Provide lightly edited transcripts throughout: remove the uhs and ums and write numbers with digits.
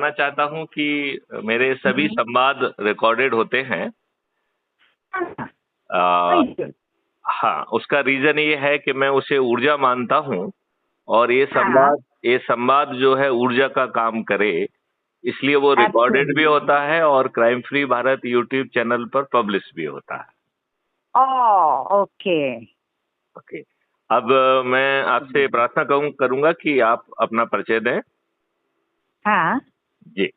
बताना चाहता हूँ कि मेरे सभी संवाद रिकॉर्डेड होते हैं। आ, हाँ, उसका रीजन ये है कि मैं उसे ऊर्जा मानता हूँ और ये संवाद जो है ऊर्जा का काम करे, इसलिए वो रिकॉर्डेड भी होता है और crime free Bharat YouTube channel पर पब्लिश भी होता है। Okay okay. अब मैं आपसे प्रार्थना करूंगा कि आप अपना परिचय दें। हाँ, जी।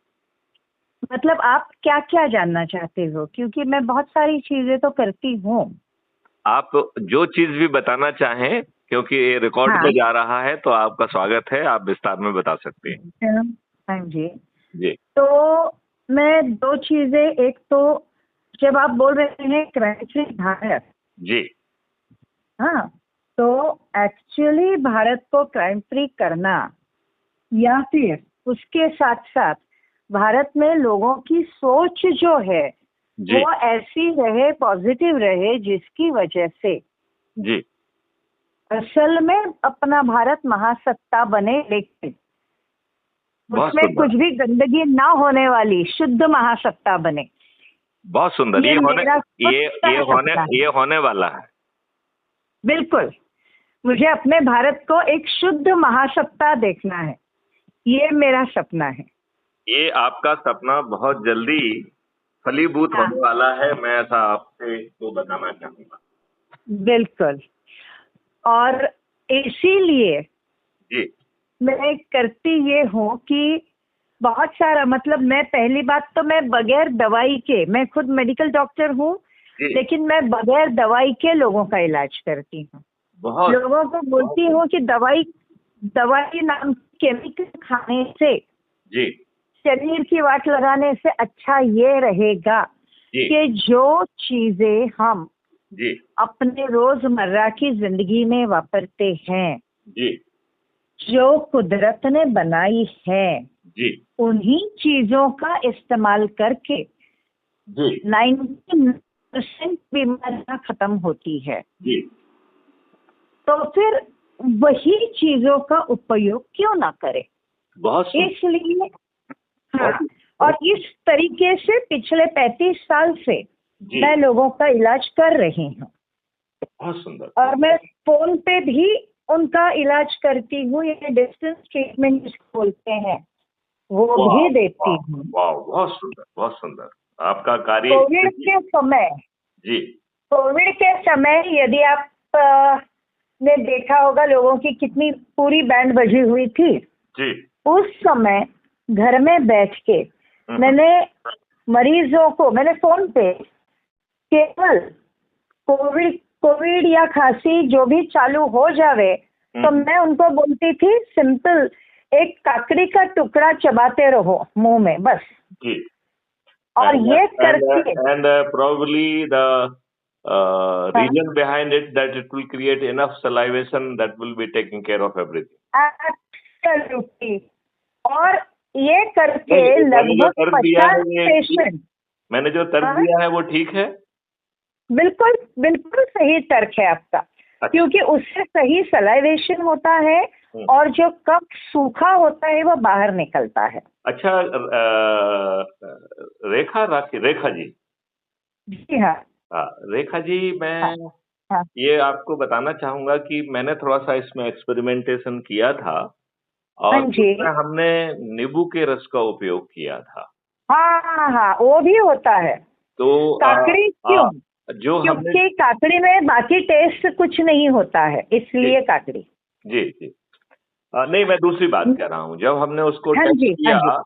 मतलब आप क्या क्या जानना चाहते हो, क्योंकि मैं बहुत सारी चीजें तो करती हूँ। आप जो चीज भी बताना चाहें, क्योंकि ये रिकॉर्ड पे जा रहा है, तो आपका स्वागत है, आप विस्तार में बता सकते हैं। हाँ जी। जी। तो मैं दो चीजें, एक तो जब आप बोल रहे हैं क्राइम फ्री भारत, जी। हाँ, तो एक्चुअली भारत को क्राइम फ्री करना या फिर उसके साथ साथ भारत में लोगों की सोच जो है वो ऐसी रहे, पॉजिटिव रहे, जिसकी वजह से जी असल में अपना भारत महासत्ता बने, लेकिन उसमें कुछ भी गंदगी ना होने वाली शुद्ध महासत्ता बने। बहुत सुंदर। ये होने वाला है। बिल्कुल, मुझे अपने भारत को एक शुद्ध महासत्ता देखना है, ये मेरा सपना है। ये आपका सपना बहुत जल्दी फलीभूत होने वाला है, मैं ऐसा आपसे तो बताना चाहूंगा। बिल्कुल, और इसीलिए जी मैं करती ये हूँ कि बहुत सारा, मतलब मैं पहली बात तो मैं बगैर दवाई के, मैं खुद मेडिकल डॉक्टर हूँ, लेकिन मैं बगैर दवाई के लोगों का इलाज करती हूँ। लोगों को बोलती हूँ कि दवाई नाम की केमिकल खाने से, जी शरीर की वाट लगाने से अच्छा ये रहेगा कि जो चीजें हम अपने रोजमर्रा की जिंदगी में वापरते हैं, जो कुदरत ने बनाई है, उन्हीं चीजों का इस्तेमाल करके 90% बीमारियां खत्म होती है। तो फिर वही चीजों का उपयोग क्यों ना करें? इसलिए हाँ, और इस तरीके से पिछले 35 साल से मैं लोगों का इलाज कर रही हूँ। बहुत सुंदर। और मैं फोन पे भी उनका इलाज करती हूँ, ये डिस्टेंस ट्रीटमेंट जिसको बोलते हैं, वो भी देती हूँ। बहुत सुंदर, बहुत सुंदर आपका कार्य। कोविड के समय, कोविड के समय यदि आप ने देखा होगा लोगों की कितनी पूरी बैंड बजी हुई थी। उस समय घर में बैठ के मैंने मरीजों को, मैंने फोन पे केवल कोविड या खांसी जो भी चालू हो जावे तो मैं उनको बोलती थी सिंपल, एक काकड़ी का टुकड़ा चबाते रहो मुंह में, बस। और ये करके and probably the reason behind it that it will create enough salivation that will be taking care of everything. Absolutely. और ये करके लगभग 50 पेशेंट, मैंने जो तर्क दिया है वो ठीक है? बिल्कुल बिल्कुल सही तर्क है आपका। अच्छा। क्योंकि उससे सही सलाइवेशन होता है और जो कफ सूखा होता है वो बाहर निकलता है। अच्छा, रेखा जी। जी हाँ। रेखा जी, मैं ये आपको बताना चाहूंगा कि मैंने थोड़ा सा इसमें एक्सपेरिमेंटेशन किया था और उसमें हमने नींबू के रस का उपयोग किया था। हाँ, वो भी होता है। तो काकड़ी क्यों? क्योंकि काकड़ी में बाकी टेस्ट कुछ नहीं होता है, इसलिए काकड़ी। जी नहीं, मैं दूसरी बात कह रहा हूँ। जब हमने उसको टेस्ट किया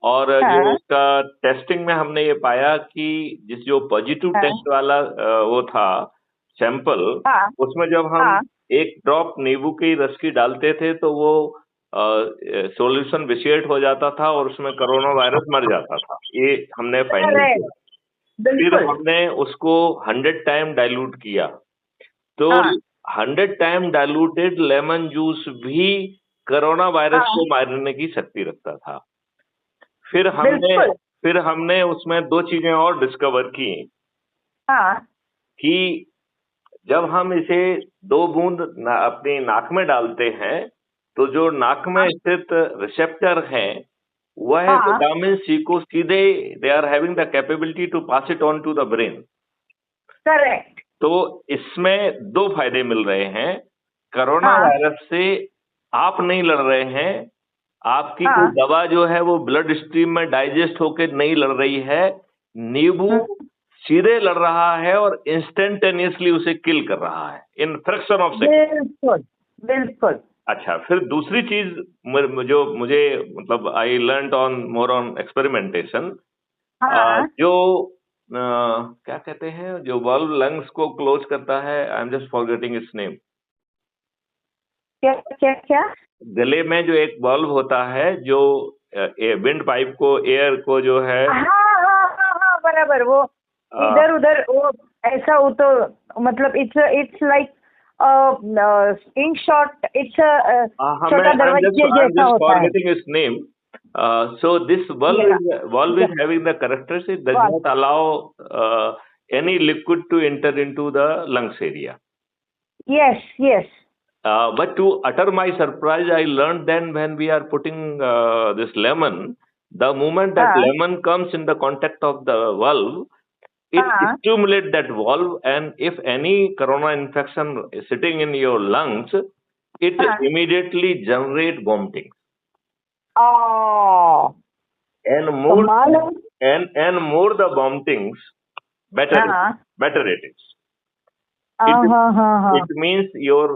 और जो उसका टेस्टिंग में हमने ये पाया कि जो पॉजिटिव टेस्ट वाला वो था सैंपल, उसमें जब हम एक ड्रॉप नींबू के रस की डालते थे तो वो सॉल्यूशन विशेट हो जाता था और उसमें कोरोना वायरस मर जाता था। ये हमने फाइंड किया। फिर हमने उसको 100 टाइम डाइल्यूट किया, तो 100 टाइम डाइल्यूटेड लेमन जूस भी कोरोना वायरस को मारने की शक्ति रखता था। फिर हमने उसमें दो चीजें और डिस्कवर की कि जब हम इसे 2 बूंद अपनी नाक में डालते हैं तो जो नाक में स्थित रिसेप्टर हैं वह विटामिन सी को सीधे they are having the capability to pass it on to the brain. Correct. तो इसमें दो फायदे मिल रहे हैं। कोरोना वायरस से आप नहीं लड़ रहे हैं, आपकी कोई दवा जो है वो ब्लड स्ट्रीम में डाइजेस्ट होकर नहीं लड़ रही है, नींबू सीधे लड़ रहा है और इंस्टेंटेनियसली उसे किल कर रहा है इन फ्रैक्शन ऑफ सेकंड। बिल्कुल बिल्कुल। अच्छा, फिर दूसरी चीज जो मुझे मतलब I learn on more on experimentation, जो क्या कहते हैं, जो वाल्व लंग्स को क्लोज करता है, I am just forgetting it's name. क्या क्या क्या? गले में जो एक वाल्व होता है जो विंड पाइप को, एयर को जो है, हाँ बराबर, वो इधर उधर वो ऐसा, वो तो मतलब it's like in short it's छोटा दरवाजे जैसा होता है। So this valve is having the characteristic, it does not allow any liquid to enter into the lungs area. Yes. But to utter my surprise, I learned then when we are putting this lemon, the moment that lemon comes in the contact of the valve, it stimulates that valve, and if any corona infection is sitting in your lungs, it immediately generates vomiting. Oh. And more the vomitings, better it is. It means your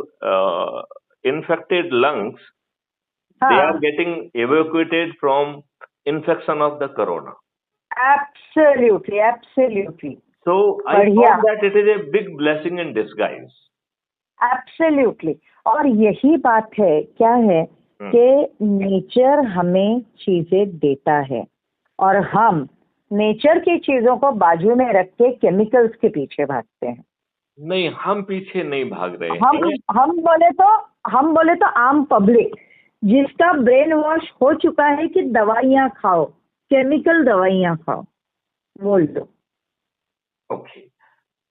infected lungs, they are getting evacuated from infection of the corona. Absolutely. So I found that it is a big blessing in disguise. Absolutely. और यही बात है, क्या है कि nature हमें चीजें देता है और हम नेचर की चीजों को बाजू में रख के केमिकल्स के पीछे भागते हैं। नहीं, हम पीछे नहीं भाग रहे हैं। हम बोले तो आम पब्लिक जिसका ब्रेन वॉश हो चुका है कि दवाइयाँ खाओ, केमिकल दवाइयाँ खाओ, बोल दो। ओके,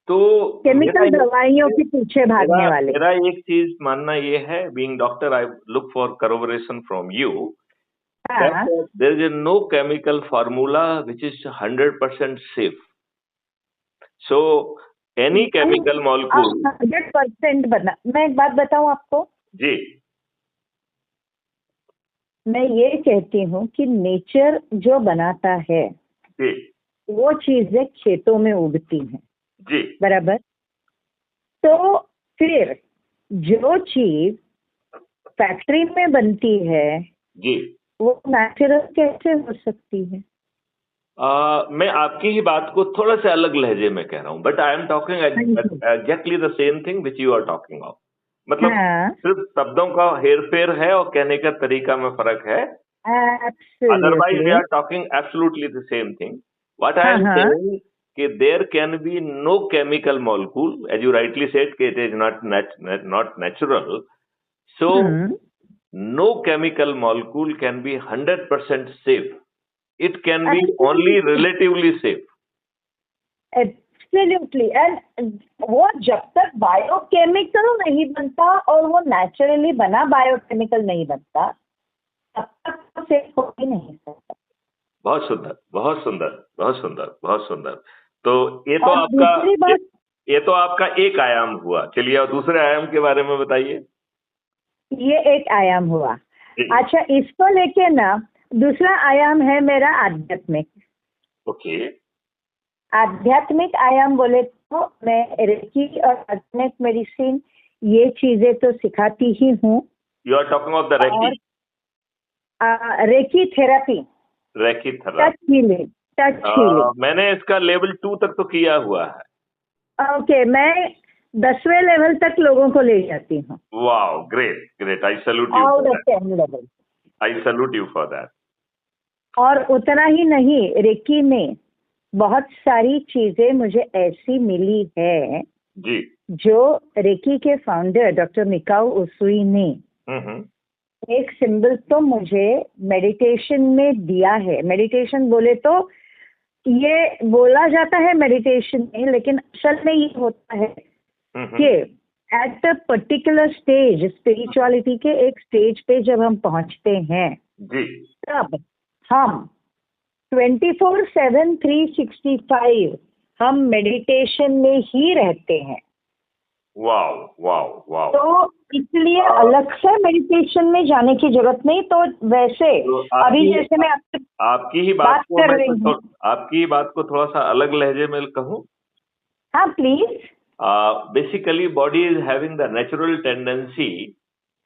तो केमिकल दवाइयों के पीछे भागने वाले। मेरा एक चीज मानना ये है, being doctor, I look for corroboration from you that there is no chemical formula which is 100% safe. So any chemical molecule 100% बना। मैं एक बात बताऊं आपको जी, मैं ये कहती हूँ कि नेचर जो बनाता है जी, वो चीजें खेतों में उगती हैं जी, बराबर। तो फिर जो चीज फैक्ट्री में बनती है जी, वो नेचुरल कैसे हो सकती है? मैं आपकी ही बात को थोड़ा सा अलग लहजे में कह रहा हूँ, but I am talking exactly the same thing which you are talking of. मतलब सिर्फ शब्दों का हेर फेर है और कहने का तरीका में फर्क है, otherwise we are talking absolutely the same thing. What I am saying कि there can be no chemical molecule, as you rightly said कि it is not natural, so no chemical molecule can be 100% safe. It can be only relatively safe. Absolutely. And वो जब तक biochemical नहीं बनता और वो naturally बना biochemical नहीं बनता, तब तक सेफ हो ही नहीं सकता। बहुत सुंदर, बहुत सुंदर, बहुत सुंदर, बहुत सुंदर। तो ये तो आपका एक आयाम हुआ। चलिए, और दूसरे आयाम के बारे में बताइए। ये एक आयाम हुआ। अच्छा, इसको लेके ना दूसरा आयाम है मेरा आध्यात्मिक। ओके। आध्यात्मिक आयाम बोले तो मैं रेकी और आध्यात्मिक मेडिसिन ये चीजें तो सिखाती ही हूँ। You are talking of the reiki? Reiki therapy. Reiki therapy, touch healing. मैंने इसका लेवल 2 तक तो किया हुआ है। ओके, मैं 10वें लेवल तक लोगों को ले जाती हूँ। Wow, great, I salute you. All the 10 level. I salute you for that. और उतना ही नहीं, रेकी में बहुत सारी चीजें मुझे ऐसी मिली है जी, जो रेकी के फाउंडर डॉक्टर मिकाओ उसुई ने एक सिंबल तो मुझे मेडिटेशन में दिया है। मेडिटेशन बोले तो ये बोला जाता है मेडिटेशन में, लेकिन असल में ये होता है कि at a particular stage, spirituality के एक स्टेज पे जब हम पहुंचते हैं जी, तब हम 24/7 365 हम मेडिटेशन में ही रहते हैं। Wow wow wow. तो इसलिए अलग से मेडिटेशन में जाने की जरूरत नहीं। तो वैसे तो अभी जैसे मैं आपकी ही बात कर रही हूँ, आपकी ही बात को थोड़ा सा अलग लहजे में कहूँ। हाँ please. Basically body is having the natural tendency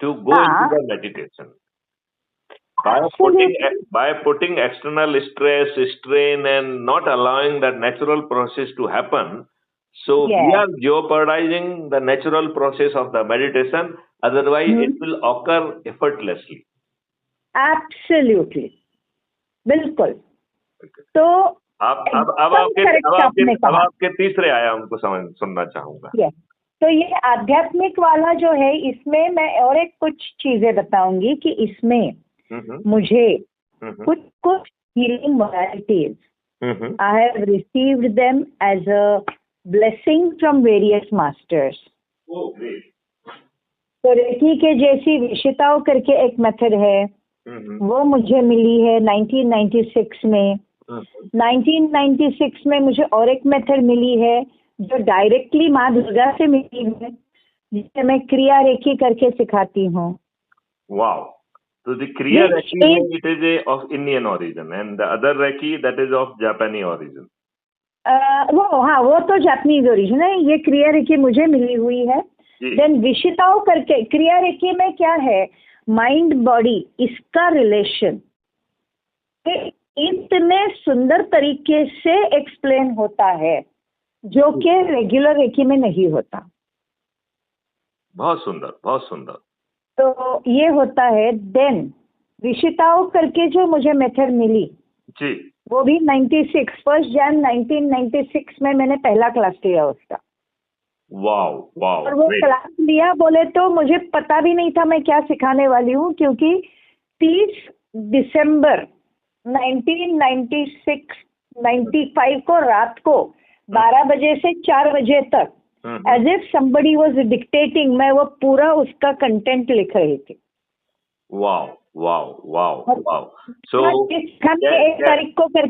to go into the meditation by putting external stress, strain, and not allowing that natural process to happen. So we are jeopardizing the natural process of the meditation. Otherwise, it will occur effortlessly. Absolutely, बिल्कुल। तो अब आपके तीसरे आयाम को सुनना चाहूंगा। तो ये आध्यात्मिक वाला जो है, इसमें मैं और एक कुछ चीजें बताऊंगी कि इसमें मुझे कुछ healing modalities. I have received them as a blessing from various masters. Oh, great. तो रेकी के जैसी विशिताओं करके एक मेथड है, वो मुझे मिली है 1996 में। 1996 में मुझे और एक मेथड मिली है जो डायरेक्टली माँ दुर्गा से मिली है, जिसे मैं क्रिया रेकी करके सिखाती हूँ। Wow. So the Kriya Reiki, it is of Indian origin, and the other Reiki that is of Japanese origin. वो तो जापानीज ओरिजिन है। ये क्रिया रेकी मुझे मिली हुई है। देन विशिताओं करके क्रिया रेकी में क्या है, माइंड बॉडी इसका रिलेशन इतने सुंदर तरीके से एक्सप्लेन होता है जो कि रेगुलर रेकी में नहीं होता। बहुत सुंदर, बहुत सुंदर। तो ये होता है। देन विशिताओं करके जो मुझे मेथड मिली जी, वो भी 96 1 जनवरी 1996 में मैंने पहला क्लास लिया उसका। Wow wow. और वो क्लास लिया बोले तो मुझे पता भी नहीं था मैं क्या सिखाने वाली हूँ, क्योंकि 30 दिसंबर 1995 को रात को 12 बजे से 4 बजे तक as if somebody was dictating, मैं वो पूरा उसका कंटेंट लिख रही थी। Wow wow wow wow. So एक तारीख को फिर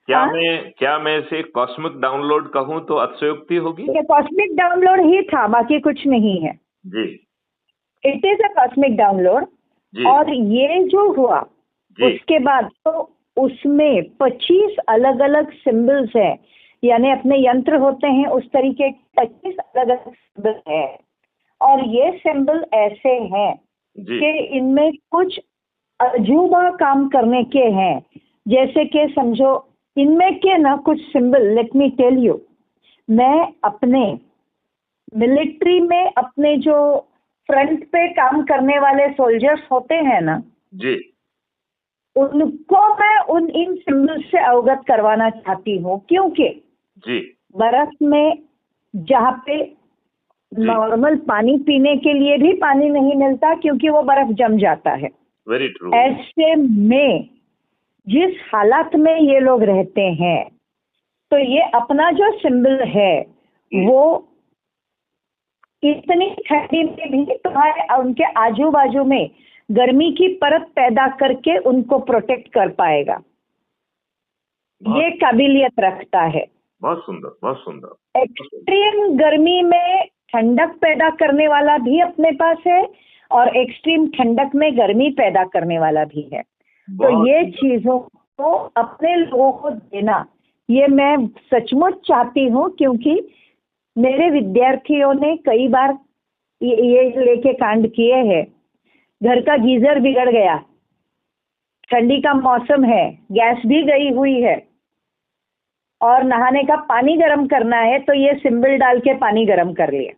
क्या मैं इसे कॉस्मिक डाउनलोड कहूँ तो अतिशयोक्ति होगी? ये कॉस्मिक डाउनलोड ही था, बाकी कुछ नहीं है जी। It is a cosmic download. और ये जो हुआ उसके बाद तो उसमें 25 अलग अलग सिंबल्स हैं, यानी अपने यंत्र होते हैं उस तरीके के 25 अलग अलग सिंबल है। और ये सिंबल ऐसे हैं कि इनमें कुछ अजूबा काम करने के हैं। जैसे कि समझो इनमें के ना कुछ symbol, let me tell you, मैं अपने मिलिट्री में अपने जो फ्रंट पे काम करने वाले सोल्जर्स होते हैं ना जी, उनको मैं इन सिंबल से अवगत करवाना चाहती हूँ, क्योंकि जी बर्फ में जहाँ पे नॉर्मल पानी पीने के लिए भी पानी नहीं मिलता क्योंकि वो बर्फ जम जाता है। Very true. ऐसे में जिस हालात में ये लोग रहते हैं, तो ये अपना जो सिंबल है वो इतनी ठंडी में भी तुम्हारे उनके आजू बाजू में गर्मी की परत पैदा करके उनको प्रोटेक्ट कर पाएगा। ये काबिलियत रखता है। बहुत सुंदर, बहुत सुंदर। एक्सट्रीम गर्मी में ठंडक पैदा करने वाला भी अपने पास है और एक्सट्रीम ठंडक में गर्मी पैदा करने वाला भी है। तो ये चीजों को अपने लोगों को देना, ये मैं सचमुच चाहती हूँ, क्योंकि मेरे विद्यार्थियों ने कई बार ये लेके कांड किए हैं। घर का गीजर बिगड़ गया, ठंडी का मौसम है, गैस भी गई हुई है और नहाने का पानी गर्म करना है, तो ये सिंबल डाल के पानी गर्म कर लिया।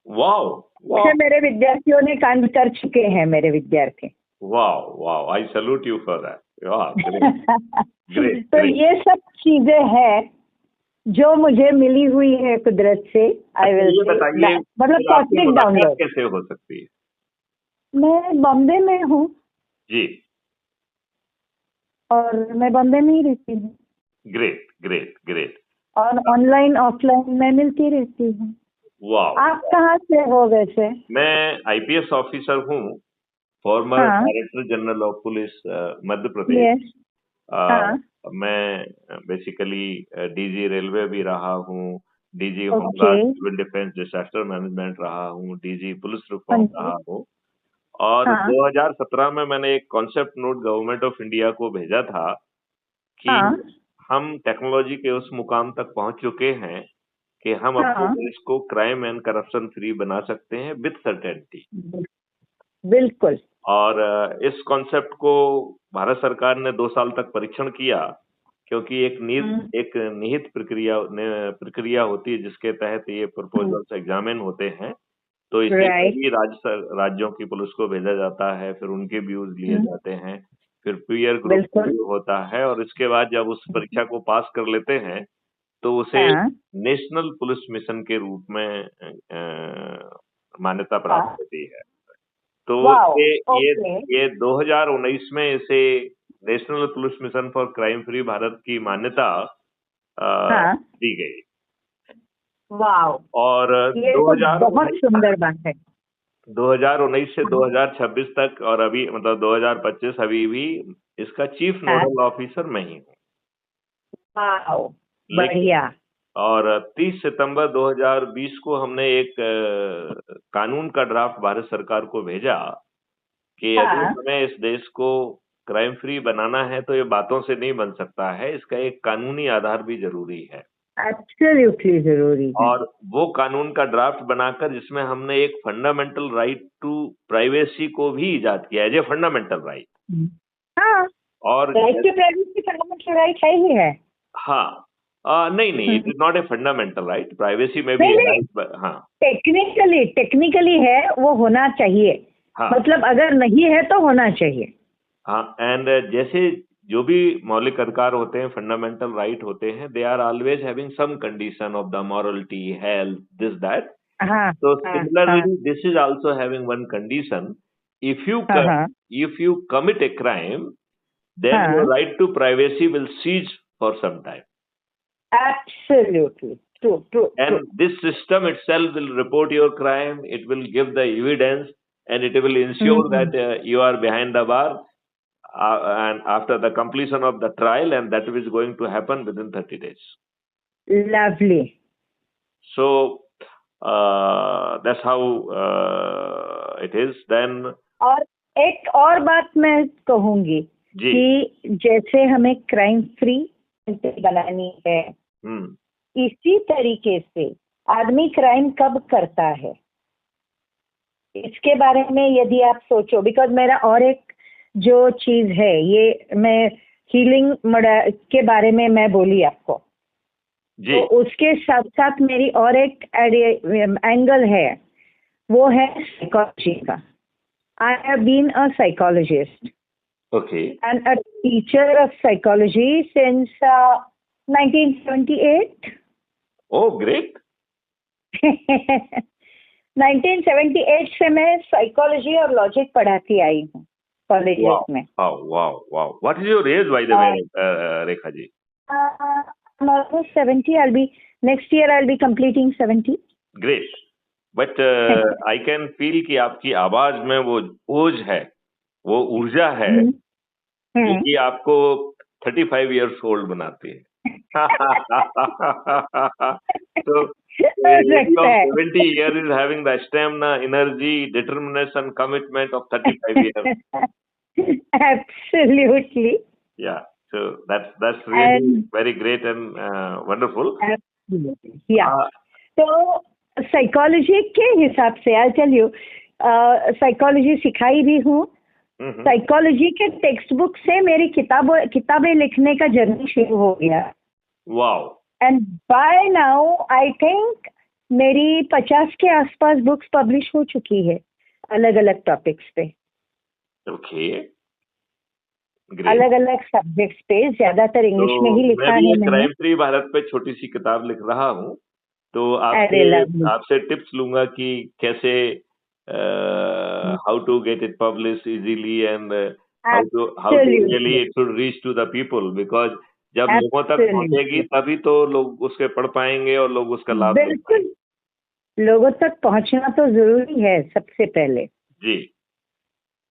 Wow wow. मेरे विद्यार्थियों ने कांड कर चुके हैं, मेरे विद्यार्थी। Wow wow, I salute you for that. Great. तो ये सब चीजें हैं जो मुझे मिली हुई है कुदरत से। आई विल बताइए, मतलब कॉस्मिक डाउनलोड कैसे हो सकती है? मैं बॉम्बे में हूँ जी, और मैं बॉम्बे में ही रहती हूँ। Great great great. और ऑनलाइन ऑफलाइन मैं मिलती रहती हूँ। वाह। आप कहाँ से हो वैसे? मैं आईपीएस ऑफिसर हूँ former director general of police Madhya Pradesh. मैं बेसिकली डीजी रेलवे भी रहा हूँ, DG home guard civil defence disaster management रहा हूँ, डीजी पुलिस रिफॉर्म रहा हूँ। और 2017 में मैंने एक concept note government of India को भेजा था कि हम टेक्नोलॉजी के उस मुकाम तक पहुंच चुके हैं कि हम अपने देश को क्राइम एंड करप्शन फ्री बना सकते हैं विद सर्टेनिटी। बिल्कुल। और इस कॉन्सेप्ट को भारत सरकार ने 2 साल तक परीक्षण किया, क्योंकि एक निहित प्रक्रिया होती है जिसके तहत ये प्रपोजल्स एग्जामिन होते हैं। तो इसे सभी राज्यों की पुलिस को भेजा जाता है, फिर उनके व्यूज लिए जाते हैं, फिर पीयर ग्रुप रिव्यू होता है, और इसके बाद जब उस परीक्षा को पास कर लेते हैं तो उसे नेशनल पुलिस मिशन के रूप में मान्यता प्राप्त होती है। तो ये 2019 में इसे national police mission for crime free Bharat की मान्यता दी गई। और बहुत सुंदर बात है। 2019 से 2026 तक, और अभी मतलब 2025 अभी भी इसका चीफ नोडल ऑफिसर मैं ही हूँ। बढ़िया। और 30 सितंबर 2020 को हमने एक कानून का ड्राफ्ट भारत सरकार को भेजा कि यदि हमें इस देश को क्राइम फ्री बनाना है तो ये बातों से नहीं बन सकता है, इसका एक कानूनी आधार भी जरूरी है। एब्सोल्युटली जरूरी है। और वो कानून का ड्राफ्ट बनाकर जिसमें हमने एक फंडामेंटल राइट टू प्राइवेसी को भी इजाद किया है, फंडामेंटल राइट। और right to privacy fundamental right है ही है। नहीं, it is not a fundamental right, privacy में भी टेक्निकली है, वो होना चाहिए। मतलब अगर नहीं है तो होना चाहिए। एंड जैसे जो भी मौलिक अधिकार होते हैं, फंडामेंटल राइट होते हैं, they are always having some condition of the morality, health, this that. So similarly, this is also having one condition. If you commit a crime, then your right to privacy will cease for some time. Absolutely true. And this system itself will report your crime. It will give the evidence, and it will ensure that you are behind the bar, and after the completion of the trial, and that is going to happen within 30 days. Lovely. So that's how it is then. और एक और बात मैं कहूंगी कि जैसे हमें crime free बनानी है, इसी तरीके से आदमी क्राइम कब करता है इसके बारे में यदि आप सोचो, बिकॉज मेरा और एक जो चीज है, ये मैं हीलिंग के बारे में मैं बोली आपको, तो उसके साथ साथ मेरी और एक एंगल है, वो है साइकोलॉजी का। I have been a psychologist and a teacher of psychology since 1978। Oh great. 1978 से मैं साइकोलॉजी और लॉजिक पढ़ाती आई हूँ कॉलेजेस में। Wow. What is your age by the way, Rekha ji? I'm almost 70. Next year I'll be completing 70. Great. But I can feel कि आपकी आवाज में वो ओज है, वो ऊर्जा है, क्योंकि आपको 35 years old बनाती है। So, 70 years is having the stamina, energy, determination, commitment of 35 years. Absolutely. Yeah. So that's really very great and wonderful. Absolutely. Yeah. So psychology के हिसाब से I'll tell you, psychology सिखाई भी हूँ। साइकोलॉजी के text book से मेरी किताबें लिखने का जर्नी शुरू हो गया। Wow. And by now I think मेरी 50 के आसपास बुक्स पब्लिश हो चुकी है, अलग अलग टॉपिक्स पे। ओके। अलग अलग सब्जेक्ट्स पे, ज्यादातर इंग्लिश में ही लिखा है मैंने। क्राइम फ्री भारत पे छोटी सी किताब लिख रहा हूँ, तो आपसे टिप्स लूंगा कि कैसे how to get it publish easily and how to really it should reach to the people, because जब लोगों तक पहुंचेगी तभी तो लोग उसके पढ़ पाएंगे और लोग उसका लाभ ले पाएंगे। लोगों तक पहुंचना तो जरूरी है सबसे पहले। जी।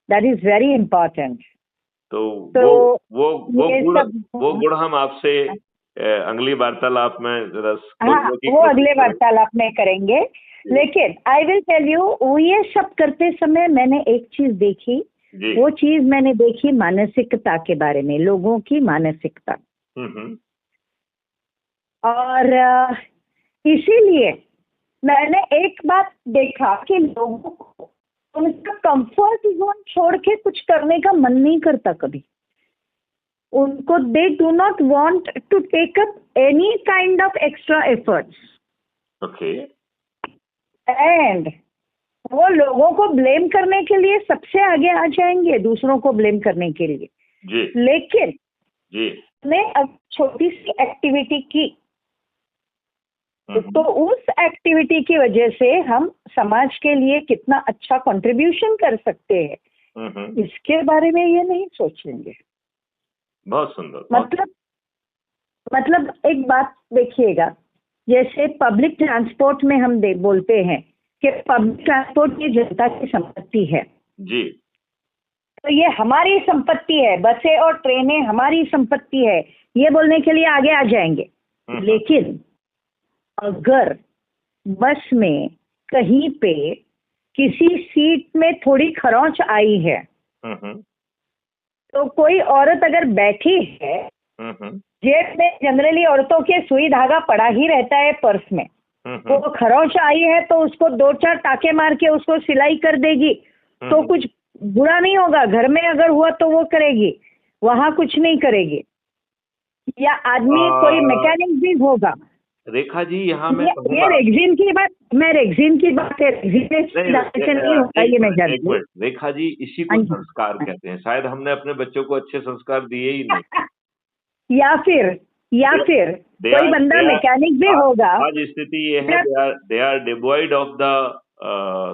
That is very important. तो वो गुण हम आपसे अगली वार्तालाप में वो अगले वार्तालाप में करेंगे। लेकिन आई विल टेल यू, वो ये सब करते समय मैंने एक चीज देखी, वो चीज मैंने देखी मानसिकता के बारे में, लोगों की मानसिकता। और इसीलिए मैंने एक बात देखा कि लोगों को उनका कंफर्ट जोन छोड़ के कुछ करने का मन नहीं करता कभी। उनको they do not want to take up any kind of extra efforts. Okay. And वो लोगों को ब्लेम करने के लिए सबसे आगे आ जाएंगे, दूसरों को ब्लेम करने के लिए। जी। लेकिन जी ने अब छोटी सी एक्टिविटी की, तो उस एक्टिविटी की वजह से हम समाज के लिए कितना अच्छा कंट्रीब्यूशन कर सकते हैं, इसके बारे में ये नहीं सोचेंगे। बहुत सुंदर। मतलब एक बात देखिएगा, जैसे पब्लिक ट्रांसपोर्ट में हम बोलते हैं कि पब्लिक ट्रांसपोर्ट ये जनता की संपत्ति है। जी। तो ये हमारी संपत्ति है, बसें और ट्रेनें हमारी संपत्ति है, ये बोलने के लिए आगे आ जाएंगे। लेकिन अगर बस में कहीं पे किसी सीट में थोड़ी खरोंच आई है, तो कोई औरत अगर बैठी है, जेब में जनरली औरतों के सुई धागा पड़ा ही रहता है पर्स में, तो खरोंच आई है तो उसको 2-4 टाके मार के उसको सिलाई कर देगी, तो कुछ बुरा नहीं होगा। घर में अगर हुआ तो वो करेगी, वहां कुछ नहीं करेगी। या आदमी कोई मैकेनिक भी होगा। रेखा जी, यहाँ मैं ये रेक्सिन की बात है, नहीं होता ये मैं जानती हूँ। रेखा जी, इसी को संस्कार कहते हैं। शायद हमने अपने बच्चों को अच्छे संस्कार दिए ही नहीं। या फिर कोई बंदा मैकेनिक भी होगा। आज स्थिति ये है, they are devoid of the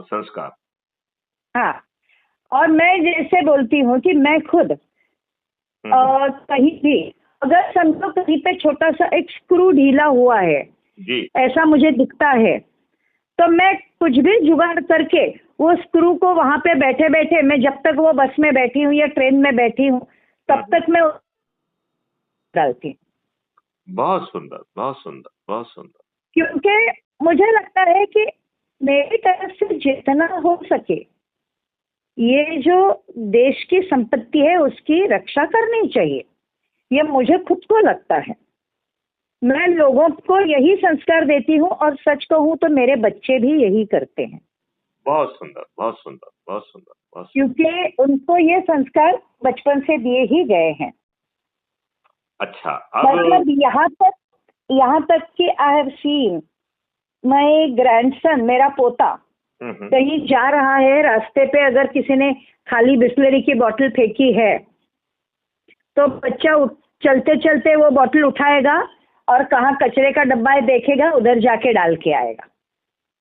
संस्कार। हाँ, और मैं जैसे बोलती हूँ कि मैं खुद कहीं भी अगर समझो कहीं पे छोटा सा एक स्क्रू ढीला हुआ है जी, ऐसा मुझे दिखता है, तो मैं कुछ भी जुगाड़ करके वो स्क्रू को वहां पे बैठे बैठे, मैं जब तक वो बस में बैठी हूँ या ट्रेन में बैठी हूँ तब तक मैं डालती हूँ। बहुत सुंदर, बहुत सुंदर, बहुत सुंदर। क्योंकि मुझे लगता है कि मेरी तरफ से जितना हो सके ये जो देश की संपत्ति है उसकी रक्षा करनी चाहिए, ये मुझे खुद को लगता है। मैं लोगों को यही संस्कार देती हूँ, और सच कहूँ तो मेरे बच्चे भी यही करते हैं। बहुत सुंदर, बहुत सुंदर, बहुत सुंदर, बहुत सुंदर। क्योंकि उनको ये संस्कार बचपन से दिए ही गए हैं। अच्छा, मतलब यहाँ तक कि I have seen my grandson, मेरा पोता कहीं जा रहा है, रास्ते पे अगर किसी ने खाली बिस्लरी की बोतल फेंकी है तो बच्चा चलते चलते वो बोतल उठाएगा और कहाँ कचरे का डब्बा है देखेगा, उधर जाके डाल के आएगा।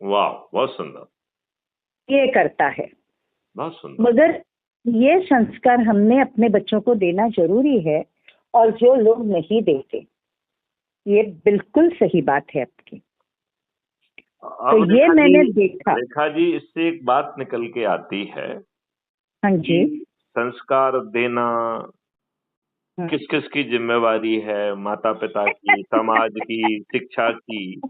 वाह, बहुत सुंदर। ये करता है, बहुत सुंदर। मगर ये संस्कार हमने अपने बच्चों को देना जरूरी है, और जो लोग नहीं देते, ये बिल्कुल सही बात है आपकी। तो ये मैंने देखा। रेखा जी, इससे एक बात निकल के आती है। हाँ जी। संस्कार देना किस किस की जिम्मेवारी है? माता पिता की, समाज की, शिक्षा की।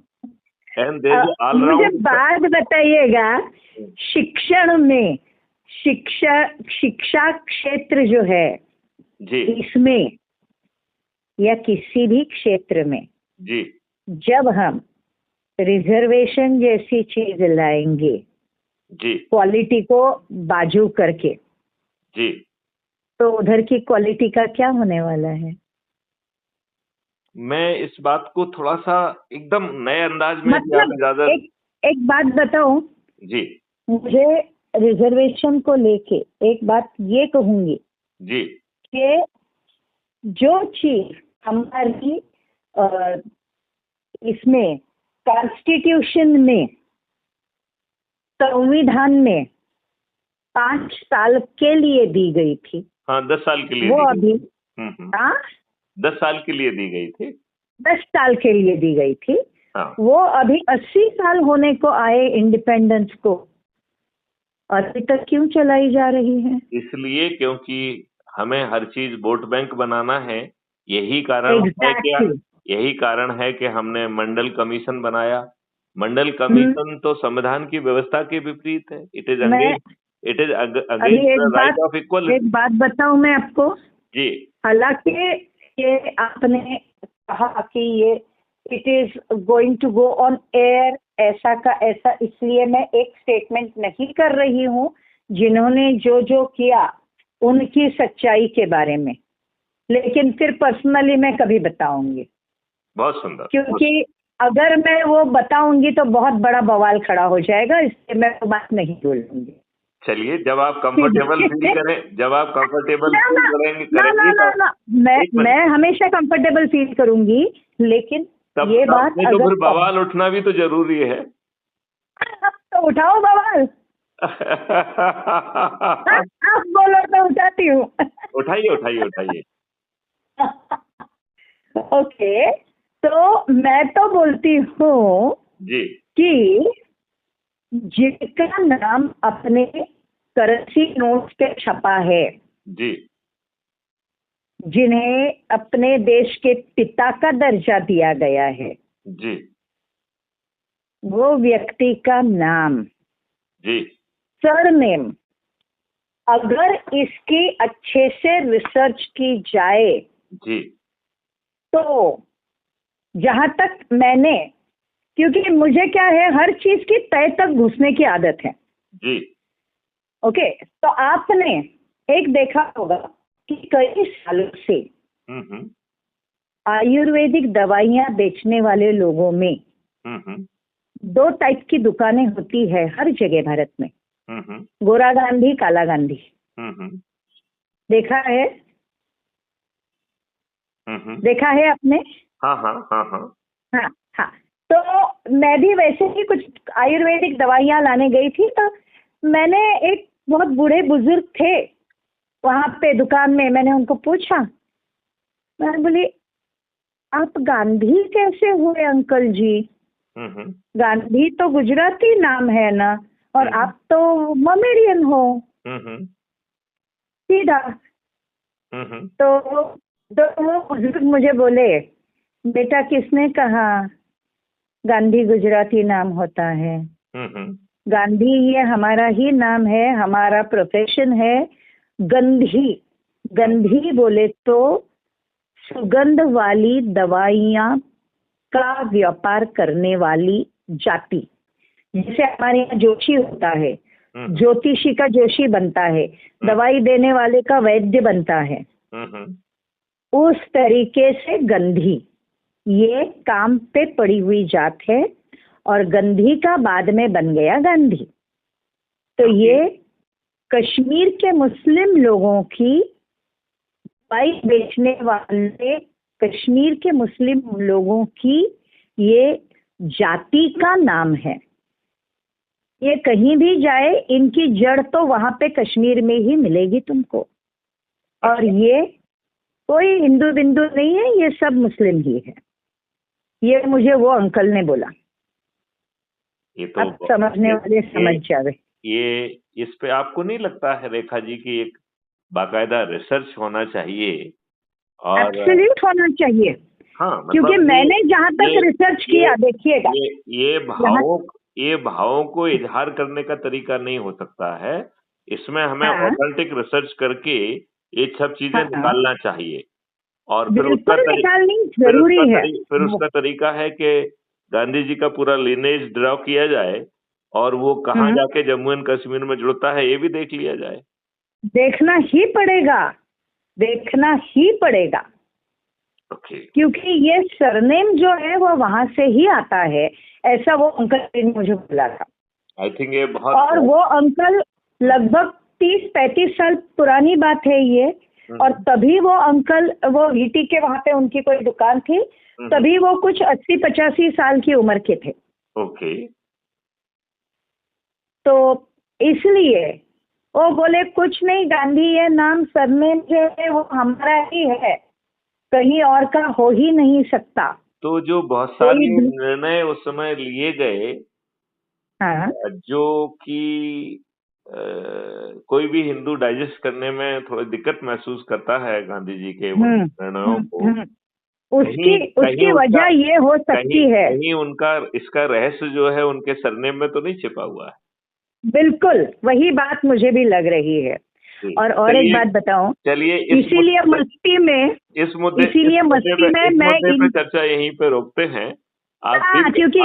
मुझे बात बताइएगा, शिक्षण में शिक्षा क्षेत्र जो है जी, इसमें या किसी भी क्षेत्र में जी, जब हम रिजर्वेशन जैसी चीज लाएंगे जी, क्वालिटी को बाजू करके, जी, तो उधर की क्वालिटी का क्या होने वाला है? मैं इस बात को थोड़ा सा एकदम नए अंदाज में मतलब एक बात बताऊं जी, मुझे रिजर्वेशन को लेके एक बात ये कहूंगी जी, कि जो चीज हमारी इसमें कॉन्स्टिट्यूशन में, संविधान में 5 साल के लिए दी गई थी। हाँ, 10 साल के लिए वो अभी 10 साल के लिए दी गई थी। 10 साल के लिए दी गई थी। हाँ। वो अभी 80 साल होने को आए इंडिपेंडेंस को, और अभी तक क्यों चलाई जा रही है? इसलिए क्योंकि हमें हर चीज वोट बैंक बनाना है। यही कारण है क्या? यही कारण है कि हमने मंडल कमीशन बनाया। मंडल कमीशन तो संविधान की व्यवस्था के विपरीत है। It is against the right of equality. एक बात बताऊं मैं आपको जी। हालांकि ये आपने कहा कि ये it is going to go on air ऐसा का ऐसा, इसलिए मैं एक स्टेटमेंट नहीं कर रही हूँ जिन्होंने जो जो किया उनकी सच्चाई के बारे में, लेकिन फिर पर्सनली मैं कभी बताऊंगी। बहुत सुंदर। क्योंकि अगर मैं वो बताऊंगी तो बहुत बड़ा बवाल खड़ा हो जाएगा, इसलिए मैं वो बात नहीं बोलूंगी। चलिए, जब आप कंफर्टेबल फील करें, जब आप कंफर्टेबल फील करेंगे मैं हमेशा कंफर्टेबल फील करूंगी, लेकिन ये बात तो फिर बवाल उठना भी तो जरूरी है। तो उठाओ बवाल। आप बोलो तो उठाती हूँ। उठाइए उठाइए उठाइए। ओके, तो मैं तो बोलती हूँ जी कि जिनका नाम अपने करेंसी नोट पे छपा है, जी, जिन्हें अपने देश के पिता का दर्जा दिया गया है, जी, वो व्यक्ति का नाम, जी, सरनेम, अगर इसकी अच्छे से रिसर्च की जाए जी, तो जहां तक मैंने, क्योंकि मुझे क्या है हर चीज की तय तक घुसने की आदत है। जी। ओके, तो आपने एक देखा होगा कि कई सालों से आयुर्वेदिक दवाइयां बेचने वाले लोगों में दो टाइप की दुकानें होती है हर जगह भारत में, गोरा गांधी, काला गांधी। देखा है? देखा है आपने? हाँ हाँ हाँ हाँ हाँ हाँ। तो मैं भी वैसे ही कुछ आयुर्वेदिक दवाइयां लाने गई थी, तो मैंने एक बहुत बूढ़े बुजुर्ग थे वहां पे दुकान में, मैंने उनको पूछा, मैं बोली आप गांधी कैसे हुए अंकल जी? गांधी तो गुजराती नाम है ना, और आप तो ममेरियन हो सीधा। तो वो बुजुर्ग मुझे बोले, बेटा किसने कहा गांधी गुजराती नाम होता है? गांधी ये हमारा ही नाम है, हमारा प्रोफेशन है गंधी। गंधी बोले तो सुगंध वाली दवाइयां का व्यापार करने वाली जाति। जैसे हमारे यहाँ जोशी होता है, ज्योतिषी का जोशी बनता है, दवाई देने वाले का वैद्य बनता है, उस तरीके से गंधी ये काम पे पड़ी हुई जात है, और गंधी का बाद में बन गया गांधी। तो ये कश्मीर के मुस्लिम लोगों की दवाई बेचने वाले कश्मीर के मुस्लिम लोगों की ये जाति का नाम है। ये कहीं भी जाए इनकी जड़ तो वहां पे कश्मीर में ही मिलेगी तुमको, और ये कोई हिंदू बिंदु नहीं है, ये सब मुस्लिम ही है। ये मुझे वो अंकल ने बोला। ये तो अब समझने वाले समझ जावे। ये इस पे आपको नहीं लगता है रेखा जी की एक बाकायदा रिसर्च होना चाहिए? और एब्सोल्यूट होना चाहिए। हाँ, मतलब क्योंकि मैंने जहाँ तक रिसर्च किया, देखिएगा ये भावों को इजहार करने का तरीका नहीं हो सकता है। इसमें हमें ऑथेंटिक रिसर्च करके ये सब चीजें निकालना चाहिए, और फिर उसका तरीका है कि गांधी जी का पूरा लिनेज ड्रॉ किया जाए, और वो कहाँ जाके जम्मू एंड कश्मीर में जुड़ता है ये भी देख लिया जाए। देखना ही पड़ेगा, देखना ही पड़ेगा। क्योंकि ये सरनेम जो है वो वहां से ही आता है, ऐसा वो अंकल ने मुझे बोला था। आई थिंक ये बहुत, और वो अंकल लगभग 30-35 साल पुरानी बात है ये, और तभी वो अंकल, वो वीटी के वहां पे उनकी कोई दुकान थी, तभी वो कुछ 80-85 साल की उम्र के थे। ओके। तो इसलिए वो बोले कुछ नहीं, गांधी ये नाम सरनेम जो है वो हमारा ही है, कहीं और का हो ही नहीं सकता। तो जो बहुत सारे निर्णय उस समय लिए गए, जो कि कोई भी हिंदू डाइजेस्ट करने में थोड़ी दिक्कत महसूस करता है गांधी जी के निर्णयों को। उसकी वजह ये हो सकती है, कहीं उनका इसका रहस्य जो है उनके सरनेम में तो नहीं छिपा हुआ है। बिल्कुल वही बात मुझे भी लग रही है। और एक बात बताऊं, चलिए इसीलिए मस्ती में मैं चर्चा यहीं पे रोकते हैं। क्योंकि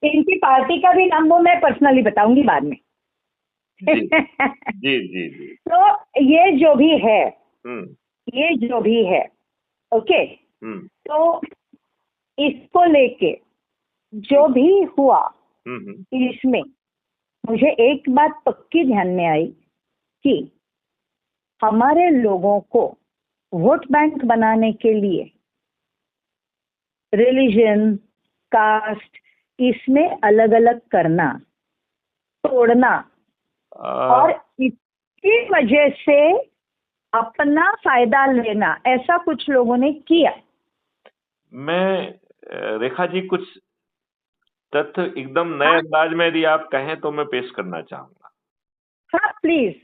इनकी पार्टी का भी नाम वो मैं पर्सनली बताऊंगी बाद में। जी। तो ये जो भी है ओके, तो इसको लेके जो भी हुआ इसमें मुझे एक बात पक्की ध्यान में आई कि हमारे लोगों को वोट बैंक बनाने के लिए रिलीजन, कास्ट, इसमें अलग अलग करना, तोड़ना और इसकी वजह से अपना फायदा लेना, ऐसा कुछ लोगों ने किया। मैं रेखा जी कुछ तथ्य एकदम नए अंदाज में यदि आप कहें तो मैं पेश करना चाहूंगा। हाँ प्लीज।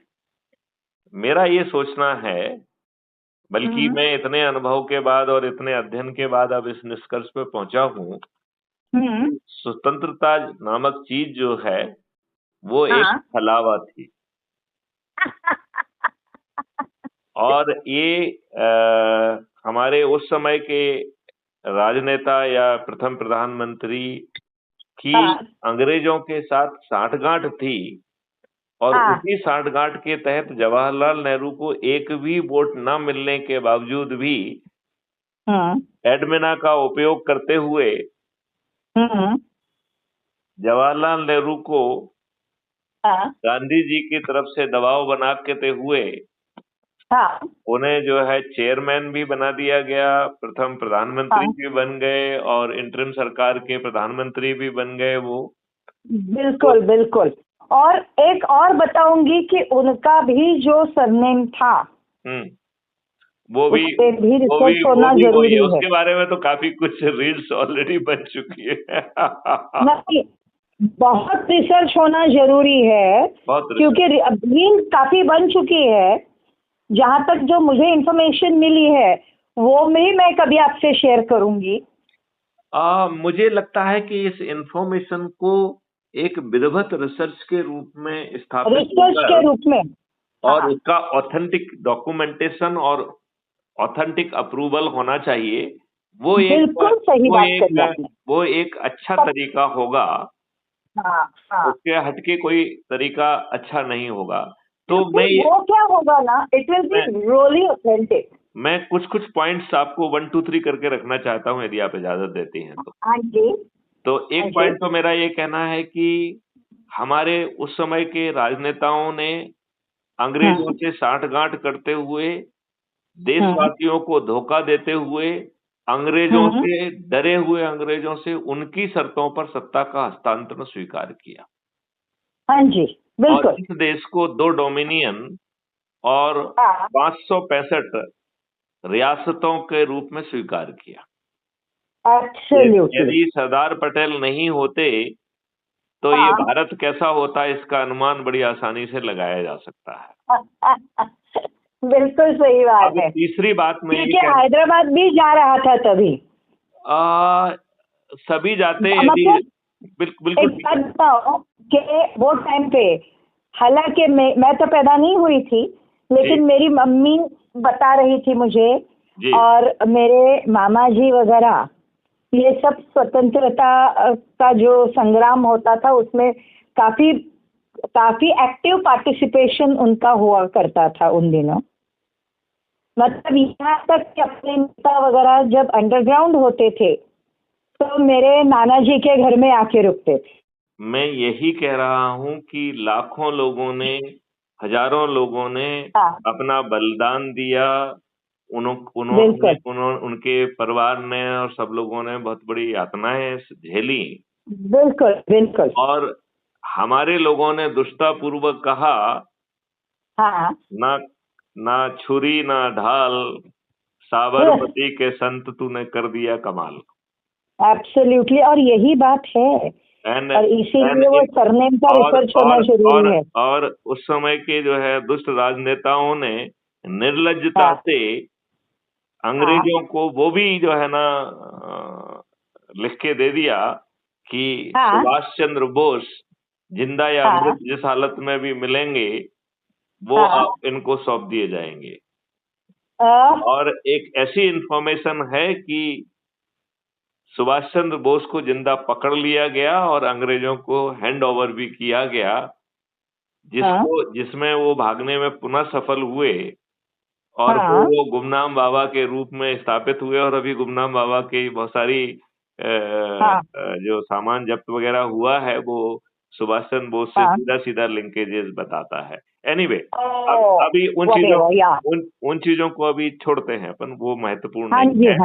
मेरा ये सोचना है, बल्कि मैं इतने अनुभव के बाद और इतने अध्ययन के बाद अब इस निष्कर्ष पे पहुंचा हूँ, स्वतंत्रता नामक चीज जो है वो एक छलावा थी। और ये हमारे उस समय के राजनेता या प्रथम प्रधानमंत्री की अंग्रेजों के साथ साठगांठ थी, और उसी साठगांठ के तहत जवाहरलाल नेहरू को एक भी वोट न मिलने के बावजूद भी एडमिना का उपयोग करते हुए जवाहरलाल नेहरू को गांधी जी की तरफ से दबाव बनाते हुए उन्हें जो है चेयरमैन भी बना दिया गया, प्रथम प्रधानमंत्री भी बन गए और इंटरिम सरकार के प्रधानमंत्री भी बन गए वो। बिल्कुल। और एक और बताऊंगी कि उनका भी जो सरनेम था वो भी होना जरूरी है। उसके बारे में तो काफी कुछ रील्स ऑलरेडी बन चुकी है। बहुत रिसर्च होना जरूरी है, क्योंकि रील्स काफी बन चुकी है। जहाँ तक जो मुझे इन्फॉर्मेशन मिली है वो मैं कभी आपसे शेयर करूंगी। मुझे लगता है कि इस इन्फॉर्मेशन को एक विधिवत रिसर्च के रूप में स्थापित और उसका ऑथेंटिक डॉक्यूमेंटेशन और ऑथेंटिक अप्रूवल होना चाहिए। वो एक अच्छा तरीका होगा। उसके हटके कोई तरीका अच्छा नहीं होगा। तो वो क्या होगा ना, it will be really authentic. मैं कुछ पॉइंट्स आपको 1 2 3 करके रखना चाहता हूँ, यदि आप इजाजत देती हैं तो। हाँ जी। तो एक पॉइंट तो मेरा ये कहना है कि हमारे उस समय के राजनेताओं ने अंग्रेजों से साठगांठ करते हुए, देशवासियों को धोखा देते हुए, अंग्रेजों से डरे हुए अंग्रेजों से उनकी शर्तों पर सत्ता का हस्तांतरण स्वीकार किया। हाँ जी, बिल्कुल। और इस देश को 2 डोमिनियन और 565 रियासतों के रूप में स्वीकार किया। यदि सरदार पटेल नहीं होते तो ये भारत कैसा होता, इसका अनुमान बड़ी आसानी से लगाया जा सकता है। बिल्कुल सही बात है। तीसरी बात में क्योंकि हैदराबाद भी जा रहा था तभी। सभी जाते यदि बिल्कुल बताओ कि वो टाइम पे, हालांकि मैं तो पैदा नहीं हुई थी, लेकिन मेरी मम्मी बता रही थी मुझे, और मेरे मामा जी वगैरह, ये सब स्वतंत्रता का जो संग्राम होता था उसमें काफी एक्टिव पार्टिसिपेशन उनका हुआ करता था उन दिनों। मतलब यहाँ तक कि अपने नेता वगैरह जब अंडरग्राउंड होते थे तो मेरे नाना जी के घर में आके रुकते थे। मैं यही कह रहा हूँ कि लाखों लोगों ने, हजारों लोगों ने अपना बलिदान दिया। उनके परिवार ने और सब लोगों ने बहुत बड़ी यातनाएं झेली। बिल्कुल। और हमारे लोगों ने दुष्टतापूर्वक कहा, ना छुरी ना ढाल, साबरमती के संत तूने कर दिया कमाल। एब्सोल्युटली। और यही बात है और इसीलिए वो सरनेम का रिसर्च होना जरूरी है। और उस समय के जो है दुष्ट राजनेताओं ने निर्लज्जता से अंग्रेजों को वो भी जो है ना लिख के दे दिया कि सुभाष चंद्र बोस जिंदा या मृत जिस हालत में भी मिलेंगे वो इनको सौंप दिए जाएंगे। और एक ऐसी इंफॉर्मेशन है कि सुभाष चंद्र बोस को जिंदा पकड़ लिया गया और अंग्रेजों को हैंड ओवर भी किया गया, जिसमें वो भागने में पुनः सफल हुए और वो गुमनाम बाबा के रूप में स्थापित हुए। और अभी गुमनाम बाबा की बहुत सारी जो सामान जब्त वगैरह हुआ है वो सुभाष चंद्र बोस से सीधा सीधा लिंकेजेस बताता है। एनीवे, अभी उन चीजों को अभी छोड़ते हैं अपन, वो महत्वपूर्ण नहीं है।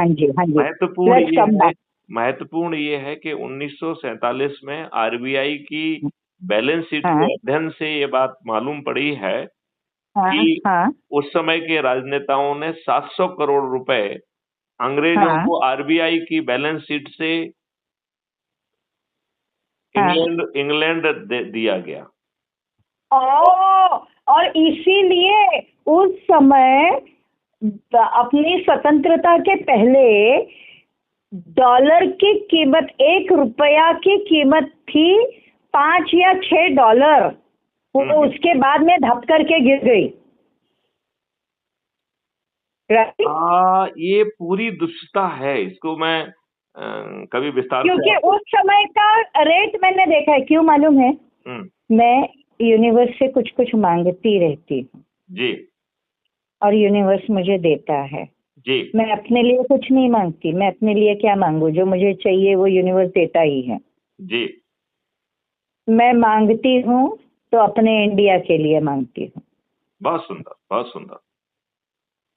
महत्वपूर्ण ये है कि 1947 में आरबीआई की बैलेंस शीट के अध्ययन से ये बात मालूम पड़ी है कि उस समय के राजनेताओं ने 700 करोड़ रुपए अंग्रेजों को आरबीआई की बैलेंस शीट से इंग्लैंड दिया गया। और इसीलिए उस समय अपनी स्वतंत्रता के पहले डॉलर की कीमत, 1 रुपया की कीमत थी $5 या $6। वो उसके बाद में धप करके गिर गई। ये पूरी दुष्टता है, इसको मैं कभी विस्तार से, क्योंकि उस समय का रेट मैंने देखा है। क्यों मालूम है? मैं यूनिवर्स से कुछ कुछ मांगती रहती हूँ जी, और यूनिवर्स मुझे देता है जी। मैं अपने लिए कुछ नहीं मांगती। मैं अपने लिए क्या मांगू? जो मुझे चाहिए वो यूनिवर्स देता ही है जी। मैं मांगती हूँ तो अपने इंडिया के लिए मांगती हूँ। बहुत सुंदर, बहुत सुंदर।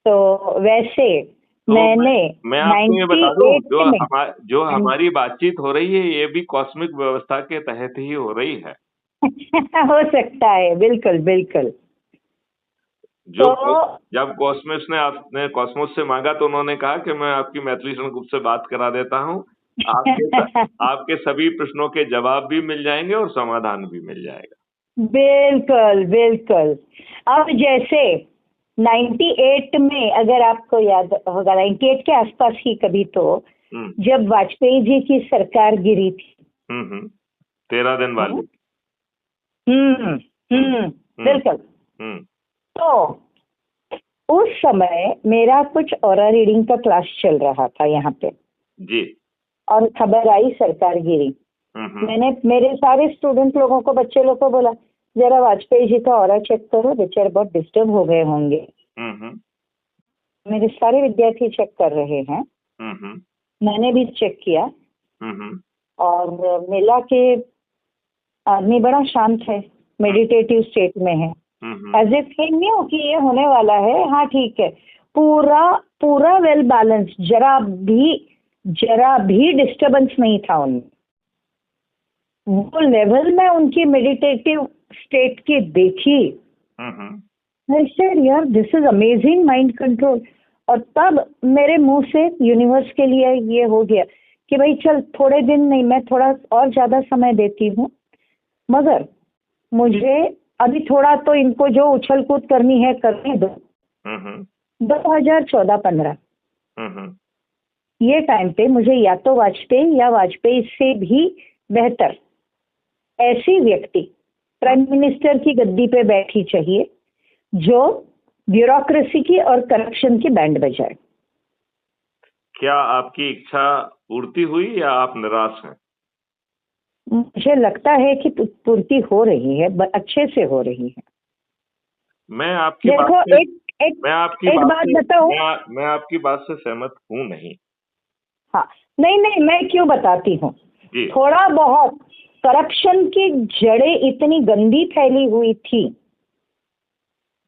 तो वैसे तो मैंने मैं आपको ये बता दूं, जो हमारी बातचीत हो रही है ये भी कॉस्मिक व्यवस्था के तहत ही हो रही है। हो सकता है, बिल्कुल बिल्कुल। जब कॉस्मोस ने आपने कॉस्मोस से मांगा तो उन्होंने कहा कि मैं आपकी मैथिली ग्रुप से बात करा देता हूँ, आपके सभी प्रश्नों के जवाब भी मिल जाएंगे और समाधान भी मिल जाएगा। बिल्कुल बिल्कुल। अब जैसे 98 में, अगर आपको याद होगा, 98 के आसपास ही कभी, तो जब वाजपेयी जी की सरकार गिरी थी, 13 दिन वाली। बिल्कुल। तो उस समय मेरा कुछ ऑरा रीडिंग का क्लास चल रहा था यहाँ पे जी, और खबर आई सरकार गिरी। मैंने मेरे सारे स्टूडेंट लोगों को, बच्चे लोग को बोला, जरा वाजपेयी जी का ऑरा चेक करो, बेचारे बहुत डिस्टर्ब हो गए होंगे। मेरे सारे विद्यार्थी चेक कर रहे हैं। मैंने भी चेक किया और मिला के आदमी बड़ा शांत है, मेडिटेटिव स्टेट में है, एज इफ ही न्यू कि ये होने वाला है। हाँ ठीक है, पूरा पूरा वेल बैलेंस, जरा भी डिस्टर्बेंस नहीं था उनमें। वो लेवल में उनकी मेडिटेटिव स्टेट की देखी, I said, यार this is amazing mind control. और तब मेरे मुंह से यूनिवर्स के लिए ये हो गया कि भाई चल, थोड़े दिन नहीं, मैं थोड़ा और ज्यादा समय देती हूँ, मगर मुझे अभी थोड़ा तो इनको जो उछल कूद करनी है करने दो। 2014-15 ये टाइम पे मुझे या तो वाजपेयी या वाजपेयी से भी बेहतर ऐसी व्यक्ति प्राइम मिनिस्टर की गद्दी पे बैठी चाहिए जो ब्यूरोक्रेसी की और करप्शन की बैंड बजाए। क्या आपकी इच्छा पूर्ति हुई या आप निराश हैं? मुझे लगता है कि पूर्ति हो रही है, अच्छे से हो रही है। मैं आपकी बात से सहमत हूँ नहीं। हाँ, नहीं, मैं क्यों बताती हूँ। थोड़ा बहुत करप्शन की जड़ें इतनी गंदी फैली हुई थी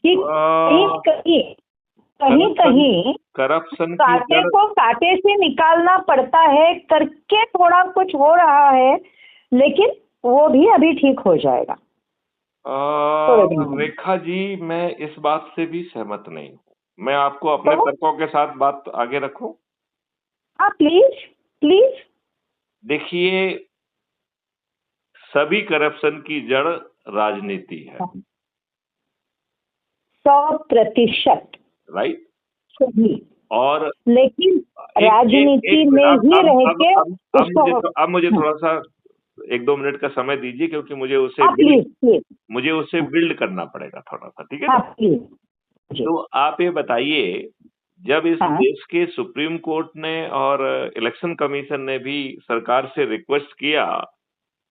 कि कहीं करप्शन कांटे को कांटे से निकालना पड़ता है करके थोड़ा कुछ हो रहा है, लेकिन वो भी अभी ठीक हो जाएगा। रेखा जी, मैं इस बात से भी सहमत नहीं हूँ। मैं आपको अपने तर्कों के साथ बात आगे रखूं? हाँ प्लीज। देखिए, सभी करप्शन की जड़ राजनीति है। 100%। राइट। सही। और लेकिन राजनीति में ही रह के उसको अब मुझे थोड़ा सा 1-2 मिनट का समय दीजिए, क्योंकि मुझे उसे बिल्ड करना पड़ेगा थोड़ा सा, ठीक है ना? तो आप ये बताइए, जब इस देश के सुप्रीम कोर्ट ने और इलेक्शन कमीशन ने भी सरकार से रिक्वेस्ट किया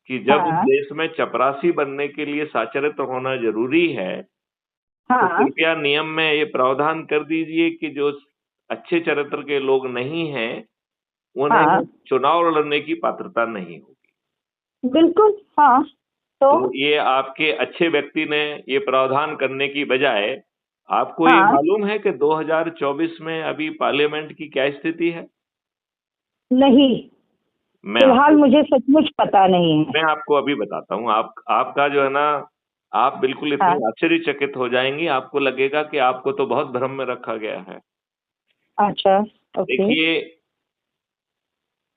कि जब इस देश में चपरासी बनने के लिए साक्षरता होना जरूरी है, तो कृपया नियम में ये प्रावधान कर दीजिए कि जो अच्छे चरित्र के लोग नहीं हैं, उन्हें चुनाव लड़ने की पात्रता नहीं होगी। बिल्कुल। हाँ। तो ये आपके अच्छे व्यक्ति ने ये प्रावधान करने की बजाय, आपको ये मालूम है कि 2024 में अभी पार्लियामेंट की क्या स्थिति है? नहीं, फिलहाल मुझे सचमुच पता नहीं है। मैं आपको अभी बताता हूँ। आपका जो है ना, आप बिल्कुल इतनी आश्चर्यचकित हो जाएंगी, आपको लगेगा कि आपको तो बहुत भ्रम में रखा गया है। अच्छा, ओके। देखिए,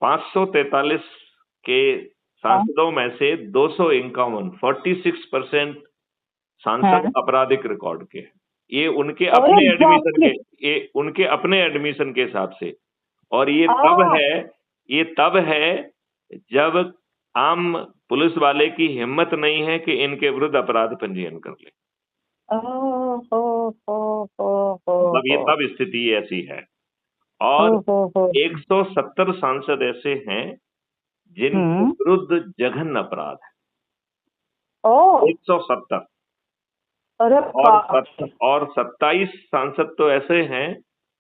543 के सांसदों में से 251, 46% सांसद आपराधिक रिकॉर्ड के। ये उनके अपने एडमिशन के हिसाब से। और ये तब है जब आम पुलिस वाले की हिम्मत नहीं है कि इनके विरुद्ध अपराध पंजीयन कर ले। तब स्थिति ऐसी है। और 170 सांसद ऐसे हैं जिनके विरुद्ध जघन्य अपराध है। 170। और 27 सांसद तो ऐसे हैं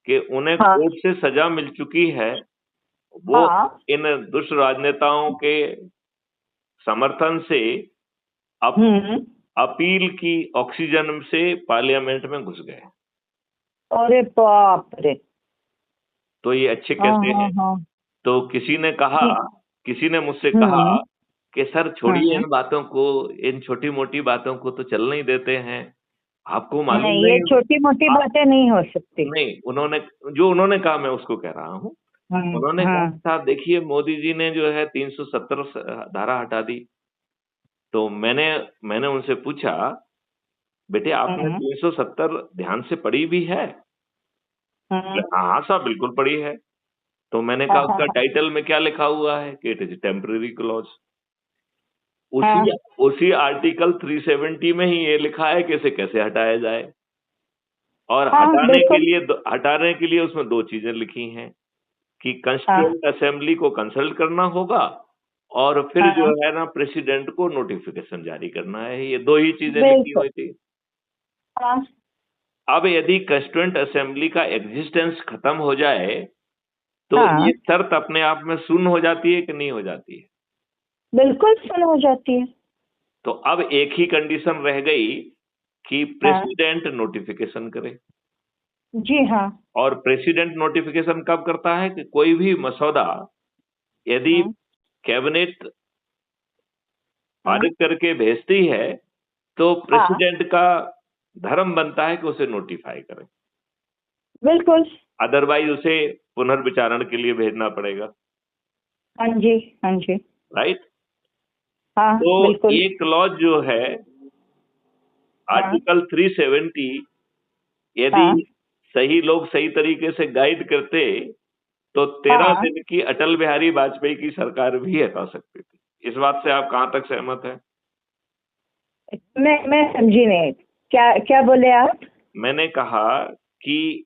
कि उन्हें कोर्ट से सजा मिल चुकी है। वो इन दुष्ट राजनेताओं के समर्थन से अपील की ऑक्सीजन से पार्लियामेंट में घुस गए। अरे बाप रे! तो ये अच्छे कैसे हैं? तो किसी ने मुझसे कहा कि सर छोड़िए इन बातों को, इन छोटी मोटी बातों को तो चल नहीं देते हैं। आपको मालूम नहीं, ये छोटी मोटी बातें नहीं हो सकती। नहीं, उन्होंने कहा, मैं उसको कह रहा हूँ। उन्होंने कहा, साहब देखिए, मोदी जी ने जो है 370 धारा हटा दी। तो मैंने उनसे पूछा, बेटे आपने 370 ध्यान से पढ़ी भी है? हाँ साहब, बिल्कुल पढ़ी है। तो मैंने कहा, उसका टाइटल में क्या लिखा हुआ है कि इट इज टेम्पररी क्लॉज। उसी आर्टिकल 370 में ही ये लिखा है कि इसे कैसे हटाया जाए। और हटाने के लिए उसमें 2 चीजें लिखी हैं कि कॉन्स्टिट्यूएंट असेंबली को कंसल्ट करना होगा, और फिर जो है ना, प्रेसिडेंट को नोटिफिकेशन जारी करना है। ये 2 ही चीजें लिखी हुई थी। अब यदि कॉन्स्टिट्यूएंट असेंबली का एग्जिस्टेंस खत्म हो जाए, तो ये शर्त अपने आप में शून्य हो जाती है कि नहीं हो जाती है? बिल्कुल शून्य हो जाती है। तो अब एक ही कंडीशन रह गई कि प्रेसिडेंट नोटिफिकेशन करे। जी हाँ। और प्रेसिडेंट नोटिफिकेशन कब करता है कि कोई भी मसौदा यदि कैबिनेट पारित करके भेजती है, तो प्रेसिडेंट का धर्म बनता है कि उसे नोटिफाई करे। बिल्कुल। अदरवाइज उसे पुनर्विचारण के लिए भेजना पड़ेगा। हाँ जी, हाँ जी। राइट। तो ये क्लॉज जो है आर्टिकल 370, यदि सही लोग सही तरीके से गाइड करते, तो 13 दिन की अटल बिहारी वाजपेयी की सरकार भी हटा सकती थी। इस बात से आप कहां तक सहमत हैं? मैं समझी नहीं, क्या बोले आप? मैंने कहा कि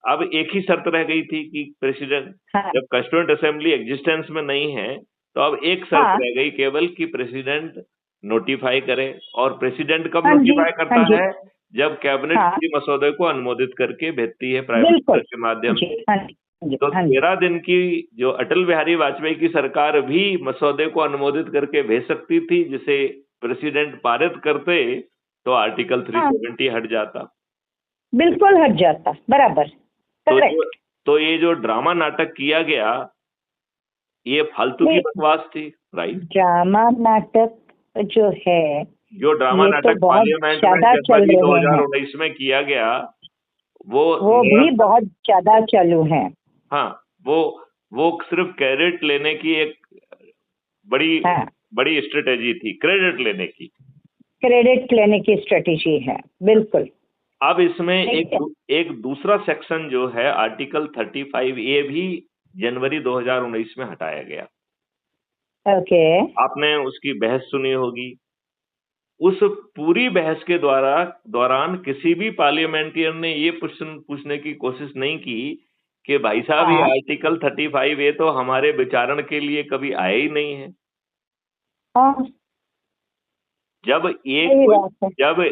अब एक ही शर्त रह गई थी कि प्रेसिडेंट, जब कॉन्स्टिट्यूएंट असेंबली एग्जिस्टेंस में नहीं है, तो अब एक शर्त रह गई केवल कि प्रेसिडेंट नोटिफाई करे। और प्रेसिडेंट कब नोटिफाई करता है? जब कैबिनेट किसी मसौदे को अनुमोदित करके भेजती है प्राइम मिनिस्टर के माध्यम से। तो 13 दिन की जो अटल बिहारी वाजपेयी की सरकार भी मसौदे को अनुमोदित करके भेज सकती थी, जिसे प्रेसिडेंट पारित करते, तो आर्टिकल 370 हट जाता। बिल्कुल हट जाता, बराबर। तो ये जो ड्रामा नाटक किया गया, ये फालतू की बकवास थी। राइट। ड्रामा नाटक जो है, जो ड्रामा नाटक पार्लियामेंट में जनवरी 2019 में किया गया, वो भी बहुत ज्यादा चालू है। हाँ, वो सिर्फ क्रेडिट लेने की एक बड़ी बड़ी स्ट्रेटेजी थी क्रेडिट लेने की। क्रेडिट लेने की स्ट्रेटेजी है, बिल्कुल। अब इसमें एक दूसरा सेक्शन जो है आर्टिकल 35A भी जनवरी 2019 में हटाया गया। ओके। आपने उसकी बहस सुनी होगी। उस पूरी बहस के दौरान किसी भी पार्लियामेंटियन ने ये पूछने की कोशिश नहीं की कि भाई साहब ये आर्टिकल 35A तो हमारे विचारण के लिए कभी आया ही नहीं है। जब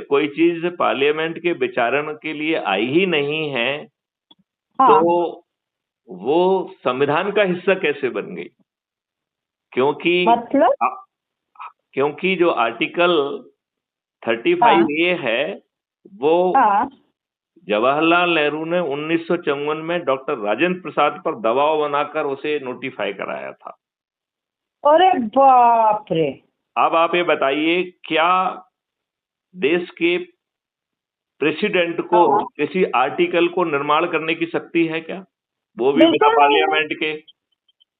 कोई चीज पार्लियामेंट के विचारण के लिए आई ही नहीं है तो वो संविधान का हिस्सा कैसे बन गई? क्योंकि जो आर्टिकल 35A है वो जवाहरलाल नेहरू ने 1954 में डॉक्टर राजेंद्र प्रसाद पर दबाव बनाकर उसे नोटिफाई कराया था। अरे बाप रे! अब आप ये बताइए, क्या देश के प्रेसिडेंट को किसी आर्टिकल को निर्माण करने की शक्ति है क्या? वो भी बिना पार्लियामेंट के?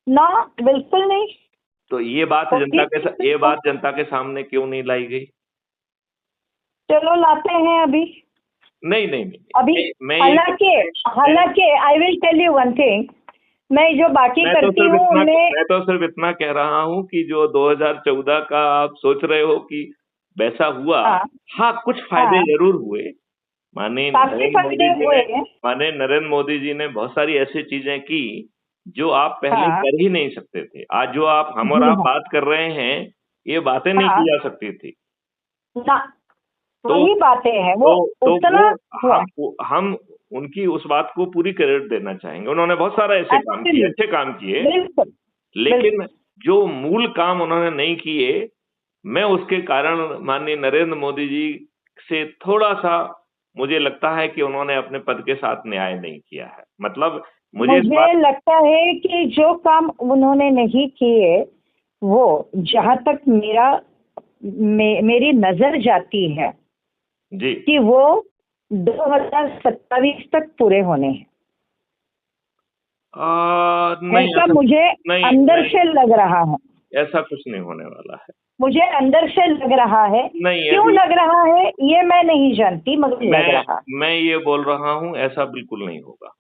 ना, बिल्कुल नहीं। तो ये बात जनता के सामने क्यों नहीं लाई गई? चलो लाते हैं अभी। नहीं अभी हालांकि I will tell you one thing, मैं जो बाकी करती हूँ मैं तो सिर्फ इतना कह रहा हूँ कि जो 2014 का आप सोच रहे हो कि वैसा हुआ, हाँ कुछ फायदे जरूर हुए। माने नरेंद्र मोदी जी ने बहुत सारी ऐसी चीजें की जो आप पहले कर ही नहीं सकते थे। आज जो हम और आप बात कर रहे हैं, ये बातें नहीं की जा सकती थी। तो बातें हैं हम उनकी उस बात को पूरी क्रेडिट देना चाहेंगे। उन्होंने बहुत सारा ऐसे काम किए, अच्छे काम किए, लेकिन जो मूल काम उन्होंने नहीं किए, मैं उसके कारण माननीय नरेंद्र मोदी जी से थोड़ा सा मुझे लगता है कि उन्होंने अपने पद के साथ न्याय नहीं किया है। मतलब मुझे लगता है कि जो काम उन्होंने नहीं किए वो जहां तक मेरी नजर जाती है जी कि वो 2027 तक पूरे होने हैं। ऐसा मुझे अंदर से लग रहा है। ऐसा कुछ नहीं होने वाला है, मुझे अंदर से लग रहा है। क्यों लग रहा है ये मैं नहीं जानती, मगर लग रहा। मैं ये बोल रहा हूँ ऐसा बिल्कुल नहीं होगा।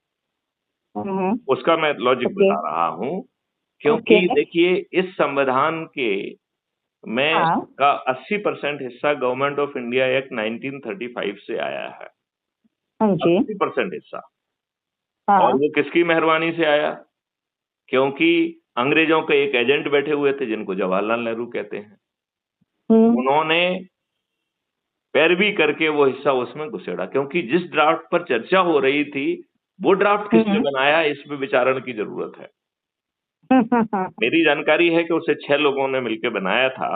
उसका मैं लॉजिक बता रहा हूँ, क्योंकि देखिए इस संविधान के का 80% हिस्सा गवर्नमेंट ऑफ इंडिया एक्ट 1935 से आया है। 80% हिस्सा। और वो किसकी मेहरबानी से आया? क्योंकि अंग्रेजों के एक एजेंट बैठे हुए थे जिनको जवाहरलाल नेहरू कहते हैं। उन्होंने पैरवी करके वो हिस्सा उसमें घुसेड़ा, क्योंकि जिस ड्राफ्ट पर चर्चा हो रही थी वो ड्राफ्ट किसने बनाया, इस पे विचारण की जरूरत है। मेरी जानकारी है कि उसे 6 लोगों ने मिलकर बनाया था,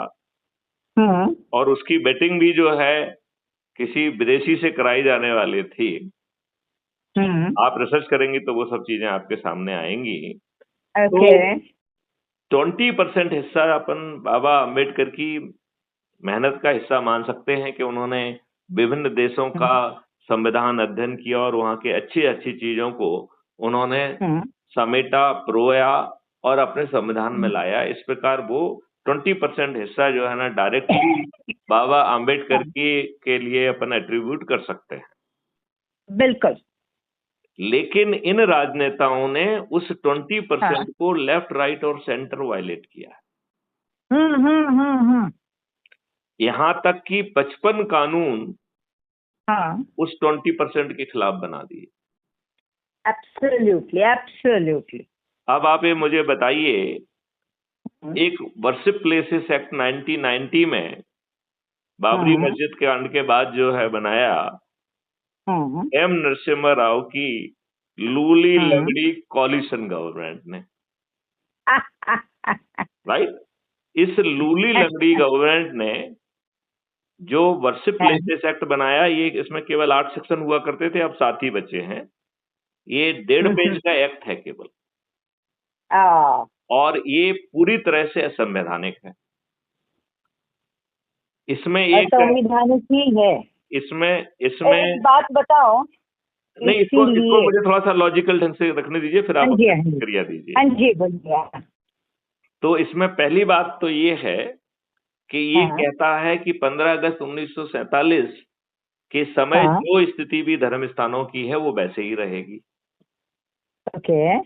और उसकी बेटिंग भी जो है किसी विदेशी से कराई जाने वाली थी। आप रिसर्च करेंगी तो वो सब चीजें आपके सामने आएंगी। तो 20% हिस्सा अपन बाबा अम्बेडकर की मेहनत का हिस्सा मान सकते हैं कि उन्होंने विभिन्न देशों का संविधान अध्ययन किया और वहां के अच्छी चीजों को उन्होंने समेटा, प्रोया और अपने संविधान में लाया। इस प्रकार वो 20% हिस्सा जो है ना डायरेक्टली बाबा अम्बेडकर के लिए अपन एट्रीब्यूट कर सकते हैं। बिल्कुल। लेकिन इन राजनेताओं ने उस 20% को लेफ्ट, राइट और सेंटर वायलेट किया। यहाँ तक कि 55 कानून उस 20% के खिलाफ बना दिए। एब्सोल्युटली। अब आप ये मुझे बताइए, एक वर्शिप प्लेसेस एक्ट 1990 में बाबरी मस्जिद के कांड के बाद जो है बनाया एम नरसिम्हा राव की लूली लंगड़ी कॉलिशन गवर्नमेंट ने। राइट? इस लूली लंगड़ी गवर्नमेंट ने जो वर्शिप प्लेसेस एक्ट बनाया, ये इसमें केवल 8 सेक्शन हुआ करते थे, अब 7 ही बचे हैं। ये 1.5 पेज का एक्ट है केवल, और ये पूरी तरह से असंवैधानिक है। इसमें एक असंवैधानिक ही है। इसमें एक बात बताओ, नहीं, इसको मुझे थोड़ा सा लॉजिकल ढंग से रखने दीजिए, फिर आप प्रतिक्रिया दीजिए। हाँ जी, बोलिए। तो इसमें पहली बात तो ये है कि ये कहता है कि 15 अगस्त 1947 के समय जो स्थिति भी धर्म स्थानों की है वो वैसे ही रहेगी।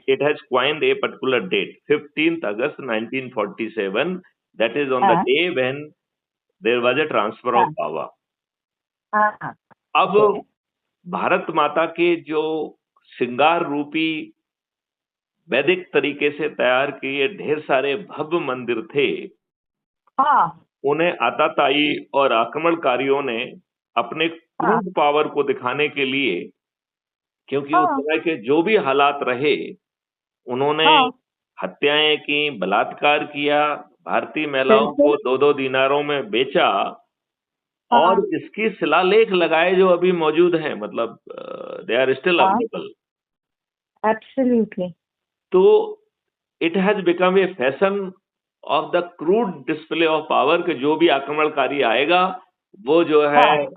It has coined a particular date, 15th August 1947, that is on the day when there was a transfer of power. अब भारत माता के जो श्रृंगार रूपी वैदिक तरीके से तैयार किए ढेर सारे भव्य मंदिर थे, उन्हें आताताई और आक्रमणकारियों ने अपने क्रूड पावर को दिखाने के लिए, क्योंकि उस समय के जो भी हालात रहे, उन्होंने हत्याएं की, बलात्कार किया, भारतीय महिलाओं को 2-2 दीनारों में बेचा और इसकी शिलालेख लगाए जो अभी मौजूद हैं, मतलब they are still available. Absolutely. तो it has become a fashion of the crude display of power कि जो भी आक्रमणकारी आएगा वो जो है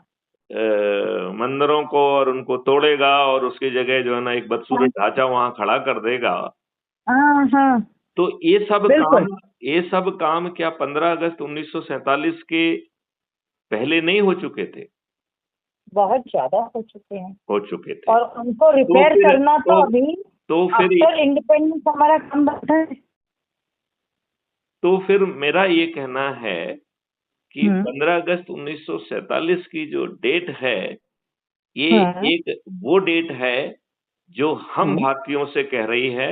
मंदिरों को और उनको तोड़ेगा और उसकी जगह जो है ना एक बदसूरत ढांचा वहां खड़ा कर देगा। तो ये सब काम क्या 15 अगस्त 1947 के पहले नहीं हो चुके थे? बहुत ज्यादा हो चुके थे और उनको रिपेयर करना तो अभी तो फिर इंडिपेंडेंस हमारा काम बनता है। तो फिर मेरा ये कहना है कि 15 अगस्त 1947 की जो डेट है, ये एक वो डेट है जो हम भारतीयों से कह रही है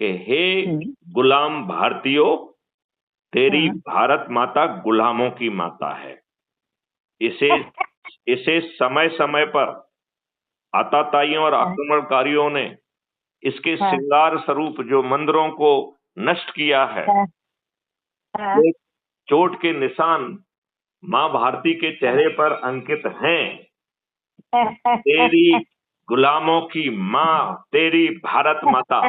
कि हे गुलाम भारतीयों, तेरी भारत माता गुलामों की माता है। इसे समय समय पर आताताइयों और आक्रमणकारियों ने इसके श्रृंगार स्वरूप जो मंदिरों को नष्ट किया है, वो चोट के निशान मां भारती के चेहरे पर अंकित हैं। तेरी गुलामों की मां, तेरी भारत माता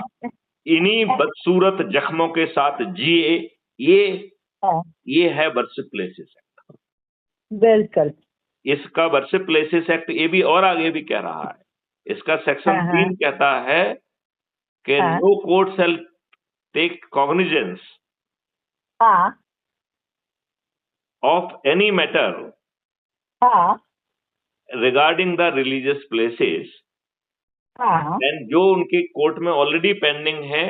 इन्हीं बदसूरत जख्मों के साथ जिए, ये है वर्शिप प्लेसेस एक्ट। बिल्कुल। इसका वर्शिप प्लेसेस एक्ट ये भी और आगे भी कह रहा है। इसका सेक्शन 3 कहता है कि no court shall take cognizance of any matter regarding the religious places, and जो उनके कोर्ट में ऑलरेडी पेंडिंग है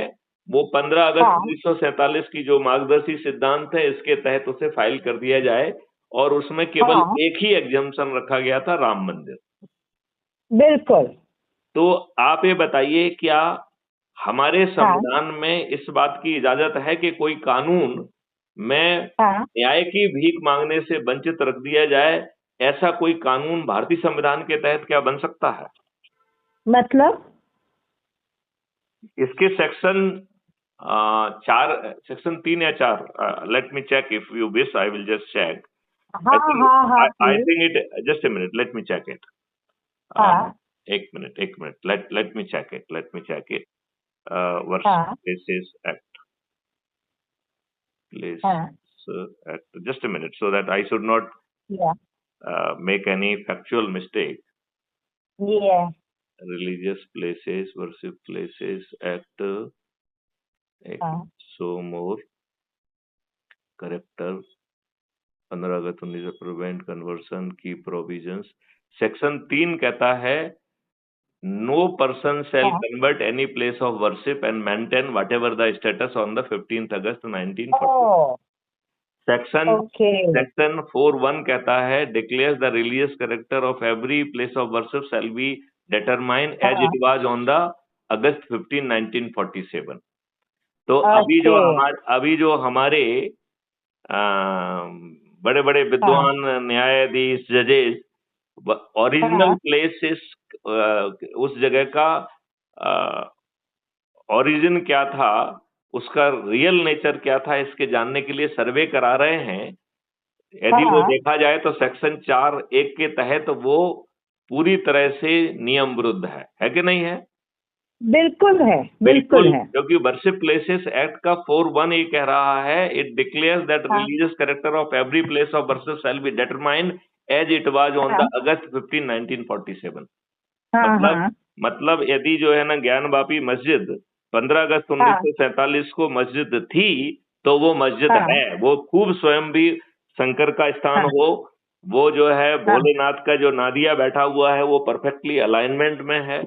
वो 15 अगस्त 1947 की जो मार्गदर्शी सिद्धांत है इसके तहत उसे फाइल कर दिया जाए, और उसमें केवल एक ही एग्जम्पशन रखा गया था, राम मंदिर। बिल्कुल। तो आप ये बताइए, क्या हमारे संविधान में इस बात की इजाजत है कि कोई कानून में न्याय की भीख मांगने से वंचित रख दिया जाए? ऐसा कोई कानून भारतीय संविधान के तहत क्या बन सकता है? मतलब इसके सेक्शन 3 या 4, let me check, if you wish I will just check. I think it, just a minute, let me check it. एक minute, let me check it. Worship Places Act. Act. Just a minute, so that I should not make any factual mistake. Yeah. Religious Places, Worship Places Act. So more. Character. 15 अगस्त 19 prevent conversion की provisions. Section 3 कहता है no person shall convert any place of worship and maintain whatever the status on the 15th August 1940। Section 4(1) कहता है declares the religious character of every place of worship shall be determined as it was on the August 15, 1947। तो अभी जो हमारे बड़े बड़े विद्वान, न्यायाधीश, जजेस ओरिजिनल प्लेसेस, उस जगह का ओरिजिन क्या था, उसका रियल नेचर क्या था, इसके जानने के लिए सर्वे करा रहे हैं। यदि वो देखा जाए तो सेक्शन 4(1) के तहत वो पूरी तरह से नियम विरुद्ध है कि नहीं है? बिल्कुल है। क्योंकि वर्शिप प्लेसेस एक्ट का 4(1) ये कह रहा है, it declares that religious character of every place of worship shall be determined as it was on the August 15, 1947। मतलब यदि जो है ना ज्ञान वापी मस्जिद 15 अगस्त 1947 को मस्जिद थी तो वो मस्जिद है। वो खूब स्वयं भी शंकर का स्थान हो, वो जो है भोलेनाथ का जो नादिया बैठा हुआ है वो परफेक्टली अलाइनमेंट में है।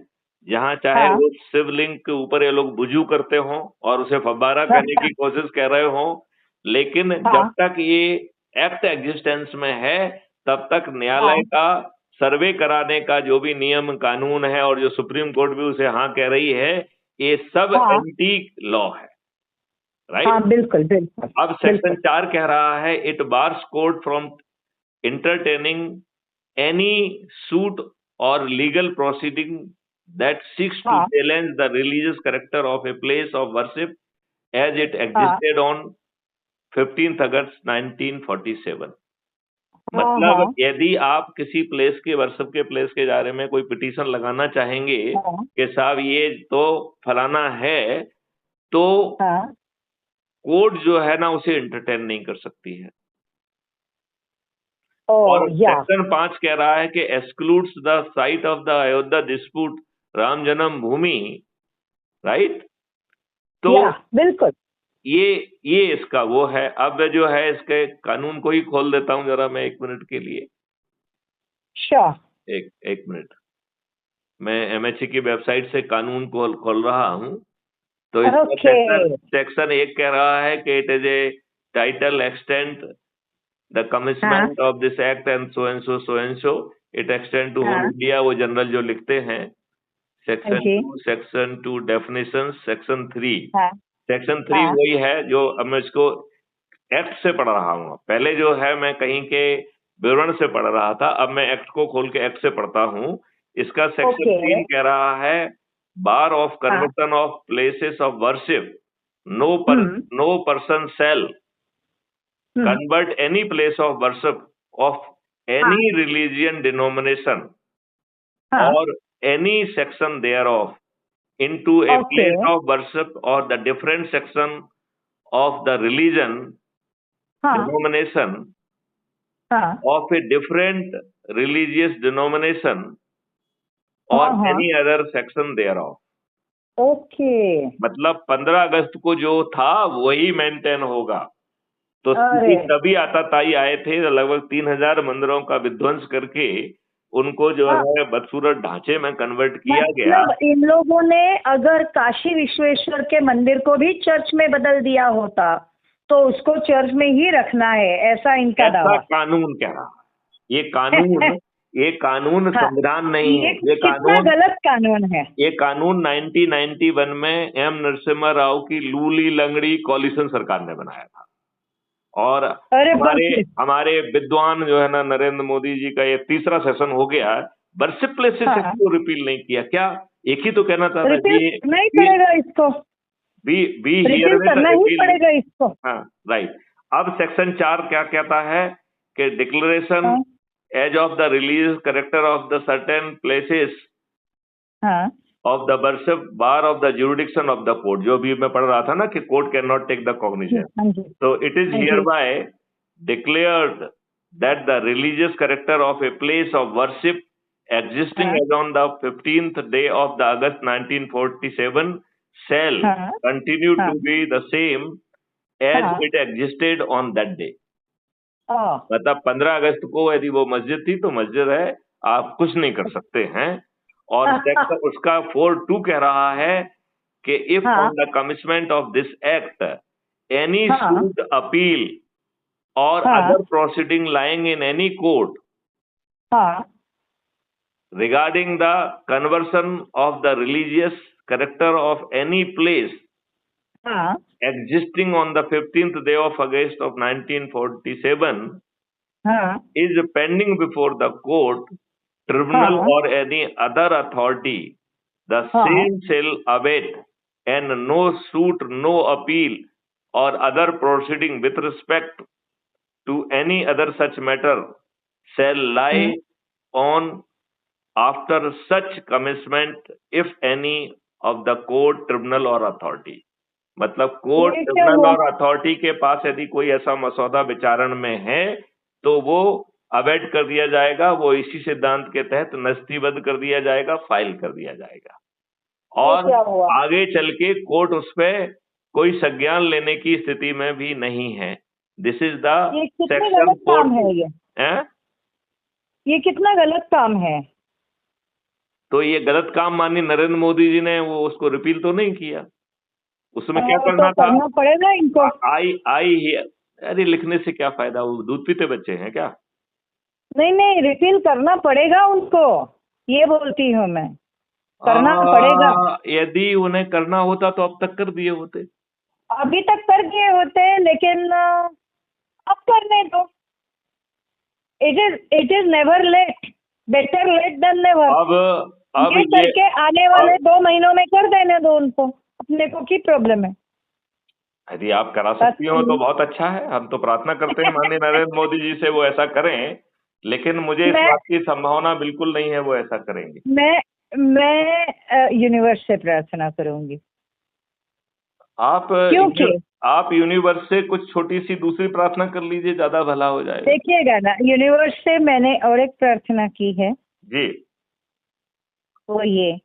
जहाँ चाहे वो शिवलिंग के ऊपर ये लोग बुझू करते हों और उसे फव्वारा करने की कोशिश कर रहे हों, लेकिन जब तक ये एक्ट एग्जिस्टेंस में है तब तक न्यायालय का सर्वे कराने का जो भी नियम कानून है और जो सुप्रीम कोर्ट भी उसे हाँ कह रही है, ये सब एंटी लॉ है, राइट? बिल्कुल बिल्कुल। अब सेक्शन 4 कह रहा है it bars court from entertaining any suit or legal proceeding that seeks to challenge the religious character of a place of worship as it existed on 15th August 1947। मतलब यदि आप किसी प्लेस के वर्शिप के place के बारे में कोई पिटीशन लगाना चाहेंगे कि साहब ये तो फलाना है, तो कोर्ट जो है ना उसे एंटरटेन नहीं कर सकती है। और सेक्शन 5 कह रहा है कि excludes the site of the Ayodhya dispute Ram जन्म भूमि, राइट? तो बिल्कुल ये इसका वो है। अब जो है इसके कानून को ही खोल देता हूं जरा मैं 1 मिनट के लिए। एक मिनट, मैं MHA की वेबसाइट से कानून को खोल रहा हूं। तो इसका सेक्शन 1 कह रहा है कि it is A title extend the commencement of this act and so and so it extend to whole India, वो जनरल जो लिखते हैं। सेक्शन 2 definitions, सेक्शन 3 वही है जो अब मैं इसको एक्ट से पढ़ रहा हूँ। पहले जो है मैं कहीं के विवरण से पढ़ रहा था, अब मैं एक्ट को खोल के एक्ट से पढ़ता हूँ। इसका सेक्शन 3 कह रहा है bar of conversion of places of worship, no person shall convert any place of worship of any religion denomination or any section thereof into a place of worship or the different section of the religion denomination of a different religious denomination or any other section thereof। मतलब 15 अगस्त को जो था वही maintain होगा। तो तभी आताताई आए थे, लगभग 3000 मंदिरों का विध्वंस करके उनको जो है बदसूरत ढांचे में कन्वर्ट किया गया। इन लोगों ने अगर काशी विश्वेश्वर के मंदिर को भी चर्च में बदल दिया होता तो उसको चर्च में ही रखना है, ऐसा इनका दावा। कानून कह रहा है। ये कानून संविधान नहीं है, ये कानून गलत कानून है। ये कानून 1991 में M नरसिम्हा राव की लूली लंगड़ी कॉलिशन सरकार ने बनाया था। और हमारे विद्वान जो है ना नरेंद्र मोदी जी का ये 3रा सेशन हो गया, वर्शिप प्लेसेस को रिपील नहीं किया। क्या एक ही तो कहना था नहीं पड़ेगा इसको, करना ही पड़ेगा इसको। हाँ, राइट। अब सेक्शन 4 क्या कहता है कि declaration as of the religious character of the certain places of the worship bar of the jurisdiction of the court, जो भी मैं पढ़ रहा था ना कि court cannot take the cognizance, so it is hereby declared that the religious character of a place of worship existing as on the 15th day of the August 1947 shall continue to be the same as it existed on that day। मतलब 15 अगस्त को यदि वो मस्जिद थी तो मस्जिद है, आप कुछ नहीं कर सकते हैं। और उसका 4(2) कह रहा है कि if on the commitment of this act any suit appeal और other proceeding lying in any court regarding the conversion of the religious character of any place existing on the 15th day of August of 1947 is pending before the court, tribunal or any other authority, the same shall await, and no suit, no appeal or other proceeding with respect to any other such matter shall lie on after such commencement if any of the court, tribunal or authority। मतलब court, tribunal और authority के पास यदि कोई ऐसा मसौदा विचारण में है तो वो अवेट कर दिया जाएगा, वो इसी सिद्धांत के तहत नस्तीबद्ध कर दिया जाएगा, फाइल कर दिया जाएगा और आगे चल के कोर्ट उस पर कोई संज्ञान लेने की स्थिति में भी नहीं है। दिस इज द ये कितना सेक्शन गलत काम है ये कितना गलत काम है। तो ये गलत काम माननीय नरेंद्र मोदी जी ने वो उसको रिपील तो नहीं किया। उसमें क्या करना तो था, करना पड़ेगा इनको। आई आई अरे लिखने से क्या फायदा, वो दूध पीते बच्चे हैं क्या? नहीं रिपील करना पड़ेगा उनको, ये बोलती हूँ मैं, करना पड़ेगा। यदि उन्हें करना होता तो अब तक कर दिए होते। अभी तक कर दिए होते, लेकिन अब करने दो। It is never late, better late than never. अब ये करके आने वाले 2 महीनों में कर देने दो उनको, अपने को की प्रॉब्लम है। यदि आप करा सकती हो तो बहुत अच्छा है, हम तो प्रार्थना करते हैं माननीय नरेंद्र मोदी जी से वो ऐसा करें, लेकिन मुझे इस बात की संभावना बिल्कुल नहीं है वो ऐसा करेंगे। मैं यूनिवर्स से प्रार्थना करूंगी। आप यूनिवर्स से कुछ छोटी सी दूसरी प्रार्थना कर लीजिए, ज्यादा भला हो जाएगा। देखिएगा ना, यूनिवर्स से मैंने और एक प्रार्थना की है जी, वो ये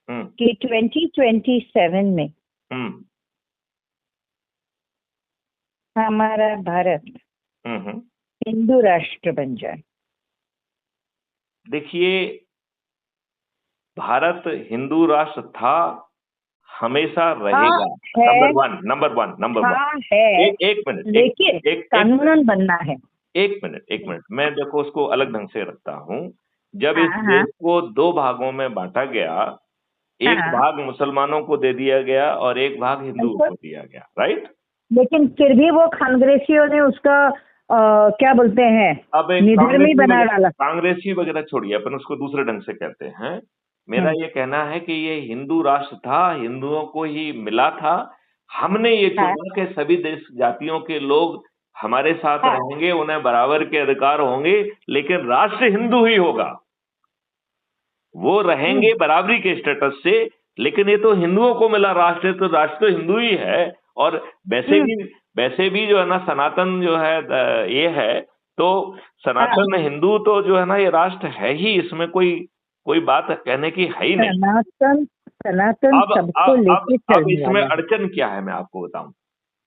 कि 2027 में हमारा भारत हिंदू राष्ट्र बन जाए। देखिए, भारत हिंदू राष्ट्र था, हमेशा रहेगा। नंबर वन है। एक मिनट, देखिए, कानूनन बनना है। एक मिनट, मैं देखो उसको अलग ढंग से रखता हूँ। जब इस देश को 2 भागों में बांटा गया, एक भाग मुसलमानों को दे दिया गया और एक भाग हिंदुओं को दिया गया, राइट? लेकिन फिर भी वो कांग्रेसियों ने उसका क्या बोलते हैं, अब निधर्मी बना डाला। कांग्रेसी वगैरह छोड़िए, अपन उसको दूसरे ढंग से कहते हैं। मेरा ये कहना है कि ये हिंदू राष्ट्र था, हिंदुओं को ही मिला था। हमने ये चुना कि सभी देश जातियों के लोग हमारे साथ रहेंगे, उन्हें बराबर के अधिकार होंगे, लेकिन राष्ट्र हिंदू ही होगा। वो रहेंगे बराबरी के स्टेटस से, लेकिन ये तो हिंदुओं को मिला राष्ट्र, तो राष्ट्र तो हिंदू ही है। और वैसे भी जो है ना, सनातन जो है ये है, तो सनातन हिंदू तो जो है ना, ये राष्ट्र है ही, इसमें कोई बात कहने की है ही नहीं। सनातन सबको लेके चलने अब इसमें अड़चन क्या है मैं आपको बताऊं।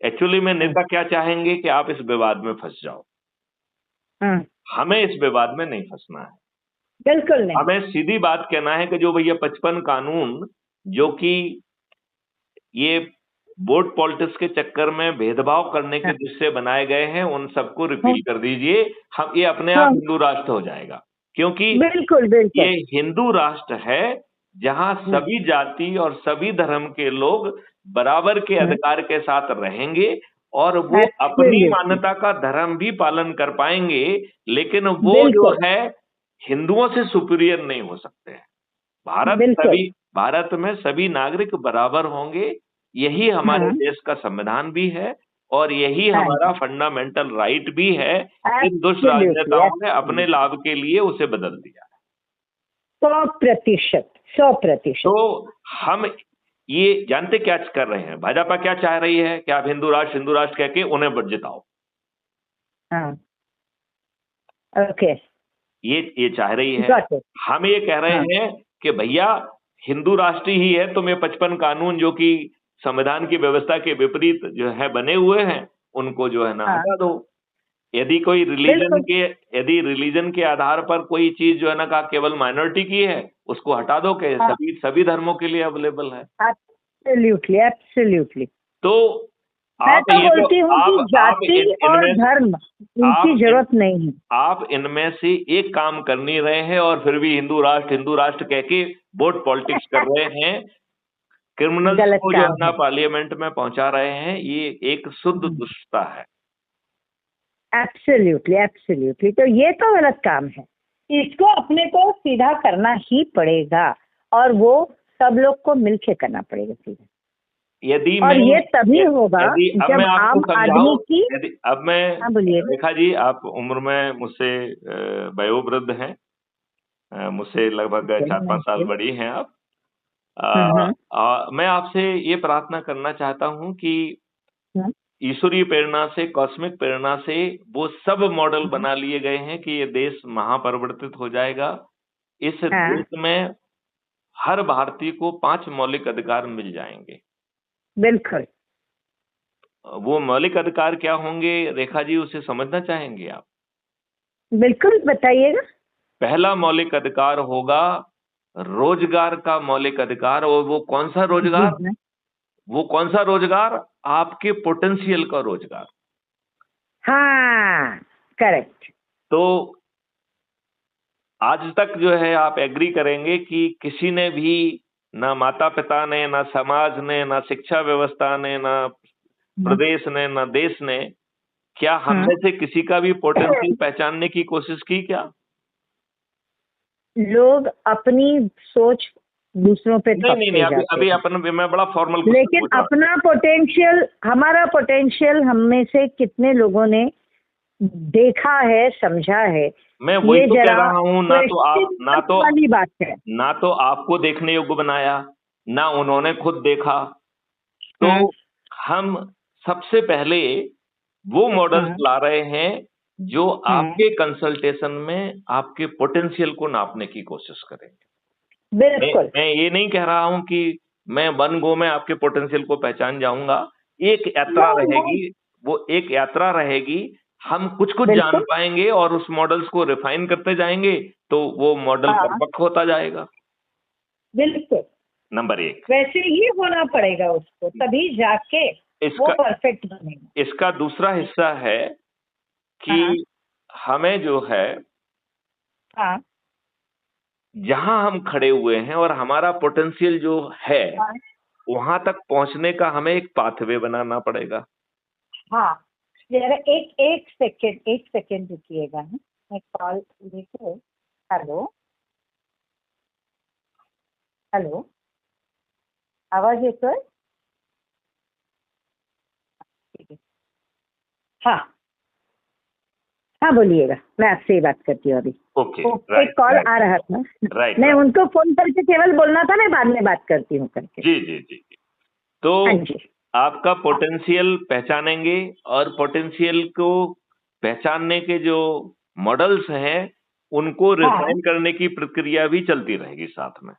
एक्चुअली में नेता क्या चाहेंगे कि आप इस विवाद में फंस जाओ। हमें इस विवाद में नहीं फंसना है, बिल्कुल नहीं। हमें सीधी बात कहना है कि जो भैया 55 कानून जो कि ये वोट पॉलिटिक्स के चक्कर में भेदभाव करने के जिससे बनाए गए हैं, उन सबको रिपील कर दीजिए। हम ये अपने आप हिंदू राष्ट्र हो जाएगा, क्योंकि बिल्कुल ये हिंदू राष्ट्र है जहां सभी जाति और सभी धर्म के लोग बराबर के अधिकार के साथ रहेंगे और वो अपनी मान्यता का धर्म भी पालन कर पाएंगे, लेकिन वो जो है हिंदुओं से सुपीरियर नहीं हो सकते हैं। भारत में सभी नागरिक बराबर होंगे, यही हमारे देश का संविधान भी है और यही हमारा फंडामेंटल राइट भी है। इन दुष्ट राजनेताओं ने अपने लाभ के लिए उसे बदल दिया है। 100%। तो हम ये जानते क्या कर रहे हैं, भाजपा क्या चाह रही है कि आप हिंदू राष्ट्र कह के उन्हें वोट जिताओ। ओके, ये चाह रही है। हम ये कह रहे हैं कि भैया हिंदू राष्ट्र ही है, तुम ये 55 कानून जो कि संविधान की व्यवस्था के विपरीत जो है बने हुए हैं, उनको जो है ना हटा दो। यदि कोई रिलीजन के आधार पर कोई चीज जो है ना का केवल माइनॉरिटी की है, उसको हटा दो कि सभी धर्मों के लिए अवेलेबल है। एब्सोल्युटली। तो मैं तो बोलती हूँ कि जाति और धर्म इनकी जरूरत नहीं है। आप इनमें से एक काम कर नहीं रहे हैं और फिर भी हिंदू राष्ट्र कह के वोट पॉलिटिक्स कर रहे हैं। क्रिमिनल्स को जो है ना पार्लियामेंट में पहुंचा रहे हैं, ये एक शुद्ध दुष्टता है। एब्सोल्युटली। तो ये तो गलत काम है, इसको अपने को सीधा करना ही पड़ेगा और वो सब लोग को मिलके करना पड़ेगा सीधा। ये तभी होगा जब आम आदमी की। अब मैं रेखा जी, आप उम्र में मुझसे वयोवृद्ध हैं, मुझसे लगभग 4-5 साल बड़ी हैं आप। मैं आपसे ये प्रार्थना करना चाहता हूं कि ईश्वरीय प्रेरणा से, कॉस्मिक प्रेरणा से वो सब मॉडल बना लिए गए हैं कि ये देश महापरिवर्तित हो जाएगा। इस देश में हर भारतीय को 5 मौलिक अधिकार मिल जाएंगे। बिल्कुल। वो मौलिक अधिकार क्या होंगे रेखा जी, उसे समझना चाहेंगे आप? बिल्कुल बताइएगा। पहला मौलिक अधिकार होगा रोजगार का मौलिक अधिकार। और वो कौन सा रोजगार? वो कौन सा रोजगार? आपके पोटेंशियल का रोजगार। हाँ, करेक्ट। तो आज तक जो है आप एग्री करेंगे कि किसी ने भी, ना माता पिता ने, ना समाज ने, ना शिक्षा व्यवस्था ने, ना प्रदेश ने, ना देश ने, क्या हम में से किसी का भी पोटेंशियल पहचानने की कोशिश की क्या? लोग अपनी सोच दूसरों पे नहीं, अभी अपन, मैं बड़ा फॉर्मल, लेकिन अपना पोटेंशियल, हमारा पोटेंशियल हम में से कितने लोगों ने देखा है, समझा है? मैं वही तो कह रहा हूँ, वाली बात है। ना तो आपको देखने योग्य बनाया, ना उन्होंने खुद देखा। तो हम सबसे पहले वो मॉडल्स ला रहे हैं जो आपके कंसल्टेशन में आपके पोटेंशियल को नापने की कोशिश करेंगे। बिल्कुल। मैं ये नहीं कह रहा हूं कि मैं वन गो में आपके पोटेंशियल को पहचान जाऊंगा। एक यात्रा रहेगी, वो एक यात्रा रहेगी। हम कुछ जान पाएंगे और उस मॉडल्स को रिफाइन करते जाएंगे, तो वो मॉडल परफेक्ट होता जाएगा। बिल्कुल। नंबर 1 वैसे ही होना पड़ेगा उसको, तभी जाके वो परफेक्ट बनेगा। इसका दूसरा हिस्सा है कि हमें जो है, जहां हम खड़े हुए हैं और हमारा पोटेंशियल जो है, वहां तक पहुंचने का हमें एक पाथवे बनाना पड़ेगा। हाँ, जरा एक सेकेंड रुकिएगा। मैं कॉल देखो। हेलो हेलो, आवाज येतोय? हाँ हाँ, बोलिएगा, मैं आपसे ही बात करती हूँ अभी। ओके, एक कॉल आ रहा था। मैं उनको फोन करके केवल बोलना था, मैं बाद में बात करती हूँ करके। जी। तो आपका पोटेंशियल पहचानेंगे, और पोटेंशियल को पहचानने के जो मॉडल्स हैं उनको रिफाइन करने की प्रक्रिया भी चलती रहेगी साथ में।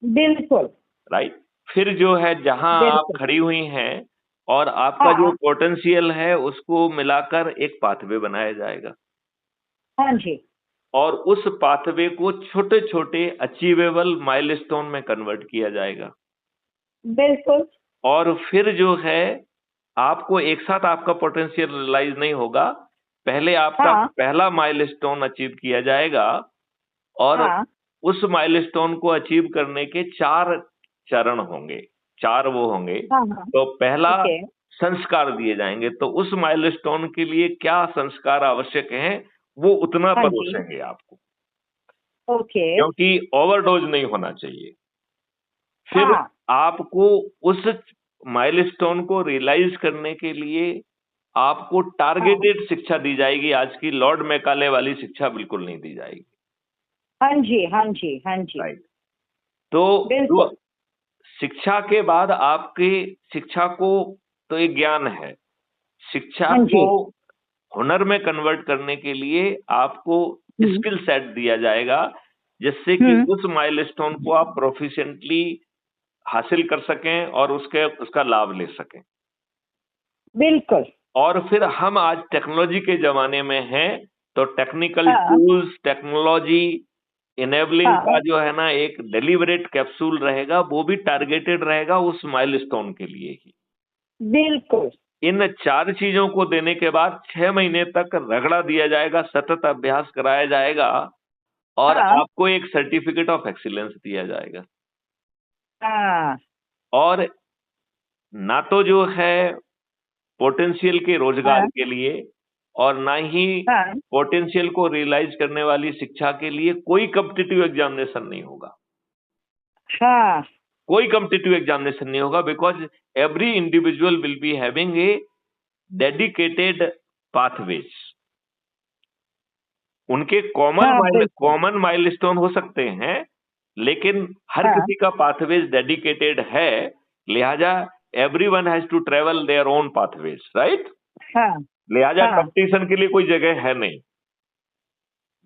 बिल्कुल। राइट। फिर जो है, जहां आप खड़ी हुई हैं और आपका जो पोटेंशियल है उसको मिलाकर एक पाथवे बनाया जाएगा। हाँ जी। और उस पाथवे को छोटे छोटे अचीवेबल माइलस्टोन में कन्वर्ट किया जाएगा। बिल्कुल। और फिर जो है, आपको एक साथ आपका पोटेंशियल रियलाइज नहीं होगा। पहले आपका पहला माइलस्टोन अचीव किया जाएगा, और उस माइलस्टोन को अचीव करने के 4 चरण होंगे, 4 वो होंगे। तो पहला संस्कार दिए जाएंगे। तो उस माइलस्टोन के लिए क्या संस्कार आवश्यक हैं, वो उतना परोसेंगे आपको। क्योंकि ओवरडोज नहीं होना चाहिए। फिर आपको उस माइलस्टोन को रियलाइज करने के लिए आपको टारगेटेड शिक्षा दी जाएगी। आज की लॉर्ड मैकाले वाली शिक्षा बिल्कुल नहीं दी जाएगी। हाँ जी। राइट। तो शिक्षा के बाद आपकी शिक्षा को, तो एक ज्ञान है, शिक्षा को हुनर में कन्वर्ट करने के लिए आपको स्किल सेट दिया जाएगा, जिससे कि उस माइलस्टोन को आप प्रोफिशिएंटली हासिल कर सकें और उसका लाभ ले सकें। बिल्कुल। और फिर हम आज टेक्नोलॉजी के जमाने में हैं, तो टेक्निकल टूल्स, टेक्नोलॉजी इनेबलिंग का जो है ना, एक डेलिबरेट कैप्सूल रहेगा, वो भी टारगेटेड रहेगा उस माइलस्टोन के लिए ही। बिल्कुल। इन 4 चीजों को देने के बाद 6 महीने तक रगड़ा दिया जाएगा, सतत अभ्यास कराया जाएगा, और आपको एक सर्टिफिकेट ऑफ एक्सीलेंस दिया जाएगा। और ना तो जो है पोटेंशियल के रोजगार के लिए, और ना ही पोटेंशियल को रियलाइज करने वाली शिक्षा के लिए कोई कॉम्पिटिटिव एग्जामिनेशन नहीं होगा। कोई कॉम्पिटिटिव एग्जामिनेशन नहीं होगा, because every individual will be having a dedicated pathways. उनके कॉमन माइलस्टोन हो सकते हैं, लेकिन हर किसी का पाथवेज डेडिकेटेड है। लिहाजा everyone has to travel their own pathways, right? लिहाजा कंपटीशन के लिए कोई जगह है नहीं।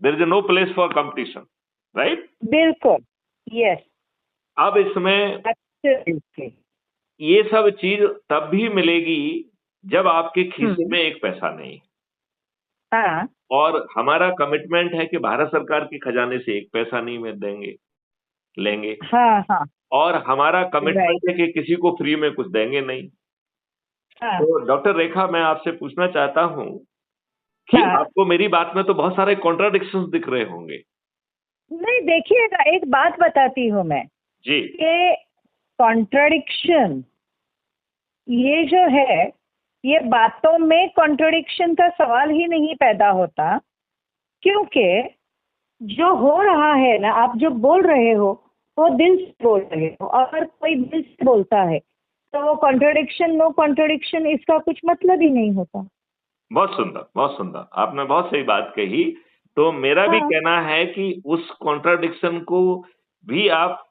There is no place for competition, right? बिल्कुल, yes. अब इसमें ये सब चीज तब भी मिलेगी जब आपके खीसे में एक पैसा नहीं, हाँ, और हमारा कमिटमेंट है कि भारत सरकार के खजाने से एक पैसा नहीं में लेंगे, हाँ, हाँ, और हमारा कमिटमेंट राइट, है कि किसी को फ्री में कुछ देंगे नहीं। हाँ, तो डॉक्टर रेखा, मैं आपसे पूछना चाहता हूँ कि हाँ। आपको मेरी बात में तो बहुत सारे कॉन्ट्राडिक्शंस दिख रहे होंगे। नहीं, देखिएगा, एक बात बताती हूँ मैं जी कि कॉन्ट्राडिक्शन ये जो है, ये बातों में कॉन्ट्राडिक्शन का सवाल ही नहीं पैदा होता, क्योंकि जो हो रहा है ना, आप जो बोल रहे हो वो दिल से बोल रहे हो। अगर कोई दिल से बोलता है तो वो कॉन्ट्राडिक्शन, नो कॉन्ट्राडिक्शन, इसका कुछ मतलब ही नहीं होता। बहुत सुंदर, बहुत सुंदर, आपने बहुत सही बात कही। तो मेरा भी हाँ, कहना है कि उस कॉन्ट्राडिक्शन को भी आप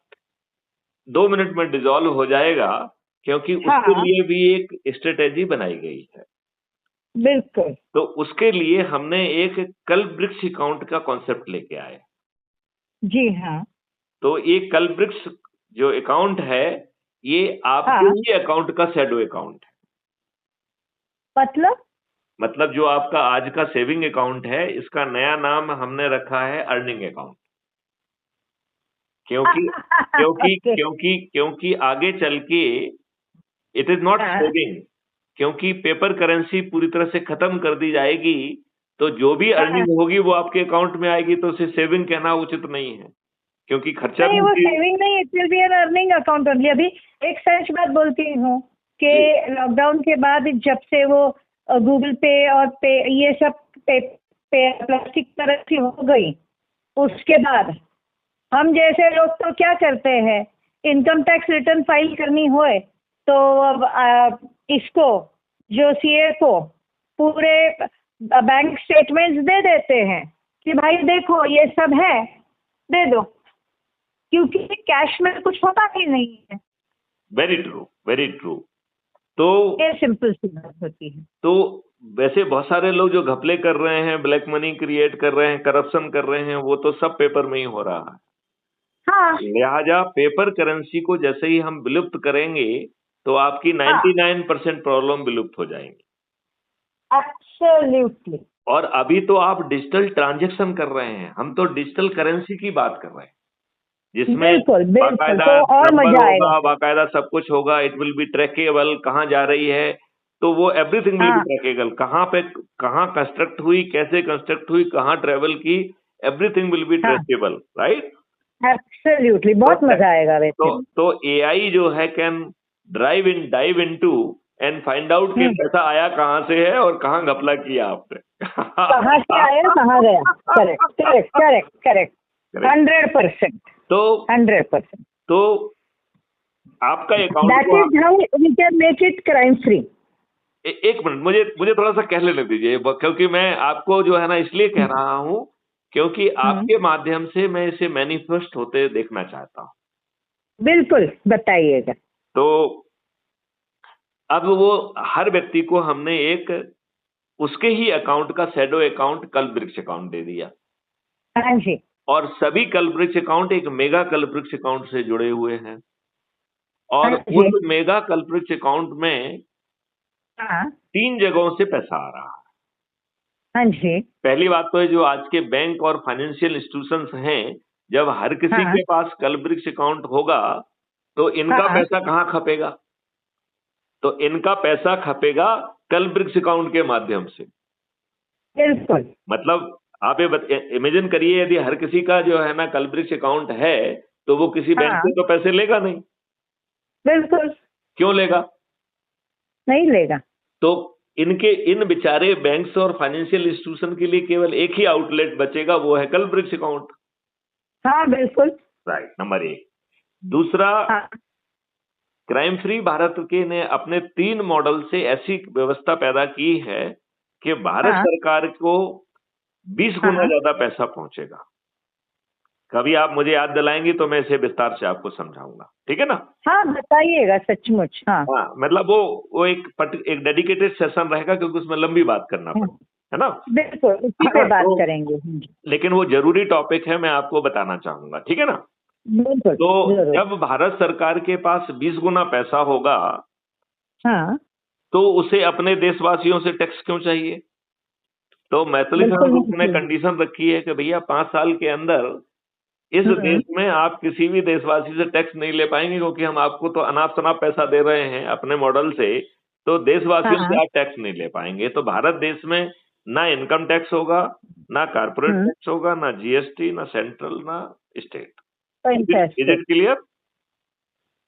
2 मिनट में डिसॉल्व हो जाएगा, क्योंकि उसके हाँ, लिए भी एक स्ट्रेटेजी बनाई गई है। बिल्कुल। तो उसके लिए हमने एक कल्प वृक्ष अकाउंट का कॉन्सेप्ट लेके आए। जी हाँ, तो ये कल्प वृक्ष जो अकाउंट है, ये आपके हाँ, ही अकाउंट का शैडो अकाउंट है। मतलब जो आपका आज का सेविंग अकाउंट है, इसका नया नाम हमने रखा है अर्निंग अकाउंट। क्योंकि क्योंकि ओके, क्योंकि क्योंकि आगे चल के इट इज नॉट हाँ, सेविंग, क्योंकि पेपर करेंसी पूरी तरह से खत्म कर दी जाएगी, तो जो भी हाँ। अर्निंग होगी वो आपके अकाउंट में आएगी, तो उसे सेविंग कहना उचित नहीं है, क्योंकि खर्चा नहीं, भी वो उसी। सेविंग नहीं, it will be an earning account only. अभी एक सच बात बोलती हूँ कि जी लॉकडाउन के बाद जब से वो गूगल पे और पे ये सब प्लास्टिक करेंसी हो गई, उसके बाद हम जैसे लोग तो क्या करते हैं, इनकम टैक्स रिटर्न फाइल करनी होए तो अब इसको, जो सीए को, पूरे बैंक स्टेटमेंट्स दे देते हैं कि भाई देखो ये सब है, दे दो, क्योंकि कैश में कुछ होता ही नहीं है। Very true, very true. तो ये सिंपल सी बात होती है। तो वैसे बहुत सारे लोग जो घपले कर रहे हैं, ब्लैक मनी क्रिएट कर रहे हैं, करप्शन कर रहे हैं, वो तो सब पेपर में ही हो रहा है। हाँ, लिहाजा पेपर करेंसी को जैसे ही हम विलुप्त करेंगे, तो आपकी हाँ, 99% प्रॉब्लम विलुप्त हो जाएंगी। एब्सोल्युटली। और अभी तो आप डिजिटल ट्रांजैक्शन कर रहे हैं, हम तो डिजिटल करेंसी की बात कर रहे हैं, जिसमें बिल्कुल, बिल्कुल, बाकायदा तो और नंबर मजा आएगा। होगा, बाकायदा सब कुछ होगा, इट विल बी ट्रैकेबल, कहाँ जा रही है, तो वो एवरीथिंग विल बी हाँ, ट्रैकेबल, कहाँ पे कहाँ कंस्ट्रक्ट हुई, कैसे कंस्ट्रक्ट हुई, कहाँ ट्रेवल की, एवरीथिंग विल बी हाँ, ट्रेसेबल, राइट। एब्सोल्युटली, तो बहुत मजा आएगा वैसे। तो एआई जो है can dive into and find out कि पैसा आया कहाँ से है और कहाँ घपला किया आपने। कहाँ से आया कहाँ गया। Correct, correct, correct, correct. 100%, तो 100%। तो आपका अकाउंट दैट को is how we can make it crime free. एक मिनट, मुझे मुझे थोड़ा सा कह लेने दीजिए, क्योंकि मैं आपको जो है ना इसलिए कह रहा हूँ, क्योंकि आपके माध्यम से मैं इसे मैनिफेस्ट होते देखना चाहता हूँ। बिल्कुल, बताइएगा। तो अब वो हर व्यक्ति को हमने एक उसके ही अकाउंट का शैडो अकाउंट कल्प वृक्ष अकाउंट दे दिया, हाँ जी, और सभी कल्प वृक्ष अकाउंट एक मेगा कल्प वृक्ष अकाउंट से जुड़े हुए हैं, हाँ और जी, उस मेगा कल्प वृक्ष अकाउंट में हाँ, 3 जगहों से पैसा आ रहा है। हाँ जी, पहली बात तो है, जो आज के बैंक और फाइनेंशियल इंस्टीट्यूशंस हैं, जब हर किसी हाँ, के पास कल्प वृक्ष अकाउंट होगा, तो इनका हाँ, पैसा कहाँ खपेगा? तो इनका पैसा खपेगा कल्प वृक्ष अकाउंट के माध्यम से। बिल्कुल। मतलब आप ये इमेजिन करिए, यदि हर किसी का जो है ना कल्प वृक्ष अकाउंट है, तो वो किसी बैंक हाँ, से तो पैसे लेगा नहीं। बिल्कुल क्यों लेगा? नहीं लेगा। तो इन बेचारे बैंक्स और फाइनेंशियल इंस्टीट्यूशन के लिए केवल एक ही आउटलेट बचेगा, वो है कल्प वृक्ष अकाउंट। हाँ, बिल्कुल। Right, number 1। दूसरा, हाँ, क्राइम फ्री भारत के ने अपने 3 मॉडल से ऐसी व्यवस्था पैदा की है कि भारत हाँ, सरकार को 20 गुना हाँ, ज्यादा पैसा पहुंचेगा। कभी आप मुझे याद दिलाएंगी तो मैं इसे विस्तार से आपको समझाऊंगा, ठीक है ना? हाँ, बताइएगा सचमुच। हाँ, हाँ, मतलब वो एक डेडिकेटेड सेशन रहेगा, क्योंकि उसमें लंबी बात करना हाँ, पड़ेगा, है ना? बिल्कुल उसी पे बात करेंगे। लेकिन वो जरूरी टॉपिक है, मैं आपको बताना चाहूंगा, ठीक है ना? बिल्कुल, तो जरूर। जब भारत सरकार के पास 20 गुना पैसा होगा, हाँ, तो उसे अपने देशवासियों से टैक्स क्यों चाहिए? तो मैथिली ग्रुप ने कंडीशन रखी है कि भैया 5 साल के अंदर इस देश में आप किसी भी देशवासी से टैक्स नहीं ले पाएंगे, क्योंकि हम आपको तो अनाप शनाप पैसा दे रहे हैं अपने मॉडल से, तो देशवासियों से आप टैक्स नहीं ले पाएंगे। तो भारत देश में ना इनकम टैक्स होगा, ना कारपोरेट टैक्स होगा, ना जीएसटी, ना सेंट्रल, ना स्टेट। Is it clear?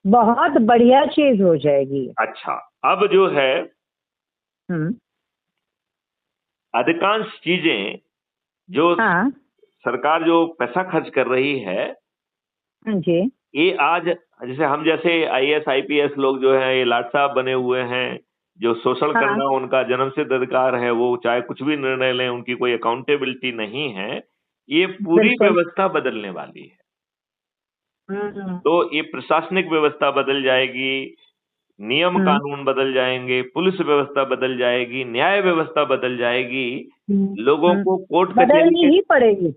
बहुत बढ़िया चीज हो जाएगी। अच्छा, अब जो है अधिकांश चीजें जो सरकार जो पैसा खर्च कर रही है जी, ये आज जैसे हम जैसे आईएएस आईपीएस लोग जो है ये लाट साहब बने हुए हैं, जो शोषण करना उनका जन्मसिद्ध अधिकार है, वो चाहे कुछ भी निर्णय लें, उनकी कोई अकाउंटेबिलिटी नहीं है। ये पूरी व्यवस्था बदलने वाली है। तो ये प्रशासनिक व्यवस्था बदल जाएगी, नियम कानून बदल जाएंगे, पुलिस व्यवस्था बदल जाएगी, न्याय व्यवस्था बदल जाएगी, लोगों को कोर्ट बदलनी ही पड़ेगी।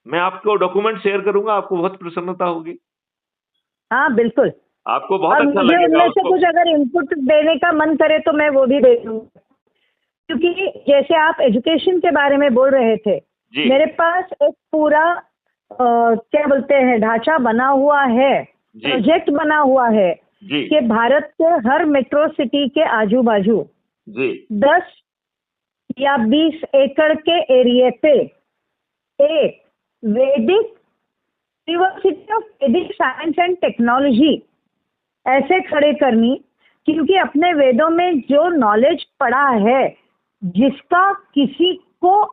मैं आपको डॉक्यूमेंट शेयर करूंगा, आपको बहुत प्रसन्नता होगी। हाँ बिल्कुल, आपको बहुत अच्छा लगेगा। उनमें से कुछ अगर इनपुट देने का मन करे तो मैं वो भी दे दूंगा, क्योंकि जैसे आप एजुकेशन के बारे में बोल रहे थे, मेरे पास एक पूरा क्या बोलते हैं ढांचा बना हुआ है, प्रोजेक्ट बना हुआ है कि भारत के हर मेट्रो सिटी के आजू बाजू 10 या 20 एकड़ के एरिया पे एक वैदिक यूनिवर्सिटी ऑफ वैदिक साइंस एंड टेक्नोलॉजी ऐसे खड़े करनी, क्योंकि अपने वेदों में जो नॉलेज पड़ा है जिसका किसी को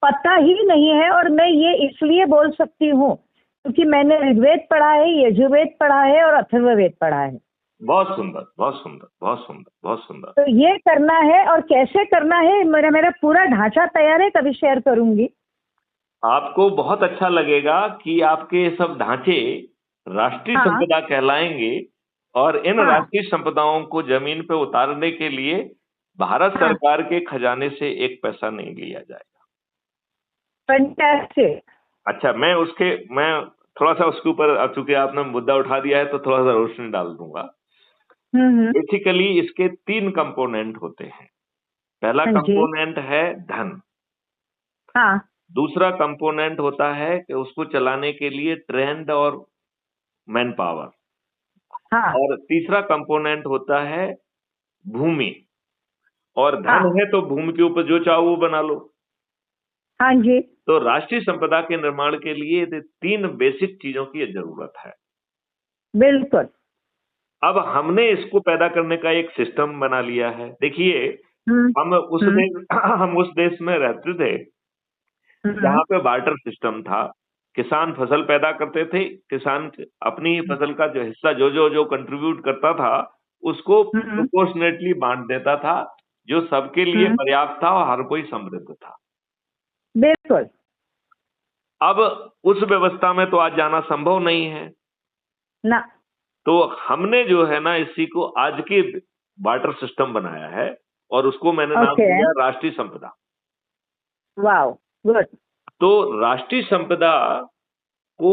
पता ही नहीं है, और मैं ये इसलिए बोल सकती हूँ क्योंकि मैंने ऋग्वेद पढ़ा है, यजुर्वेद पढ़ा है और अथर्ववेद पढ़ा है। बहुत सुंदर, बहुत सुंदर, बहुत सुंदर, बहुत सुंदर। तो ये करना है, और कैसे करना है मेरा पूरा ढांचा तैयार है, कभी शेयर करूंगी। आपको बहुत अच्छा लगेगा कि आपके सब ढांचे राष्ट्रीय संपदा कहलाएंगे, और इन राष्ट्रीय संपदाओं को जमीन पे उतारने के लिए भारत सरकार के खजाने से एक पैसा नहीं लिया जाएगा। फैंटास्टिक। अच्छा, मैं थोड़ा सा उसके ऊपर, चूंकि आपने मुद्दा उठा दिया है तो थोड़ा सा रोशनी डाल दूंगा। बेसिकली इसके 3 कंपोनेंट होते हैं। पहला कंपोनेंट है धन, दूसरा कंपोनेंट होता है कि उसको चलाने के लिए ट्रेंड और मैन पावर, और तीसरा कंपोनेंट होता है भूमि। और धन है तो भूमि के ऊपर जो चाहो वो बना लो। हाँ जी। तो राष्ट्रीय संपदा के निर्माण के लिए 3 बेसिक चीजों की जरूरत है। बिल्कुल। अब हमने इसको पैदा करने का एक सिस्टम बना लिया है। देखिए, हम उस देश में रहते थे जहाँ पे बार्टर सिस्टम था। किसान फसल पैदा करते थे, किसान अपनी फसल का जो हिस्सा जो कंट्रीब्यूट करता था उसको प्रोपोर्शनेटली बांट देता था, जो सबके लिए पर्याप्त था और हर कोई समृद्ध था। बिल्कुल। अब उस व्यवस्था में तो आज जाना संभव नहीं है ना। तो हमने जो है ना इसी को आज के बार्टर सिस्टम बनाया है, और उसको मैंने नाम दिया राष्ट्रीय संपदा। Wow, good. तो राष्ट्रीय संपदा को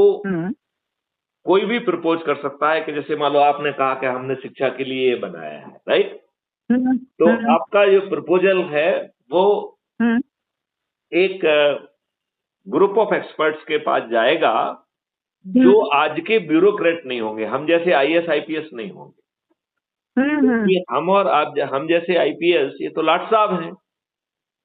कोई भी प्रपोज कर सकता है कि जैसे मान लो आपने कहा कि हमने शिक्षा के लिए ये बनाया है, राइट? तो आपका जो प्रपोजल है वो एक ग्रुप ऑफ एक्सपर्ट्स के पास जाएगा जो आज के ब्यूरोक्रेट नहीं होंगे, हम जैसे आईएएस आईपीएस नहीं होंगे। ये हम जैसे आईपीएस ये तो लाट साहब हैं,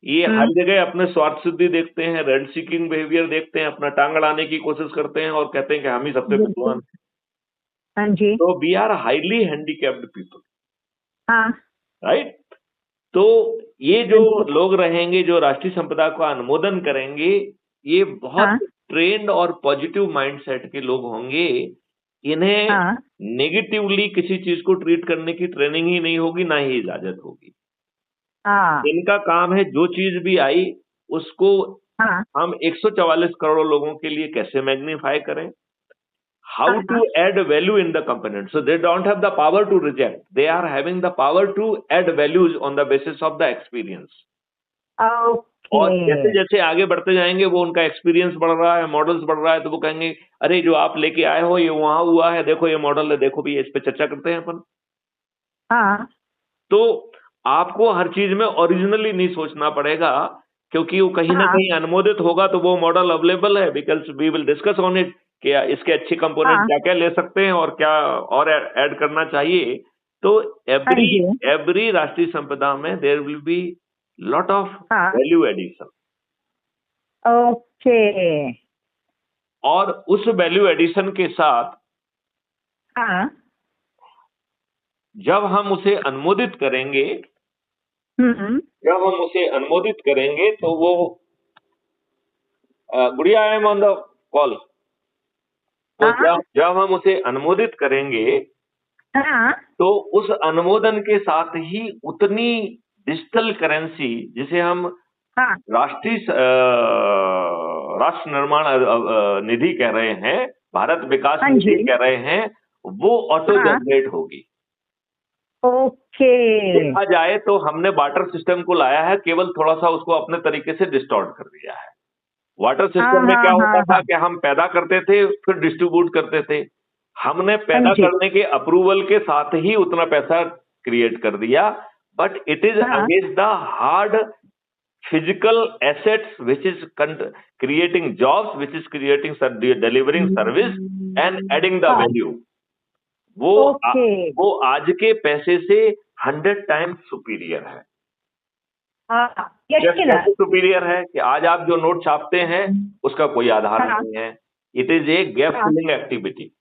ये हर जगह अपने स्वार्थ सिद्धि देखते हैं, रेंट सीकिंग बिहेवियर देखते हैं, अपना टांग अड़ाने की कोशिश करते हैं और कहते हैं कि हम ही सबसे विद्वान हैं। हाँ जी। तो we are highly handicapped people, right? तो ये जो लोग रहेंगे जो राष्ट्रीय संपदा का अनुमोदन करेंगे, ये बहुत ट्रेंड और पॉजिटिव माइंडसेट के लोग होंगे। इन्हें नेगेटिवली किसी चीज को ट्रीट करने की ट्रेनिंग ही नहीं होगी, ना ही इजाजत होगी। इनका काम है जो चीज भी आई उसको हम 144 करोड़ लोगों के लिए कैसे मैग्नीफाई करें, how to add value in the component. So they don't have the power to reject, they are having the power to add values on the basis of the experience. और जैसे जैसे आगे बढ़ते जाएंगे वो उनका एक्सपीरियंस बढ़ रहा है, मॉडल्स बढ़ रहा है, तो वो कहेंगे अरे जो आप लेके आए हो ये वहां हुआ है, देखो ये मॉडल है, देखो भी इस पे चर्चा करते हैं अपन। तो आपको हर चीज में ओरिजिनली नहीं सोचना पड़ेगा, क्योंकि वो कहीं ना कहीं अनुमोदित होगा तो वो मॉडल अवेलेबल है, because we will discuss on it कि इसके अच्छे कंपोनेंट क्या क्या ले सकते हैं और क्या और ऐड करना चाहिए। तो एवरी राष्ट्रीय संपदा में there will be lot of value addition. Okay. और उस वैल्यू एडिशन के साथ जब हम उसे अनुमोदित करेंगे तो वो गुड़िया, I am on the call. तो जब हम उसे अनुमोदित करेंगे तो उस अनुमोदन के साथ ही उतनी डिजिटल करेंसी जिसे हम राष्ट्रीय राष्ट्र निर्माण निधि कह रहे हैं, भारत विकास निधि कह रहे हैं, वो ऑटो जनरेट होगी। ओके। देखा जाए तो हमने वाटर सिस्टम को लाया है, केवल थोड़ा सा उसको अपने तरीके से डिस्टॉर्ट कर दिया है। वाटर सिस्टम में क्या होता था कि हम पैदा करते थे फिर डिस्ट्रीब्यूट करते थे। हमने पैदा करने के अप्रूवल के साथ ही उतना पैसा क्रिएट कर दिया, but it is against the hard physical assets which is creating jobs, which is creating delivering service and adding the value. वो आज के पैसे से 100 टाइम्स सुपीरियर है। कैसे सुपीरियर है कि आज आप जो नोट छापते हैं उसका कोई आधार नहीं है। It is a gap filling activity.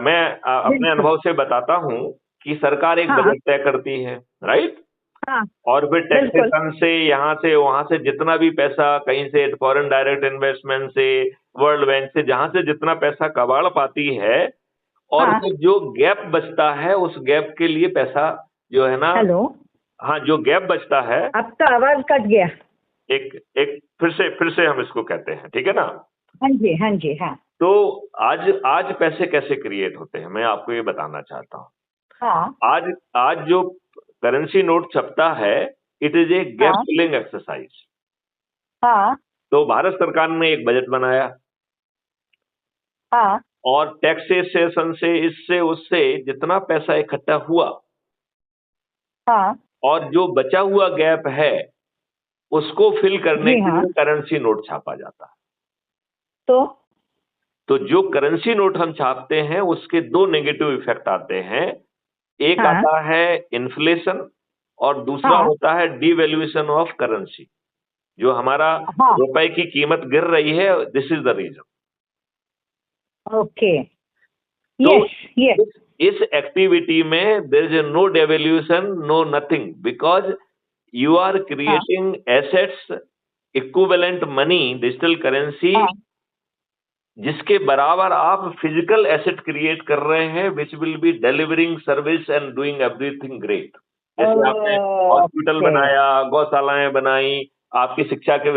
मैं अपने अनुभव से बताता हूं कि सरकार एक बजट तय करती है, राइट, और फिर टैक्सेशन से यहाँ से वहां से जितना भी पैसा कहीं से फॉरेन डायरेक्ट इन्वेस्टमेंट से, वर्ल्ड बैंक से, जहां से जितना पैसा कबाड़ पाती है, और फिर जो गैप बचता है उस गैप के लिए पैसा जो है ना, जो गैप बचता है। आपका आवाज कट गया। एक फिर से हम इसको कहते हैं, ठीक है ना? हाँ जी। तो आज पैसे कैसे क्रिएट होते हैं मैं आपको ये बताना चाहता हूँ। आज जो करेंसी नोट छपता है, it is a gap filling exercise. तो भारत सरकार ने एक बजट बनाया और टैक्सेशन से, इससे उससे जितना पैसा इकट्ठा हुआ और जो बचा हुआ गैप है उसको फिल करने के लिए करेंसी नोट छापा जाता है। तो जो करेंसी नोट हम छापते हैं उसके दो नेगेटिव इफेक्ट आते हैं। एक आता है इन्फ्लेशन और दूसरा होता है डिवैल्यूएशन ऑफ करेंसी। जो हमारा रुपए की कीमत गिर रही है, this is the reason. Okay. इस एक्टिविटी में there is no devaluation, no nothing, because you are creating assets equivalent money, digital currency, जिसके बराबर आप फिजिकल एसेट क्रिएट कर रहे हैं, which will be delivering service and doing everything great. जैसे आपने हॉस्पिटल बनाया, गौशालाएं बनाई, आपकी शिक्षा के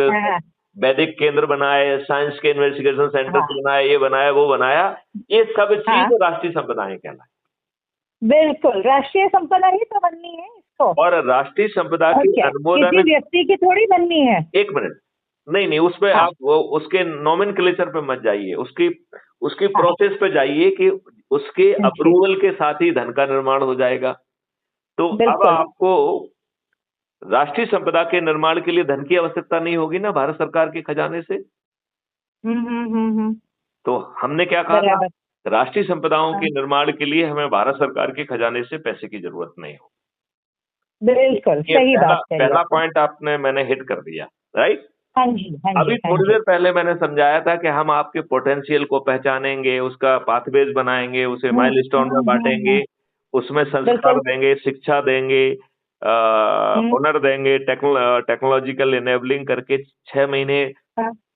वैदिक केंद्र बनाए, साइंस के इन्वेस्टिगेशन सेंटर्स बनाए, ये बनाया वो बनाया, ये सब चीज राष्ट्रीय संपदाएं कहलाए। बिल्कुल, राष्ट्रीय संपदा ही तो बननी है इसको। और राष्ट्रीय संपदा की अनुमोदन किसी व्यक्ति की थोड़ी बननी है। एक मिनट, नहीं उसपे आप वो उसके नॉमेनक्लेचर पे मत जाइए, उसकी प्रोसेस पे जाइए कि उसके अप्रूवल के साथ ही धन का निर्माण हो जाएगा। तो अब आपको राष्ट्रीय संपदा के निर्माण के लिए धन की आवश्यकता नहीं होगी ना भारत सरकार के खजाने से। तो हमने क्या कहा, राष्ट्रीय संपदाओं के निर्माण के लिए हमें भारत सरकार के खजाने से पैसे की जरूरत नहीं हो। बिल्कुल सही बात है। पहला पॉइंट मैंने हिट कर दिया, राइट। हाँ जी। अभी थोड़ी देर पहले मैंने समझाया था कि हम आपके पोटेंशियल को पहचानेंगे, उसका पाथवेज बनाएंगे, उसे माइलस्टोन में बांटेंगे, उसमें संस्कार देंगे, शिक्षा देंगे, हुनर देंगे, टेक्नोलॉजिकल इनेबलिंग करके 6 महीने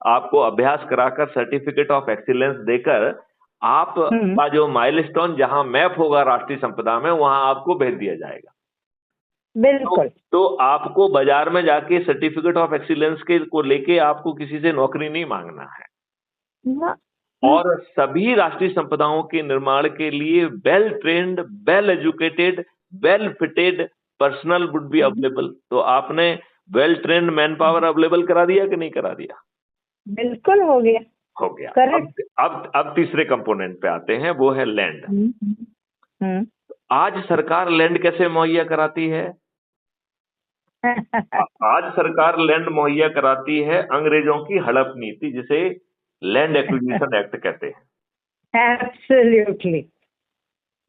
आपको अभ्यास कराकर सर्टिफिकेट ऑफ एक्सीलेंस देकर आपका जो माइलस्टोन जहां मैप होगा राष्ट्रीय संपदा में, वहां आपको भेज दिया जाएगा। बिल्कुल। तो आपको बाजार में जाके सर्टिफिकेट ऑफ एक्सीलेंस के को लेके आपको किसी से नौकरी नहीं मांगना है। और सभी राष्ट्रीय संपदाओं के निर्माण के लिए well trained, well educated, well fitted personal would be available. तो आपने well trained manpower available करा दिया कि नहीं करा दिया? बिल्कुल हो गया। अब तीसरे कंपोनेंट पे आते हैं, वो है लैंड। आज सरकार लैंड कैसे मुहैया कराती है? आज सरकार लैंड मुहैया कराती है अंग्रेजों की हड़प नीति, जिसे लैंड एक्विजिशन एक्ट कहते हैं। एब्सोल्युटली।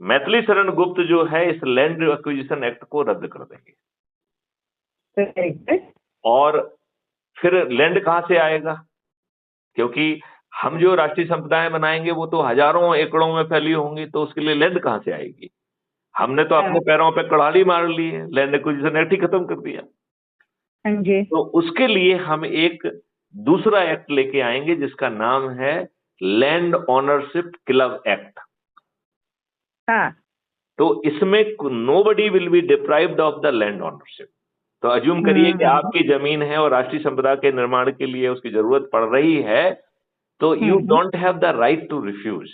मैथिली शरण गुप्त जो है इस लैंड एक्विजिशन एक्ट को रद्द कर देंगे। और फिर लैंड कहां से आएगा? क्योंकि हम जो राष्ट्रीय संपदाएं बनाएंगे वो तो हजारों एकड़ों में फैली होंगी, तो उसके लिए लैंड कहां से आएगी? हमने तो अपने पैरों पे कुल्हाड़ी मार ली है, लैंड एक्विजिशन एक्ट ही खत्म कर दिया। जी। तो उसके लिए हम एक दूसरा एक्ट लेके आएंगे जिसका नाम है लैंड ओनरशिप क्लब एक्ट। हाँ। तो इसमें nobody will be deprived of the land ownership. तो अज्यूम करिए कि आपकी जमीन है और राष्ट्रीय संपदा के निर्माण के लिए उसकी जरूरत पड़ रही है, तो you don't have the right to refuse,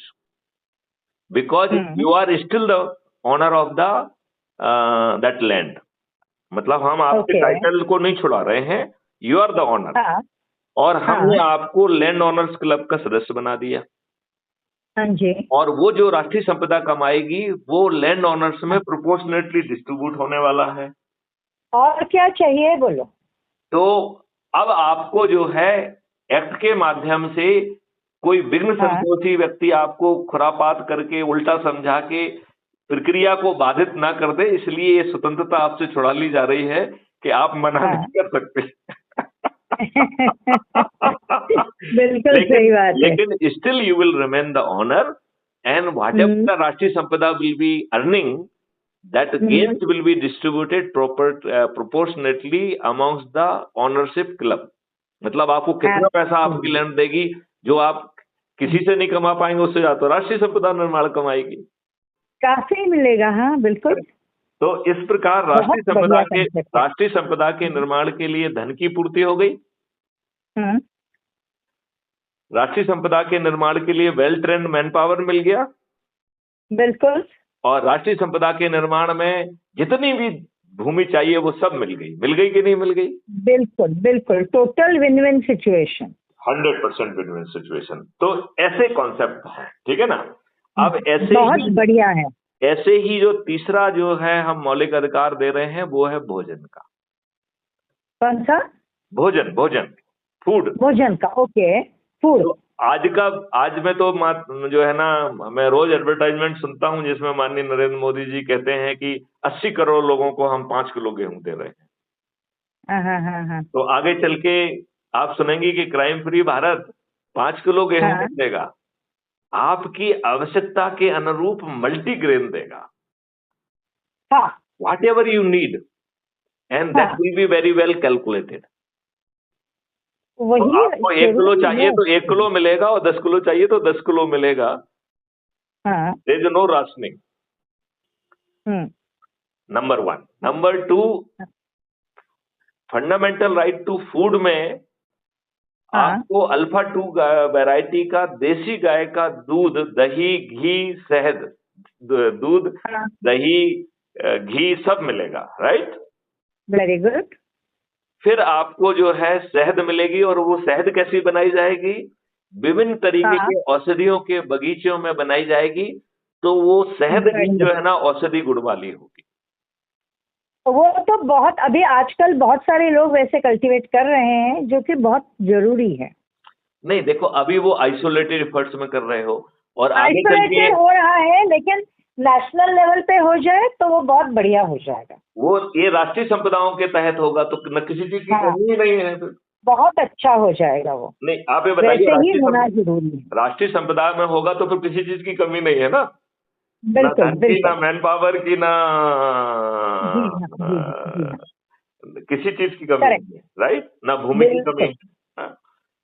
because you are still the owner of the that land. मतलब हम आपके टाइटल को नहीं छुड़ा रहे हैं, यू आर द ओनर। और हमने आपको लैंड ओनर्स क्लब का सदस्य बना दिया। हाँ जी। और वो जो राष्ट्रीय संपदा कमाएगी वो लैंड ओनर्स में प्रोपोर्शनेटली डिस्ट्रीब्यूट होने वाला है। और क्या चाहिए बोलो। तो अब आपको जो है एक्ट के माध्यम से कोई विघ्न संतोषी व्यक्ति आपको खुरापात करके उल्टा समझा के प्रक्रिया को बाधित ना कर दे, इसलिए ये स्वतंत्रता आपसे छुड़ा ली जा रही है कि आप मना नहीं कर सकते। बिल्कुल सही बात है। लेकिन still you will remain the owner and what ever the राष्ट्रीय संपदा will be earning, that gains will be distributed proportionately amongst the ownership club. मतलब आपको कितना पैसा आपकी लैंड देगी जो आप किसी से नहीं कमा पाएंगे, उससे या तो राष्ट्रीय संपदा निर्माण कमाएगी, काफी मिलेगा। हाँ बिल्कुल। तो इस प्रकार राष्ट्रीय संपदा के निर्माण के लिए धन की पूर्ति हो गई। राष्ट्रीय संपदा के निर्माण के लिए वेल ट्रेन्ड मैन पावर मिल गया। बिल्कुल। और राष्ट्रीय संपदा के निर्माण में जितनी भी भूमि चाहिए वो सब मिल गई कि नहीं मिल गई? बिल्कुल बिल्कुल, total win win situation, 100% win win situation. तो ऐसे कॉन्सेप्ट है, ठीक है ना। अब ऐसे बहुत बढ़िया है। ऐसे ही जो तीसरा जो है हम मौलिक अधिकार दे रहे हैं वो है भोजन का। कौन सा? भोजन, फूड। भोजन का, ओके, फूड। तो आज में तो जो है ना, मैं रोज एडवर्टाइजमेंट सुनता हूं जिसमें माननीय नरेंद्र मोदी जी कहते हैं कि 80 करोड़ लोगों को हम 5 किलो गेहूं दे रहे हैं। तो आगे चल के आप सुनेंगे कि क्राइम फ्री भारत 5 किलो गेहूं देगा, आपकी आवश्यकता के अनुरूप मल्टीग्रेन देगा, what ever you need, and that will be very well calculated. तो आपको 1 किलो चाहिए तो 1 किलो मिलेगा, और 10 किलो चाहिए तो 10 किलो मिलेगा। There is no rationing, number 1। Number 2, fundamental right to food में आपको अल्फा 2 वैरायटी का देसी गाय का दूध, दही, घी, शहद, दूध, दही, घी सब मिलेगा, राइट? Very good. फिर आपको जो है शहद मिलेगी, और वो शहद कैसी बनाई जाएगी? विभिन्न तरीके के औषधियों के बगीचों में बनाई जाएगी, तो वो शहद भी जो है ना औषधि गुण वाली होगी। वो तो बहुत, अभी आजकल बहुत सारे लोग वैसे कल्टीवेट कर रहे हैं, जो कि बहुत जरूरी है। नहीं देखो, अभी वो आइसोलेटेड एफर्ट्स में कर रहे हो, और आइसोलेटेड हो रहा है, लेकिन नेशनल लेवल पे हो जाए तो वो बहुत बढ़िया हो जाएगा। वो ये राष्ट्रीय संपदाओं के तहत होगा तो न किसी चीज की कमी नहीं है, तो बहुत अच्छा हो जाएगा वो। नहीं, आप ये बताइए, राष्ट्रीय संपदा में होगा तो फिर किसी चीज की कमी नहीं है ना। बिल्कुल, ना मैन पावर की, ना किसी चीज की कमी नहीं है, राइट? ना भूमि की कमी।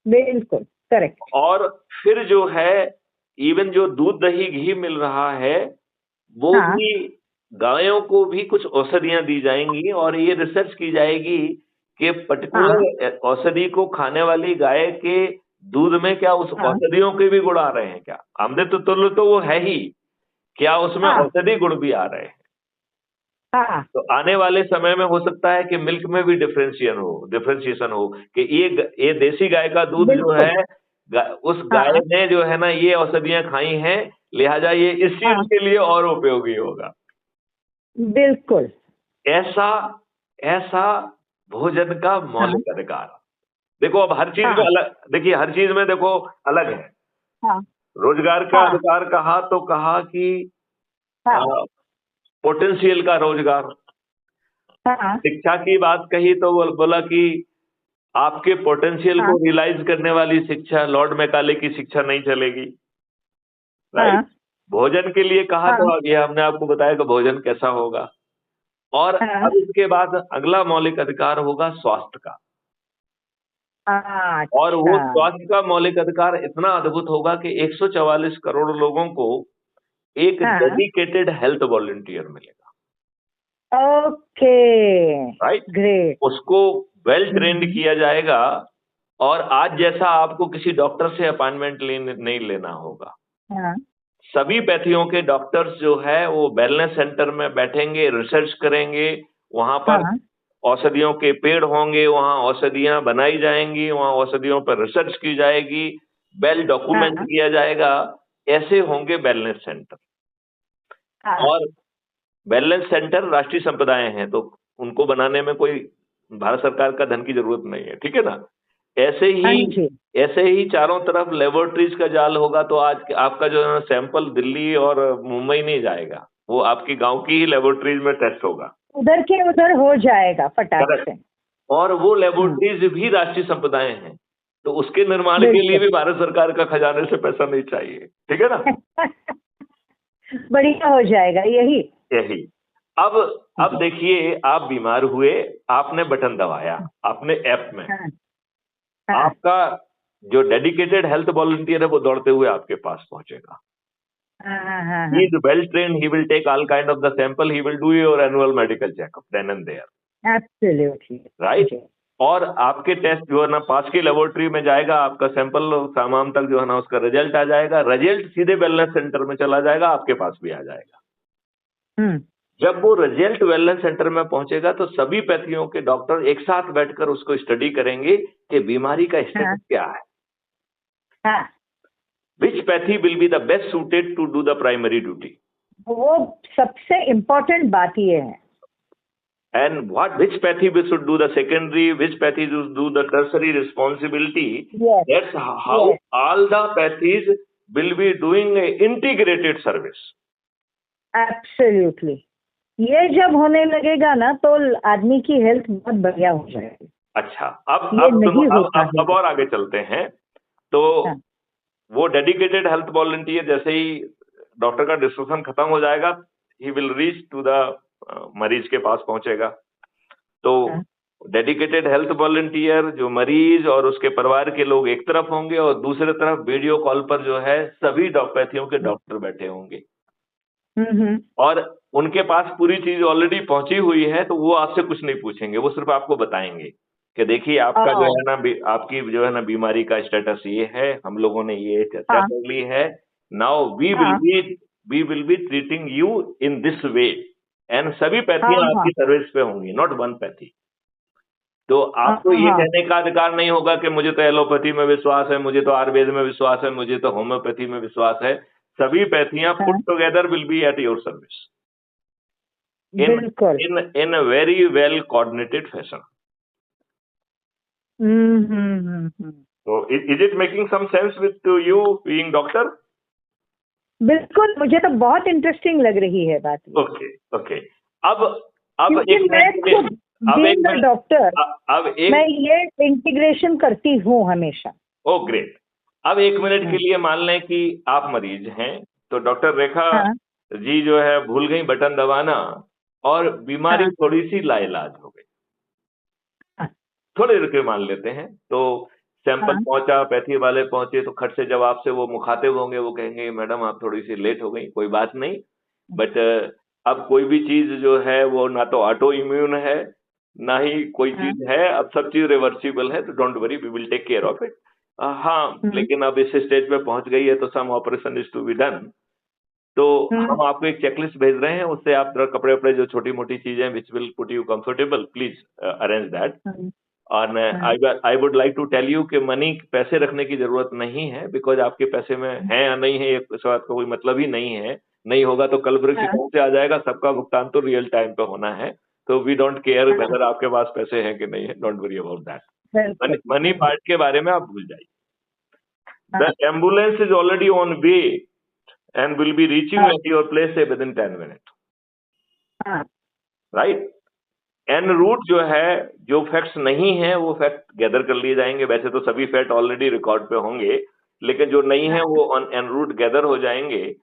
बिल्कुल करेक्ट। और फिर जो है इवन जो दूध, दही, घी मिल रहा है वो भी गायों को भी कुछ औषधियां दी जाएंगी, और ये रिसर्च की जाएगी कि पर्टिकुलर औषधि को खाने वाली गाय के दूध में क्या उस औषधियों के भी गुण आ रहे हैं, क्या अमृत तुल्य तो वो है ही, क्या उसमें औषधि गुण भी आ रहे हैं। तो आने वाले समय में हो सकता है कि मिल्क में भी डिफरेंशिएशन हो कि ये देसी गाय का दूध जो है, उस गाय ने जो है ना ये औषधियां खाई हैं, लिहाजा ये इस चीज के लिए और उपयोगी होगा। बिल्कुल। ऐसा ऐसा भोजन का मौलिक अधिकार। देखो अब हर चीज में अलग, देखिए हर चीज में देखो अलग है। रोजगार का अधिकार कहा तो कहा कि पोटेंशियल का रोजगार। शिक्षा की बात कही तो बोला कि आपके पोटेंशियल को रियलाइज करने वाली शिक्षा, लॉर्ड मैकाले की शिक्षा नहीं चलेगी। राइट। भोजन के लिए कहा तो ये हमने आपको बताया कि भोजन कैसा होगा। और अब इसके बाद अगला मौलिक अधिकार होगा स्वास्थ्य का। और वो स्वास्थ्य का मौलिक अधिकार इतना अद्भुत होगा कि 144 करोड़ लोगों को एक डेडिकेटेड हेल्थ वॉलंटियर मिलेगा। Okay, right, great. उसको वेल ट्रेंड किया जाएगा और आज जैसा आपको किसी डॉक्टर से अपॉइंटमेंट नहीं लेना होगा। सभी पैथियों के डॉक्टर्स जो है वो वेलनेस सेंटर में बैठेंगे, रिसर्च करेंगे, वहां पर औषधियों के पेड़ होंगे, वहां औषधियां बनाई जाएंगी, वहां औषधियों पर रिसर्च की जाएगी, वेल डॉक्यूमेंट किया जाएगा। ऐसे होंगे वेलनेस सेंटर। और वेलनेस सेंटर राष्ट्रीय संपदाएं हैं तो उनको बनाने में कोई भारत सरकार का धन की जरूरत नहीं है, ठीक है ना। ऐसे ही चारों तरफ लेबोरेटरीज का जाल होगा तो आज आपका जो है सैंपल दिल्ली और मुंबई नहीं जाएगा, वो आपकी गांव की ही लेबोरेटरीज में टेस्ट होगा, उधर के उधर हो जाएगा फटाक से। और वो लेबोरेटरीज भी राष्ट्रीय संपदाएं हैं तो उसके निर्माण के लिए भी भारत सरकार का खजाने से पैसा नहीं चाहिए, ठीक है ना। बढ़िया हो जाएगा यही। अब देखिए, आप बीमार हुए, आपने बटन दबाया, आपने ऐप में आपका जो डेडिकेटेड हेल्थ वॉलंटियर है वो दौड़ते हुए आपके पास पहुंचेगा। He is well trained. He will take all kind of the sample. He will do your annual medical checkup then and there. Absolutely. Right. और आपके टेस्ट जो है ना पास की लेबोरेटरी में जाएगा, आपका सैंपल शाम तक जो है ना उसका रिजल्ट आ जाएगा, रिजल्ट सीधे वेलनेस सेंटर में चला जाएगा, आपके पास भी आ जाएगा। जब वो रिजल्ट वेलनेस सेंटर में पहुंचेगा तो सभी पैथियों के डॉक्टर एक साथ बैठकर उसको स्टडी करेंगे कि बीमारी का स्टेटस क्या है। Which pathy will be the best suited to do the primary duty? वो सबसे इम्पोर्टेंट बात ये है। And which pathy we should do the secondary, which pathy should do the tertiary responsibility? Yes. That's how all the pathies will be doing a integrated service. Absolutely. ये जब होने लगेगा ना तो आदमी की हेल्थ बहुत बढ़िया हो जाएगी। अच्छा, अब और आगे चलते हैं तो वो डेडिकेटेड हेल्थ वॉलंटियर जैसे ही डॉक्टर का डिस्कशन खत्म हो जाएगा, he will reach to the मरीज के पास पहुंचेगा। तो डेडिकेटेड हेल्थ वॉलंटियर जो मरीज और उसके परिवार के लोग एक तरफ होंगे और दूसरे तरफ वीडियो कॉल पर जो है सभी पैथियों के डॉक्टर बैठे होंगे और उनके पास पूरी चीज ऑलरेडी पहुंची हुई है तो वो आपसे कुछ नहीं पूछेंगे, वो सिर्फ आपको बताएंगे कि देखिए आपका जो है ना आपकी जो है ना बीमारी का स्टेटस ये है, हम लोगों ने ये चर्चा कर ली है। Now we will be treating you in this way and सभी पैथियां आपकी सर्विस पे होंगी, नॉट वन पैथी। तो आपको ये कहने का अधिकार नहीं होगा कि मुझे तो एलोपैथी में विश्वास है, मुझे तो आयुर्वेद में विश्वास है, मुझे तो होम्योपैथी में विश्वास है। सभी पैथियां put together will be at your service in a very well coordinated fashion. So is it making some sense with you being doctor? बिल्कुल, मुझे तो बहुत इंटरेस्टिंग लग रही है बात। ओके। अब एक डॉक्टर मैं ये इंटीग्रेशन करती हूँ हमेशा। Oh great. अब 1 मिनट के लिए मान लें कि आप मरीज हैं तो डॉक्टर रेखा जी जो है भूल गई बटन दबाना और बीमारी थोड़ी सी लाइलाज हो गई, थोड़े रुके मान लेते हैं, तो सैंपल पहुंचा, पैथी वाले पहुंचे तो खट से जब आपसे वो मुखातिब होंगे वो कहेंगे मैडम आप थोड़ी सी लेट हो गई, कोई बात नहीं, बट अब कोई भी चीज जो है वो ना तो ऑटो इम्यून है ना ही कोई चीज है, अब सब चीज रिवर्सिबल है, तो don't worry we will take care of it. लेकिन अब इस स्टेज पे पहुंच गई है तो some operation is to be done, तो हम आपको एक चेकलिस्ट भेज रहे हैं, उससे आप कपड़े वपड़े जो छोटी मोटी चीजें which will put you comfortable, please arrange that. और I would like to tell you कि मनी पैसे रखने की जरूरत नहीं है, बिकॉज आपके पैसे में है या नहीं है इस बात का कोई मतलब ही नहीं है। नहीं होगा तो कल वृक्ष कौन से आ जाएगा, सबका भुगतान तो रियल टाइम पे होना है। तो वी डोंट केयर वेदर आपके पास पैसे हैं कि नहीं है, don't worry about that. Money part के बारे में आप भूल जाइए। The ambulance is already on way and will be reaching at your place within 10 minute, right. En route जो है, जो फैक्ट्स नहीं है वो फैक्ट गैदर कर लिए जाएंगे। वैसे तो सभी फैक्ट ऑलरेडी रिकॉर्ड पे होंगे, लेकिन जो नहीं है वो ऑन एन रूट गैदर हो जाएंगे।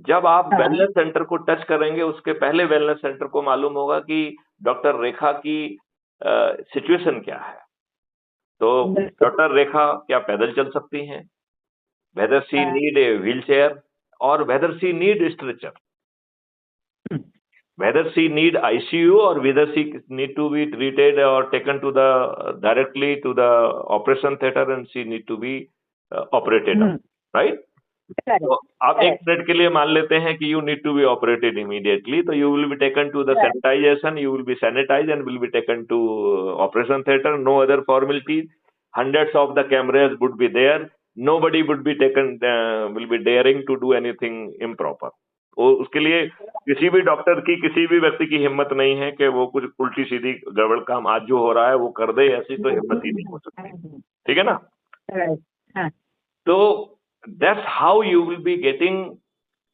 जब आप वेलनेस सेंटर को टच करेंगे, उसके पहले वेलनेस सेंटर को मालूम होगा कि डॉक्टर रेखा की सिचुएशन क्या है। तो डॉक्टर रेखा क्या पैदल चल सकती हैं, whether she need a wheel chair और whether she need stretcher, whether she need ICU or whether she need to be treated or taken to the directly to the operation theater and she need to be operated on, right? तो आप एक minute के लिए मान लेते हैं कि you need to be operated immediately, तो you will be taken to the sanitization, you will be sanitized and will be taken to operation theater. No other formalities. Hundreds of the cameras would be there. Nobody would be taken, will be daring to do anything improper. उसके लिए किसी भी doctor की, किसी भी व्यक्ति की हिम्मत नहीं है कि वो कुछ उल्टी सीधी गड़बड़ काम आज जो हो रहा है वो कर दे, ऐसी तो हिम्मत ही नहीं हो सकती, ठीक है ना। तो that's how you will be getting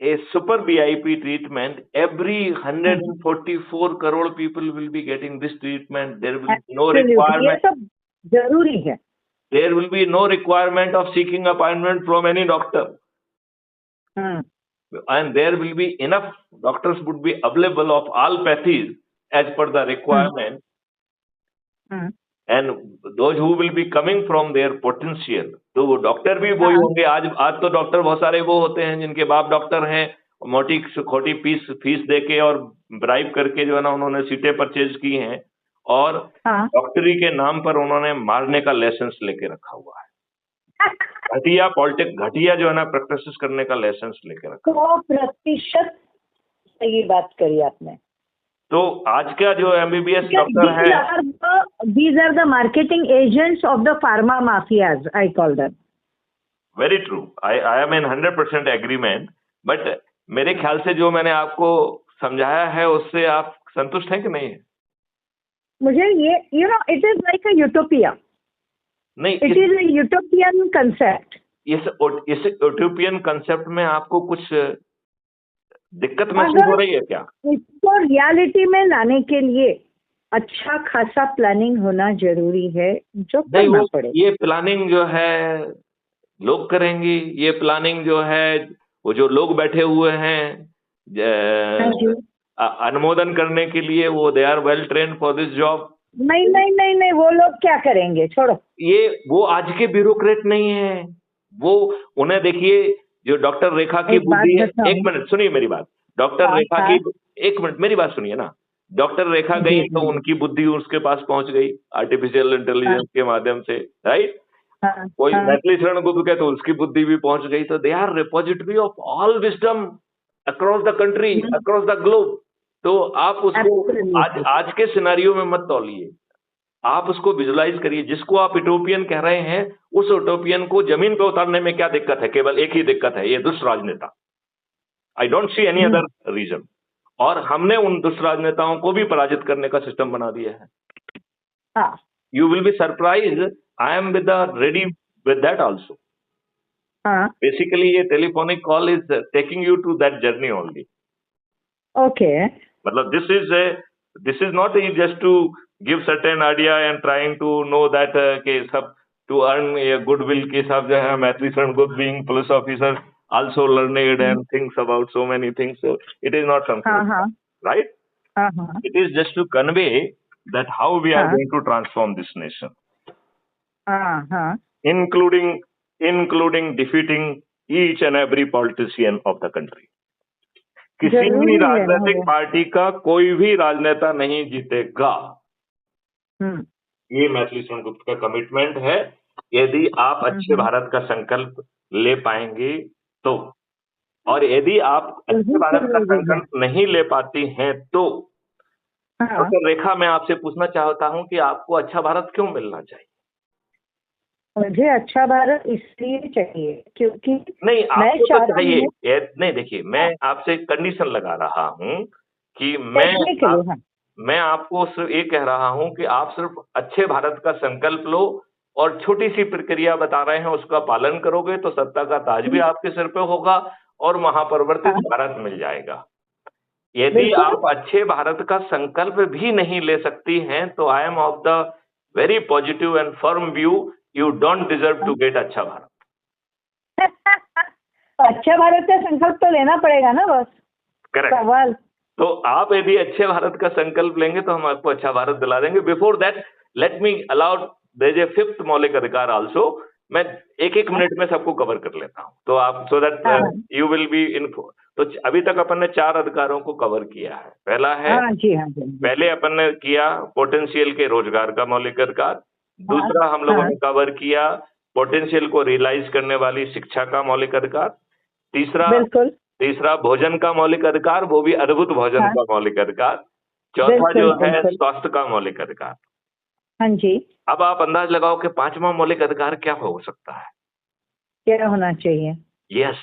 a super VIP treatment. Every 144 crore people will be getting this treatment. There will be no requirement, जरूरी है, there will be no requirement of seeking appointment from any doctor, and there will be enough doctors would be available of all pathies as per the requirement, and those who will be coming from their potential, तो वो doctor भी वही होंगे। आज तो doctor बहुत सारे वो होते हैं जिनके बाप डॉक्टर हैं, मोटी खोटी फीस देके और ब्राइब करके जो है ना उन्होंने सीटें परचेज की हैं और डॉक्टरी के नाम पर उन्होंने मारने का लाइसेंस लेके रखा हुआ है। घटिया पॉलिटिक्स, घटिया जो है ना प्रैक्टिस करने का लाइसेंस लेकर रखा। 100% सही बात करी आपने। तो आज का जो MBBS डॉक्टर है, these are the marketing agents of the pharma mafias, I call them. Very true. I am in 100% agreement. But मेरे ख्याल से जो मैंने आपको समझाया है उससे आप संतुष्ट हैं कि नहीं है? मुझे ये it is like a utopia. नहीं, it is A utopian concept. इस यूटोपियन कंसेप्ट में आपको कुछ दिक्कत महसूस हो रही है क्या? इसको रियलिटी में लाने के लिए अच्छा खासा प्लानिंग होना जरूरी है, जो करना पड़ेगा। ये प्लानिंग जो है लोग करेंगे, ये प्लानिंग जो है वो जो लोग बैठे हुए हैं अनुमोदन करने के लिए, वो they are well trained for this job. नहीं, वो लोग क्या करेंगे, छोड़ो। ये वो आज के ब्यूरोक्रेट नहीं है, वो उन्हें देखिए जो डॉक्टर रेखा की बुद्धि है। एक मिनट सुनिए मेरी बात। डॉक्टर रेखा की, एक मिनट मेरी बात सुनिए ना। डॉक्टर रेखा गई तो उनकी बुद्धि उसके पास पहुंच गई आर्टिफिशियल इंटेलिजेंस के माध्यम से, राइट। कोई मैथिली शरण गुप्त के तो उसकी बुद्धि भी पहुंच गई। तो they are repository of all wisdom across the country, across the globe. तो आप उसको आज के सिनेरियो में मत तौलिए, आप उसको विजुलाइज करिए। जिसको आप यूटोपियन कह रहे हैं, उस यूटोपियन को जमीन पे उतारने में क्या दिक्कत है? केवल एक ही दिक्कत है, ये दुष्ट राजनेता। I don't see any other reason. और हमने उन दुष्ट राजनेताओं को भी पराजित करने का सिस्टम बना दिया है। You will be surprise, I am ready with that also. Basically ये telephonic call is taking you to that journey only. Okay, मतलब this is not just to give certain idea and trying to know that के सब to earn a goodwill के सब जो है Maithili Sharan Gupt being police officer also learned and thinks about so many things, so it is not something right. It is just to convey that how we are going to transform this nation, including defeating each and every politician of the country. किसी भी राजनीतिक party का कोई भी राजनेता नहीं जीतेगा। ये मैथिली शरण गुप्त का कमिटमेंट है। यदि आप अच्छे भारत का संकल्प ले पाएंगे तो, और यदि आप अच्छे भारत का संकल्प नहीं ले पाती हैं तो डॉक्टर रेखा, मैं आपसे पूछना चाहता हूं कि आपको अच्छा भारत क्यों मिलना चाहिए? मुझे अच्छा भारत इसलिए चाहिए क्योंकि नहीं, आपको तो चाहिए नहीं। देखिए, मैं आपसे कंडीशन लगा रहा हूँ कि मैं आपको सिर्फ ये कह रहा हूँ कि आप सिर्फ अच्छे भारत का संकल्प लो और छोटी सी प्रक्रिया बता रहे हैं, उसका पालन करोगे तो सत्ता का ताज भी आपके सिर पे होगा और महापरिवर्तित भारत मिल जाएगा। यदि आप अच्छे भारत का संकल्प भी नहीं ले सकती हैं तो I am of the very positive and firm view, you don't deserve to get अच्छा भारत। अच्छा भारत का संकल्प तो लेना पड़ेगा ना बस। करेक्ट सवाल। तो आप यदि अच्छे भारत का संकल्प लेंगे तो हम आपको अच्छा भारत दिला देंगे। Before that let me allow there is A fifth मौलिक अधिकार आल्सो। मैं एक मिनट में सबको कवर कर लेता हूँ तो आप so that you will be in. तो अभी तक अपन ने 4 अधिकारों को कवर किया है। पहला है पहले अपन ने किया पोटेंशियल के रोजगार का मौलिक अधिकार। दूसरा हम लोगों ने कवर किया पोटेंशियल को रियलाइज करने वाली शिक्षा का मौलिक अधिकार। तीसरा भोजन का मौलिक अधिकार, वो भी अद्भुत भोजन का मौलिक अधिकार। चौथा जो है स्वास्थ्य का मौलिक अधिकार। हाँ जी। अब आप अंदाज लगाओ कि 5वां मौलिक अधिकार क्या हो सकता है? क्या होना चाहिए? यस,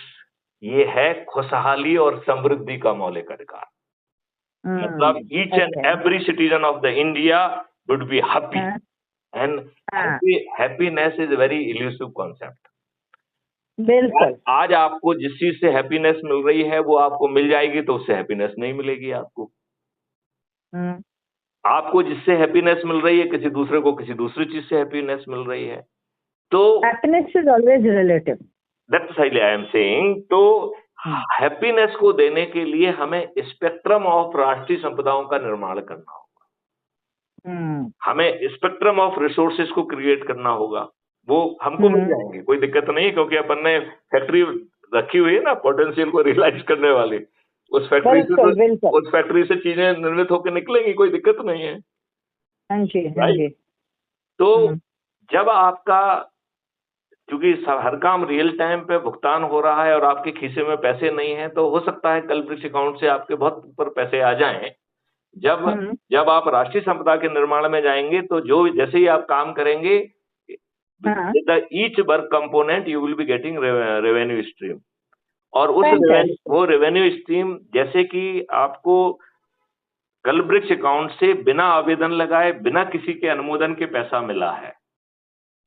ये है खुशहाली और समृद्धि का मौलिक अधिकार। मतलब each and every citizen of the India would be happy and happiness is very elusive concept. बिल्कुल। आज आपको जिस चीज से हैप्पीनेस मिल रही है वो आपको मिल जाएगी तो उससे हैप्पीनेस नहीं मिलेगी आपको। आपको जिससे हैप्पीनेस मिल रही है किसी दूसरे को किसी दूसरी चीज से हैप्पीनेस मिल रही है। तो happiness is always relative. That's why I am saying. तो हैप्पीनेस को देने के लिए हमें स्पेक्ट्रम ऑफ राष्ट्रीय संपदाओं का निर्माण करना होगा। हमें स्पेक्ट्रम ऑफ रिसोर्सेज को क्रिएट करना होगा। वो हमको मिल जाएंगे, कोई दिक्कत नहीं है, क्योंकि अपन ने फैक्ट्री रखी हुई है ना पोटेंशियल को रियलाइज करने वाली। उस फैक्ट्री से चीजें निर्मित होकर निकलेंगी, कोई दिक्कत नहीं है। राइट। तो जब आपका क्योंकि हर काम रियल टाइम पे भुगतान हो रहा है और आपके खीसे में पैसे नहीं है तो हो सकता है कल वृक्ष अकाउंट से आपके बहुत ऊपर पैसे आ जाएं। जब आप राष्ट्रीय संपदा के निर्माण में जाएंगे तो जो जैसे ही आप काम करेंगे each work component you will be getting revenue stream. और वो रेवेन्यू स्ट्रीम जैसे कि आपको कल वृक्ष अकाउंट से बिना आवेदन लगाए बिना किसी के अनुमोदन के पैसा मिला है।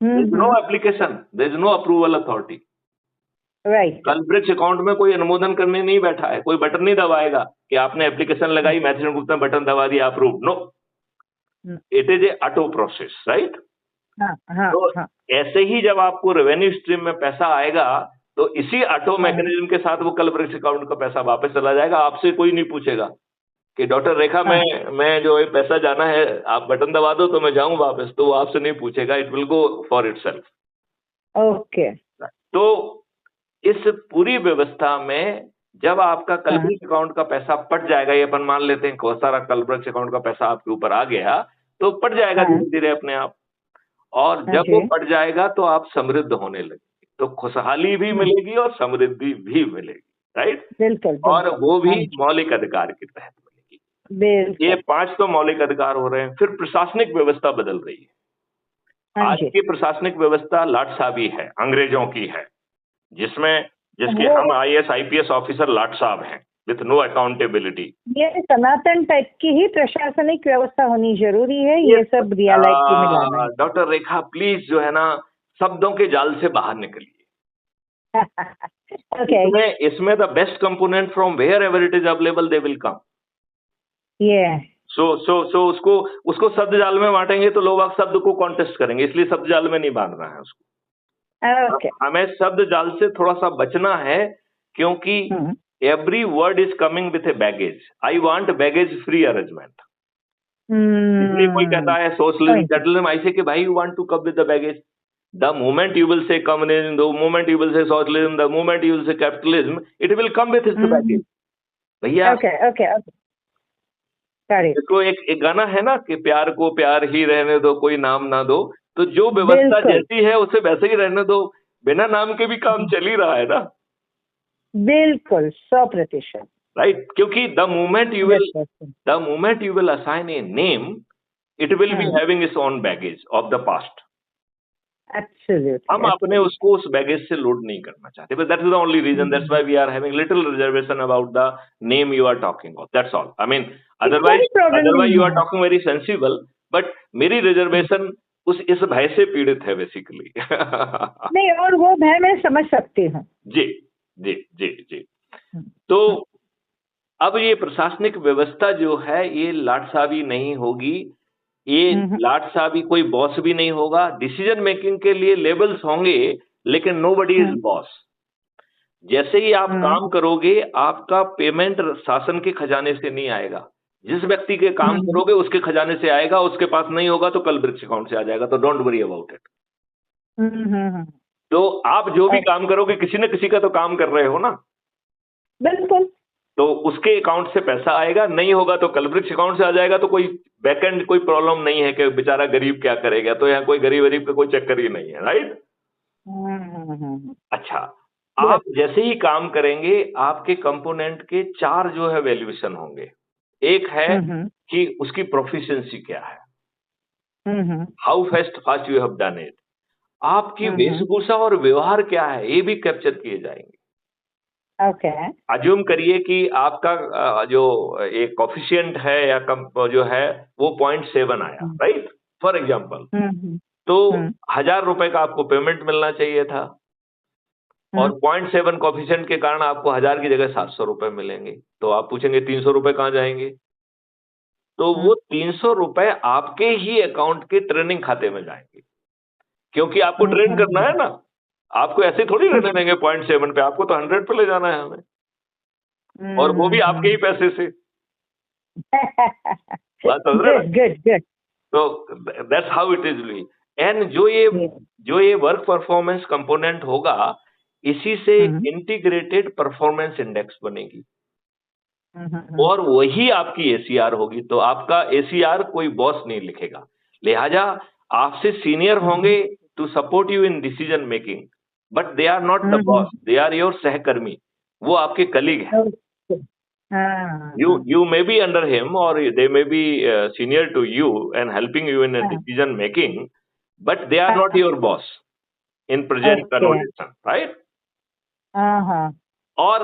There is no application, there is no approval authority. Right. कल वृक्ष अकाउंट में कोई अनुमोदन करने नहीं बैठा है, कोई बटन नहीं दबाएगा कि आपने एप्लीकेशन लगाई मैथिली ग्रुप में बटन दबा दिया approve. No, it is a auto process. Right. तो ऐसे ही जब आपको रेवेन्यू स्ट्रीम में पैसा आएगा तो इसी ऑटो मैकेनिज्म के साथ वो कल वृक्ष अकाउंट का पैसा वापस चला जाएगा। आपसे कोई नहीं पूछेगा कि डॉक्टर रेखा मैं जो ये पैसा जाना है आप बटन दबा दो तो मैं जाऊं वापस, तो वो आपसे नहीं पूछेगा। It will go for itself. Okay. तो इस पूरी व्यवस्था में जब आपका कल वृक्ष अकाउंट का पैसा पट जाएगा, ये अपन मान लेते हैं बहुत सारा कल वृक्ष अकाउंट का पैसा आपके ऊपर आ गया तो पट जाएगा धीरे धीरे अपने आप। और जब वो पट जाएगा तो आप समृद्ध होने लगेंगे, तो खुशहाली भी मिलेगी और समृद्धि भी मिलेगी। राइट। बिल्कुल। और वो भी मौलिक अधिकार के तहत। ये 5 तो मौलिक अधिकार हो रहे हैं। फिर प्रशासनिक व्यवस्था बदल रही है। आज की प्रशासनिक व्यवस्था लाटसाबी है, अंग्रेजों की है, जिसके हम IAS IPS ऑफिसर लाट साहब हैं विथ नो अकाउंटेबिलिटी। ये सनातन टाइप की ही प्रशासनिक व्यवस्था होनी जरूरी है। ये सब रियलाइज में लाना है। डॉक्टर रेखा प्लीज जो है ना शब्दों के जाल से बाहर निकलिए। Okay. इसमें the best component from where ever it is available they will come. So उसको शब्द जाल में बांटेंगे तो लोग शब्द को कॉन्टेस्ट करेंगे, इसलिए शब्द जाल में नहीं बांधना है उसको। okay. हमें शब्द जाल से थोड़ा सा बचना है क्योंकि every word is coming with a baggage. I want baggage free arrangement. इसलिए कोई कहता है सोशलिज्म कैपिटलिज्म, ऐसे कि भाई you want to come with the baggage. The moment you will say communism, the moment you will say socialism, the moment you will say capitalism, it will come with its baggage. भैया इसको एक गाना है ना कि प्यार को प्यार ही रहने दो कोई नाम ना दो। तो जो व्यवस्था जैसी है उसे वैसे ही रहने दो, बिना नाम के भी काम चल ही रहा है ना। बिल्कुल 100%। राइट। क्योंकि the moment you will assign a name, it will be having its own baggage of the past. हम अपने उसको उस बैगेज से लोड नहीं करना चाहते, but that is the only reason, that's why we are having little reservation about the name you are talking of, that's all. I mean otherwise you are talking very sensible, but मेरी reservation उस इस भय से पीड़ित है basically. नहीं, और वो भय मैं समझ सकती हूँ। जी जी जी जी। तो अब ये प्रशासनिक व्यवस्था जो है ये लाटसाबी नहीं होगी, ये लाटसाबी, कोई बॉस भी नहीं होगा। डिसीजन मेकिंग के लिए लेवल्स होंगे, लेकिन नोबडी इज बॉस। जैसे ही आप काम करोगे, आपका पेमेंट शासन के खजाने से नहीं आएगा। जिस व्यक्ति के काम करोगे उसके खजाने से आएगा, उसके पास नहीं होगा तो कल वृक्ष अकाउंट से आ जाएगा, तो डोंट वरी अबाउट इट। तो आप जो भी काम करोगे, किसी न किसी का तो काम कर रहे हो ना। बिल्कुल। तो उसके अकाउंट से पैसा आएगा, नहीं होगा तो कल वृक्ष अकाउंट से आ जाएगा, तो कोई बैकएंड कोई प्रॉब्लम नहीं है कि बेचारा गरीब क्या करेगा। तो यहाँ कोई गरीब का कोई चक्कर ही नहीं है, राइट। अच्छा, आप जैसे ही काम करेंगे, आपके कंपोनेंट के 4 जो है वैल्यूएशन होंगे। एक है कि उसकी प्रोफिशिएंसी क्या है, how fast you have done it. आपकी वेशभूषा और व्यवहार क्या है, ये भी कैप्चर किए जाएंगे। ओके। अज्यूम करिए कि आपका जो एक कोफिशिएंट है या जो है वो 0.7 आया, राइट, फॉर एग्जाम्पल। तो 1000 रुपए का आपको पेमेंट मिलना चाहिए था, और 0.7 कोफिशिएंट के कारण आपको 1000 की जगह 700 रुपए मिलेंगे। तो आप पूछेंगे 300 रुपए कहाँ जाएंगे? तो वो 300 रुपए आपके ही अकाउंट के ट्रेनिंग खाते में जाएंगे, क्योंकि आपको ट्रेन करना है ना। आपको ऐसे थोड़ी रहने देंगे 0.7 पे, आपको तो 100 पे ले जाना है हमें, और वो भी आपके ही पैसे से। बात समझ रहे हैं? तो that's how it is be. And जो ये वर्क परफॉर्मेंस कंपोनेंट होगा, इसी से इंटीग्रेटेड परफॉर्मेंस इंडेक्स बनेगी, और वही आपकी एसीआर होगी। तो आपका एसीआर कोई बॉस नहीं लिखेगा, लिहाजा आपसे सीनियर होंगे to support you in decision making, but they are not the boss, they are your सहकर्मी, वो आपके कलीग हैं। You may be under him, or they may be senior to you and helping you in a decision making, but they are not your boss in present connotation, right? Or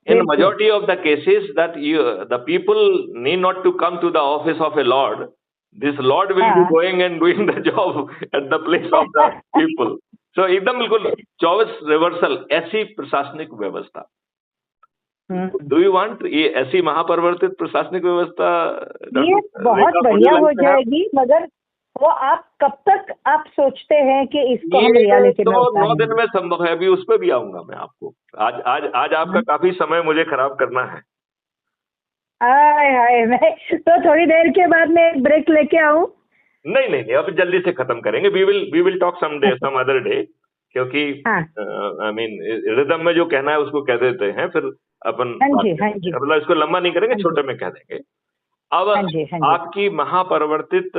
in majority of the cases that the people need not to come to the office of a lord. This lord will be going and doing the job at the place of the people. So एकदम बिल्कुल 24 reversal, ऐसी प्रशासनिक व्यवस्था। Do you want ये ऐसी महापरिवर्तित प्रशासनिक व्यवस्था? ये बहुत बढ़िया हो जाएगी, मगर वो आप कब तक आप सोचते हैं कि इसको हम रियलिटी में उतारेंगे? 9 दिन में संभव है, अभी उस पर भी आऊंगा मैं आपको। आज आपका काफी समय मुझे खराब करना है। मैं तो थोड़ी देर के बाद में एक ब्रेक लेके आऊं? नहीं, अब जल्दी से खत्म करेंगे। We will talk some other day, क्योंकि आई मीन रिदम में जो कहना है उसको कह देते हैं, फिर अपन मतलब इसको लंबा नहीं करेंगे, छोटे में कह देंगे। अब आपकी महापरिवर्तित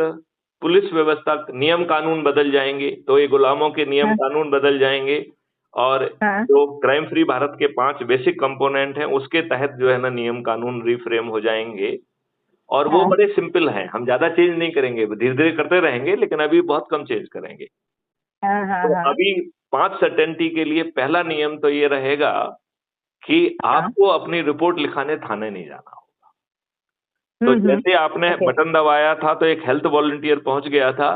पुलिस व्यवस्था, नियम कानून बदल जाएंगे, तो ये गुलामों के नियम कानून बदल जाएंगे, और जो क्राइम फ्री भारत के 5 बेसिक कंपोनेंट हैं उसके तहत जो है ना नियम कानून रिफ्रेम हो जाएंगे, और वो बड़े सिंपल हैं। हम ज्यादा चेंज नहीं करेंगे, धीरे धीरे करते रहेंगे, लेकिन अभी बहुत कम चेंज करेंगे। तो अभी 5 सर्टेनिटी के लिए पहला नियम तो ये रहेगा कि आपको अपनी रिपोर्ट लिखाने थाने नहीं जाना होगा। तो जैसे आपने बटन दबाया था तो एक हेल्थ वॉलंटियर पहुंच गया था,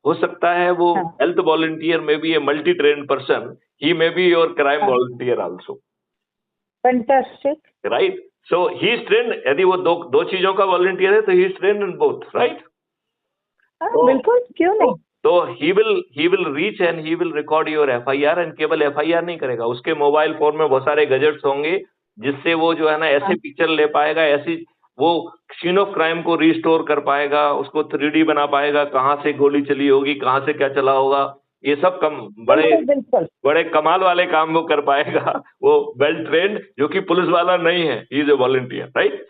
हो सकता है वो हेल्थ वॉलंटियर में भी a multi trained person, he may be your crime volunteer also. Fantastic, right. So he is trained, यदि वो दो चीजों का वॉलंटियर है तो he is trained in both, right. बिल्कुल, क्यों नहीं। तो he will reach and he will record your FIR, and केवल एफआईआर नहीं करेगा, उसके मोबाइल फोन में बहुत सारे गैजेट्स होंगे जिससे वो जो है ना ऐसे पिक्चर ले पाएगा, ऐसी वो सीन ऑफ क्राइम को रिस्टोर कर पाएगा, उसको 3D बना पाएगा, कहाँ से गोली चली होगी, कहाँ से क्या चला होगा, ये सब बड़े कमाल वाले काम वो कर पाएगा। वो वेल ट्रेन्ड, जो कि पुलिस वाला नहीं है, he is a volunteer, right.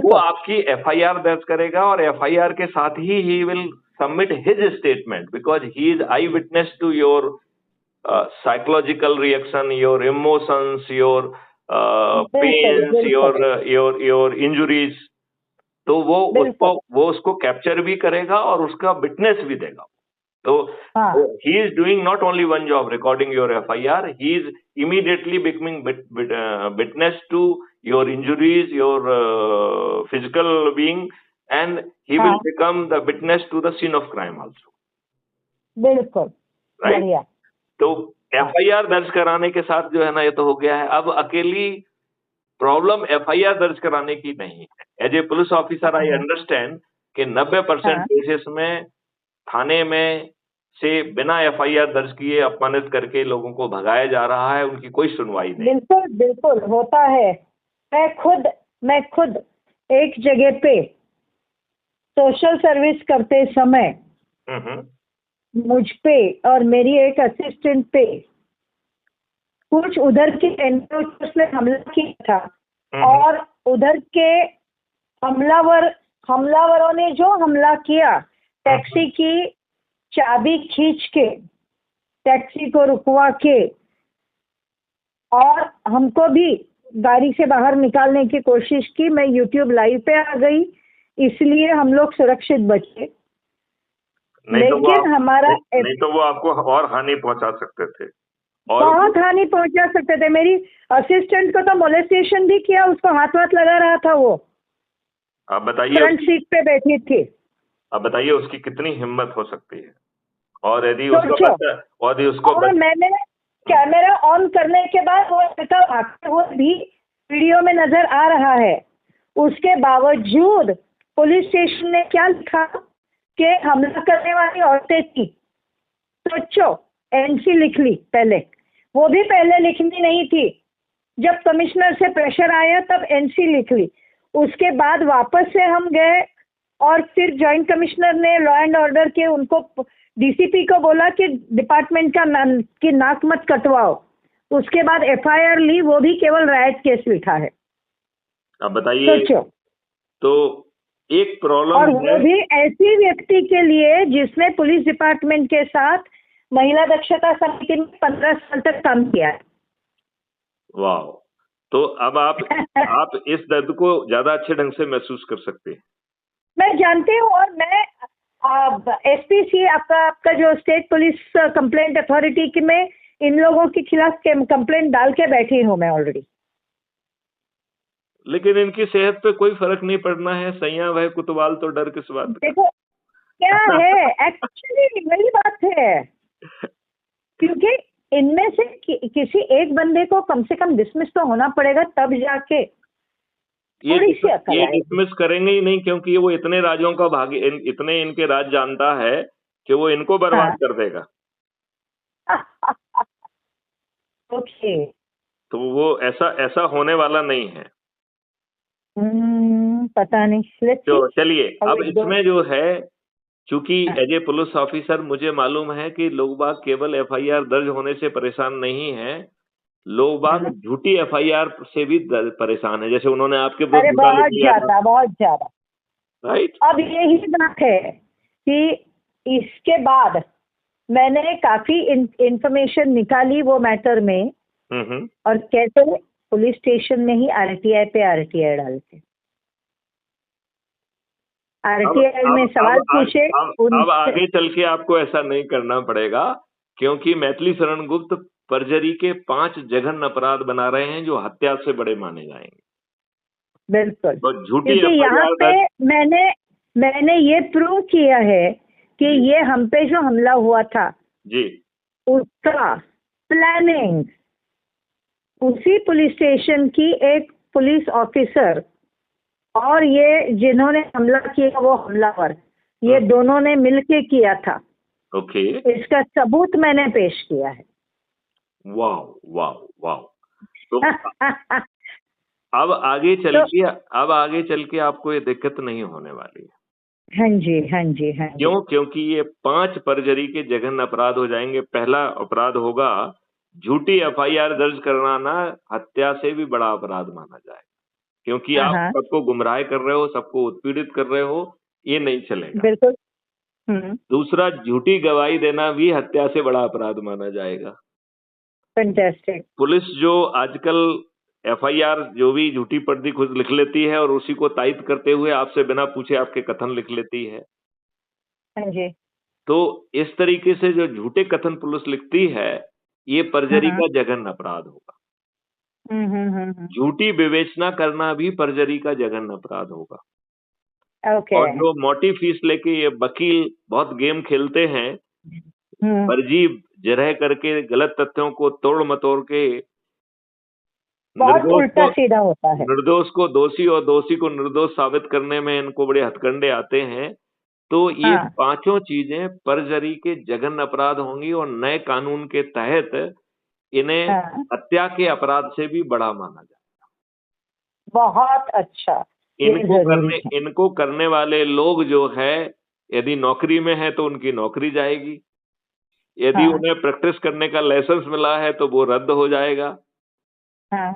वो आपकी एफआईआर दर्ज करेगा, और एफआईआर के साथ he will submit his statement, because he is eyewitness to your psychological reaction, your emotions, your pains, your injuries. तो वो उसको कैप्चर भी करेगा और उसका विटनेस भी देगा। So he is doing not only one job, recording your FIR, he is immediately becoming witness to your injuries, your physical being, and he will become the witness to the scene of crime also. बिल्कुल, right? तो FIR दर्ज कराने के साथ जो है ना, ये तो हो गया है। अब अकेली प्रॉब्लम FIR दर्ज कराने की नहीं है। As a police officer I understand कि 90% केसेस में थाने में से बिना FIR दर्ज किए अपमानित करके लोगों को भगाया जा रहा है, उनकी कोई सुनवाई नहीं। बिल्कुल बिल्कुल होता है। मैं खुद एक जगह पे सोशल सर्विस करते समय मुझ पे और मेरी एक असिस्टेंट पे कुछ उधर के एनकाउंटर्स ने हमला किया था और उधर के हमलावरों ने जो हमला किया, टैक्सी की चाबी खींच के टैक्सी को रुकवा के और हमको भी गाड़ी से बाहर निकालने की कोशिश की। मैं YouTube लाइव पे आ गई, इसलिए हम लोग सुरक्षित बचे। लेकिन हमारा नहीं तो वो आपको और हानि पहुंचा सकते थे, और बहुत हानि पहुंचा सकते थे। मेरी असिस्टेंट को तो मोलेस्टेशन भी किया, उसको हाथ लगा रहा था वो। आप बताइए, फ्रंट सीट पे बैठी थी। आप बताइए उसकी कितनी हिम्मत हो सकती है। और यदि उसको मैंने कैमरा ऑन करने के बाद वो भी वीडियो में नजर आ रहा है। उसके बावजूद पुलिस स्टेशन ने क्या लिखा कि हमला करने वाली औरतें थी। सोचो, NC लिख ली पहले, वो भी पहले लिखनी नहीं थी। जब कमिश्नर से प्रेशर आया तब NC लिख ली। उसके बाद वापस से हम गए और फिर जॉइंट कमिश्नर ने लॉ एंड ऑर्डर के उनको DCP को बोला कि डिपार्टमेंट की नाक मत कटवाओ। उसके बाद FIR ली, वो भी केवल राइट केस लिखा है। अब बताइए, तो एक प्रॉब्लम और वो भी ऐसी व्यक्ति के लिए जिसने पुलिस डिपार्टमेंट के साथ महिला दक्षता समिति में 15 साल तक काम किया है। वाह! तो अब आप इस दर्द को ज्यादा अच्छे ढंग से महसूस कर सकते हैं। मैं जानती हूँ, और मैं SPC आपका जो स्टेट पुलिस कंप्लेंट अथॉरिटी की में इन लोगों के खिलाफ कंप्लेंट डाल के बैठी हूँ मैं ऑलरेडी। लेकिन इनकी सेहत पे कोई फर्क नहीं पड़ना है। सैया भाई कुतवाल तो डर किस बात का? देखो क्या है, एक्चुअली वही बात है, क्योंकि इनमें से किसी एक बंदे को कम से कम डिसमिस तो होना पड़ेगा, तब जाके ये डिसमिस करेंगे ही नहीं, क्योंकि वो इतने राजों का इतने इनके राज जानता है कि वो इनको बर्बाद कर देगा। ओके, तो वो ऐसा होने वाला नहीं है। पता नहीं। तो चलिए, अब इसमें जो है, चूंकि एज ए पुलिस ऑफिसर मुझे मालूम है कि लोग बाग केवल FIR दर्ज होने से परेशान नहीं है, लोग बाग झूठी FIR से भी परेशान है। जैसे उन्होंने आपके बहुत ज्यादा राइट। अब यही बात है कि इसके बाद मैंने काफी इंफॉर्मेशन निकाली वो मैटर में, और कैसे पुलिस स्टेशन में ही RTI पे RTI डालते, RTI में सवाल पूछे। अब आगे चल के आपको ऐसा नहीं करना पड़ेगा, क्योंकि मैथिली शरण गुप्त परजरी के 5 जघन्य अपराध बना रहे हैं जो हत्या से बड़े माने जाएंगे। बिल्कुल, तो झूठी यहाँ पे मैंने ये प्रूव किया है कि ये हम पे जो हमला हुआ था जी, उसका प्लानिंग उसी पुलिस स्टेशन की एक पुलिस ऑफिसर और ये जिन्होंने हमला किया वो हमलावर, ये दोनों ने मिलके किया था। ओके, इसका सबूत मैंने पेश किया है। वाह वाह वाह। तो अब आगे चल के आपको ये दिक्कत नहीं होने वाली है। हाँ जी, हाँ जी, हाँ जी। क्यों? क्योंकि ये 5 परजरी के जघन्य अपराध हो जाएंगे। पहला अपराध होगा झूठी FIR दर्ज कराना, हत्या से भी बड़ा अपराध माना जाएगा, क्योंकि आप सबको गुमराह कर रहे हो, सबको उत्पीड़ित कर रहे हो, ये नहीं चलेगा। बिल्कुल। दूसरा, झूठी गवाही देना भी हत्या से बड़ा अपराध माना जाएगा। फैंटास्टिक। पुलिस जो आजकल FIR जो भी झूठी पर्ची खुद लिख लेती है और उसी को तायद करते हुए आपसे बिना पूछे आपके कथन लिख लेती है। हाँ जी। तो इस तरीके से जो झूठे कथन पुलिस लिखती है, ये परजरी का जघन्य अपराध होगा। झूठी विवेचना करना भी परजरी का जघन्य अपराध होगा। और जो मोटी फीस लेके ये वकील बहुत गेम खेलते हैं, फर्जी जरह करके गलत तथ्यों को तोड़ मतोड़ के बहुत उल्टा सीधा होता है। निर्दोष को दोषी और दोषी को निर्दोष साबित करने में इनको बड़े हथकंडे आते हैं। तो ये पांचों चीजें परजरी के जघन्य अपराध होंगी और नए कानून के तहत इन्हें हत्या के अपराध से भी बड़ा माना जाएगा। बहुत अच्छा। इनको करने वाले लोग जो है, यदि नौकरी में है तो उनकी नौकरी जाएगी, यदि उन्हें प्रैक्टिस करने का लाइसेंस मिला है तो वो रद्द हो जाएगा,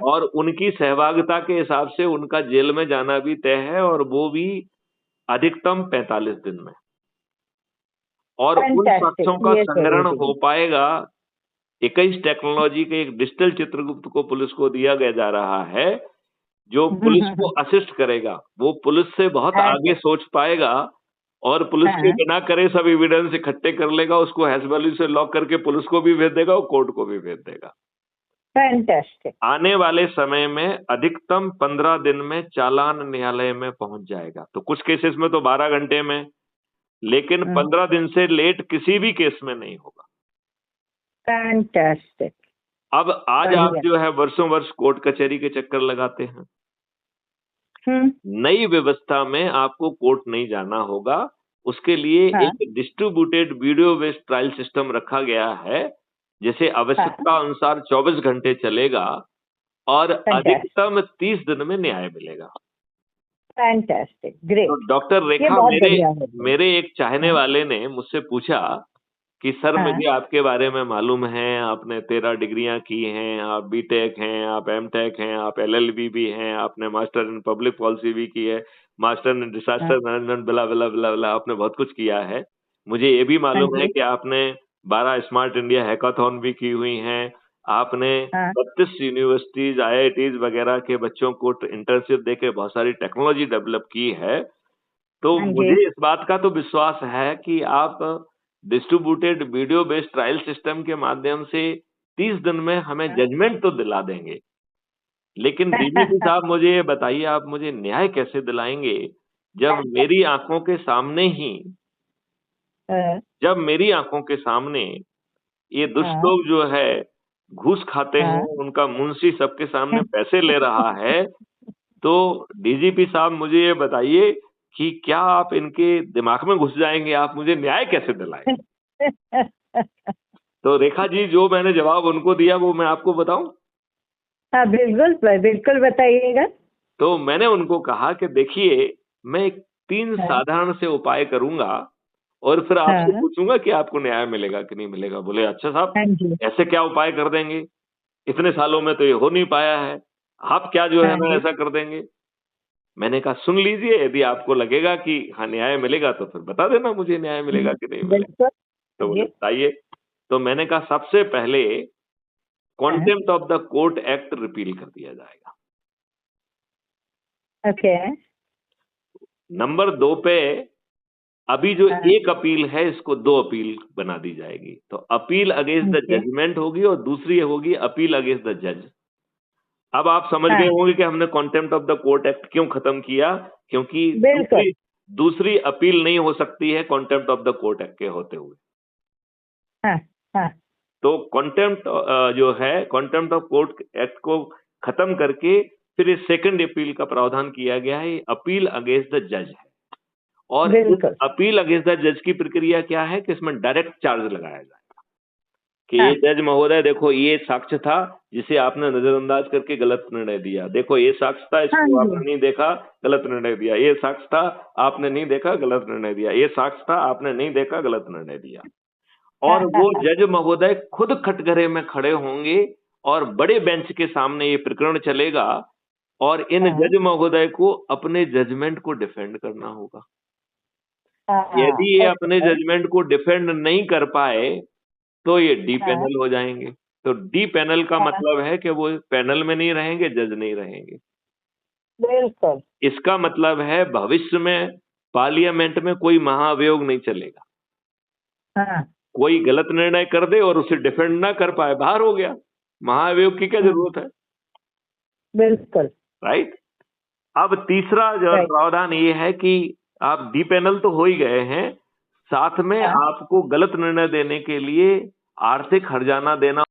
और उनकी सहभागिता के हिसाब से उनका जेल में जाना भी तय है, और वो भी अधिकतम 45 दिन में। और उन साक्ष्यों का संग्रहण हो पाएगा 21 टेक्नोलॉजी के एक डिजिटल चित्रगुप्त को पुलिस को दिया गया जा रहा है, जो पुलिस को असिस्ट करेगा। वो पुलिस से बहुत आगे सोच पाएगा और पुलिस के बिना करे सब एविडेंस इकट्ठे कर लेगा, उसको हैश वैल्यू से लॉक करके पुलिस को भी भेज देगा और कोर्ट को भी भेज देगा। फैंटास्टिक। आने वाले समय में अधिकतम 15 दिन में चालान न्यायालय में पहुंच जाएगा। तो कुछ केसेस में तो 12 घंटे में, लेकिन 15 दिन से लेट किसी भी केस में नहीं होगा। फैंटास्टिक। अब आज आप जो है वर्षों वर्ष कोर्ट कचहरी के चक्कर लगाते हैं। नई व्यवस्था में आपको कोर्ट नहीं जाना होगा। उसके लिए एक distributed video based trial system रखा गया है, जिसे आवश्यकता अनुसार 24 घंटे चलेगा और अधिकतम 30 दिन में न्याय मिलेगा। Fantastic, great. तो डॉक्टर रेखा, मेरे एक चाहने वाले ने मुझसे पूछा कि सर मुझे आपके बारे में मालूम है, आपने 13 डिग्रियां की हैं, आप बीटेक हैं, आप एमटेक हैं, आप एलएलबी भी हैं, आपने मास्टर इन पब्लिक पॉलिसी भी की है, मास्टर इन डिजास्टर मैनेजमेंट, बिला बिला बिला बिला, आपने बहुत कुछ किया है। मुझे ये भी मालूम है कि आपने 12 स्मार्ट इंडिया हैकाथॉन भी की हुई हैं, आपने 32 यूनिवर्सिटीज, आईआईटीज वगैरह के बच्चों को इंटर्नशिप देके बहुत सारी टेक्नोलॉजी डेवलप की है। तो मुझे इस बात का तो विश्वास है कि आप distributed video based trial system के माध्यम से 30 दिन में हमें जजमेंट तो दिला देंगे, लेकिन डीजीपी साहब मुझे ये बताइए, आप मुझे न्याय कैसे दिलाएंगे जब मेरी आंखों के सामने ही, ये दुष्ट लोग जो है घूस खाते हैं, उनका मुंशी सबके सामने पैसे ले रहा है। तो डीजीपी साहब मुझे ये बताइए कि क्या आप इनके दिमाग में घुस जाएंगे, आप मुझे न्याय कैसे दिलाएंगे? तो रेखा जी, जो मैंने जवाब उनको दिया वो मैं आपको बताऊं? हाँ बिल्कुल बिल्कुल, बताइएगा। तो मैंने उनको कहा कि देखिए, मैं 3 साधारण से उपाय करूंगा और फिर आपसे पूछूंगा कि आपको न्याय मिलेगा कि नहीं मिलेगा। बोले अच्छा साहब, ऐसे क्या उपाय कर देंगे, इतने सालों में तो ये हो नहीं पाया है, आप क्या जो है ना ऐसा कर देंगे? मैंने कहा सुन लीजिए, यदि आपको लगेगा कि हाँ न्याय मिलेगा तो फिर बता देना मुझे न्याय मिलेगा कि नहीं मिलेगा। तो बोले बताइए। तो मैंने कहा सबसे पहले contempt of the court act repeal कर दिया जाएगा। ओके। नंबर 2 पे अभी जो एक अपील है इसको 2 अपील बना दी जाएगी। तो अपील अगेंस्ट द जजमेंट होगी और दूसरी होगी अपील अगेंस्ट द जज। अब आप समझ गए होंगे कि हमने contempt of the court act क्यों खत्म किया, क्योंकि दूसरी अपील नहीं हो सकती है contempt of the court act के होते हुए। तो कॉन्टेम्प्ट जो है, कॉन्टेम्प्ट ऑफ कोर्ट एक्ट को खत्म करके फिर इस सेकंड अपील का प्रावधान किया गया है, अपील अगेंस्ट द जज है। और इस अपील अगेंस्ट द जज की प्रक्रिया क्या है कि इसमें डायरेक्ट चार्ज लगाया जाएगा कि ये जज महोदय देखो, ये साक्ष्य था जिसे आपने नजरअंदाज करके गलत निर्णय दिया, देखो ये साक्ष्य था, इसको आपने नहीं देखा, गलत निर्णय दिया, ये साक्ष्य था, आपने नहीं देखा, गलत निर्णय दिया, ये साक्ष्य था, आपने नहीं देखा, गलत निर्णय दिया। और वो जज महोदय खुद कटघरे में खड़े होंगे और बड़े बेंच के सामने ये प्रकरण चलेगा और इन जज महोदय को अपने जजमेंट को डिफेंड करना होगा। यदि ये अपने जजमेंट को डिफेंड नहीं कर पाए तो ये डी पैनल हो जाएंगे। तो डी पैनल का मतलब है कि वो पैनल में नहीं रहेंगे, जज नहीं रहेंगे। बिल्कुल। इसका मतलब है भविष्य में पार्लियामेंट में कोई महाअभियोग नहीं चलेगा। हाँ। कोई गलत निर्णय कर दे और उसे डिफेंड ना कर पाए, बाहर हो गया, महाभियोग की क्या जरूरत है? बिल्कुल। राइट। अब तीसरा जो प्रावधान ये है कि आप डीपेनल तो हो ही गए हैं, साथ में आपको गलत निर्णय देने के लिए आर्थिक हर्जाना देना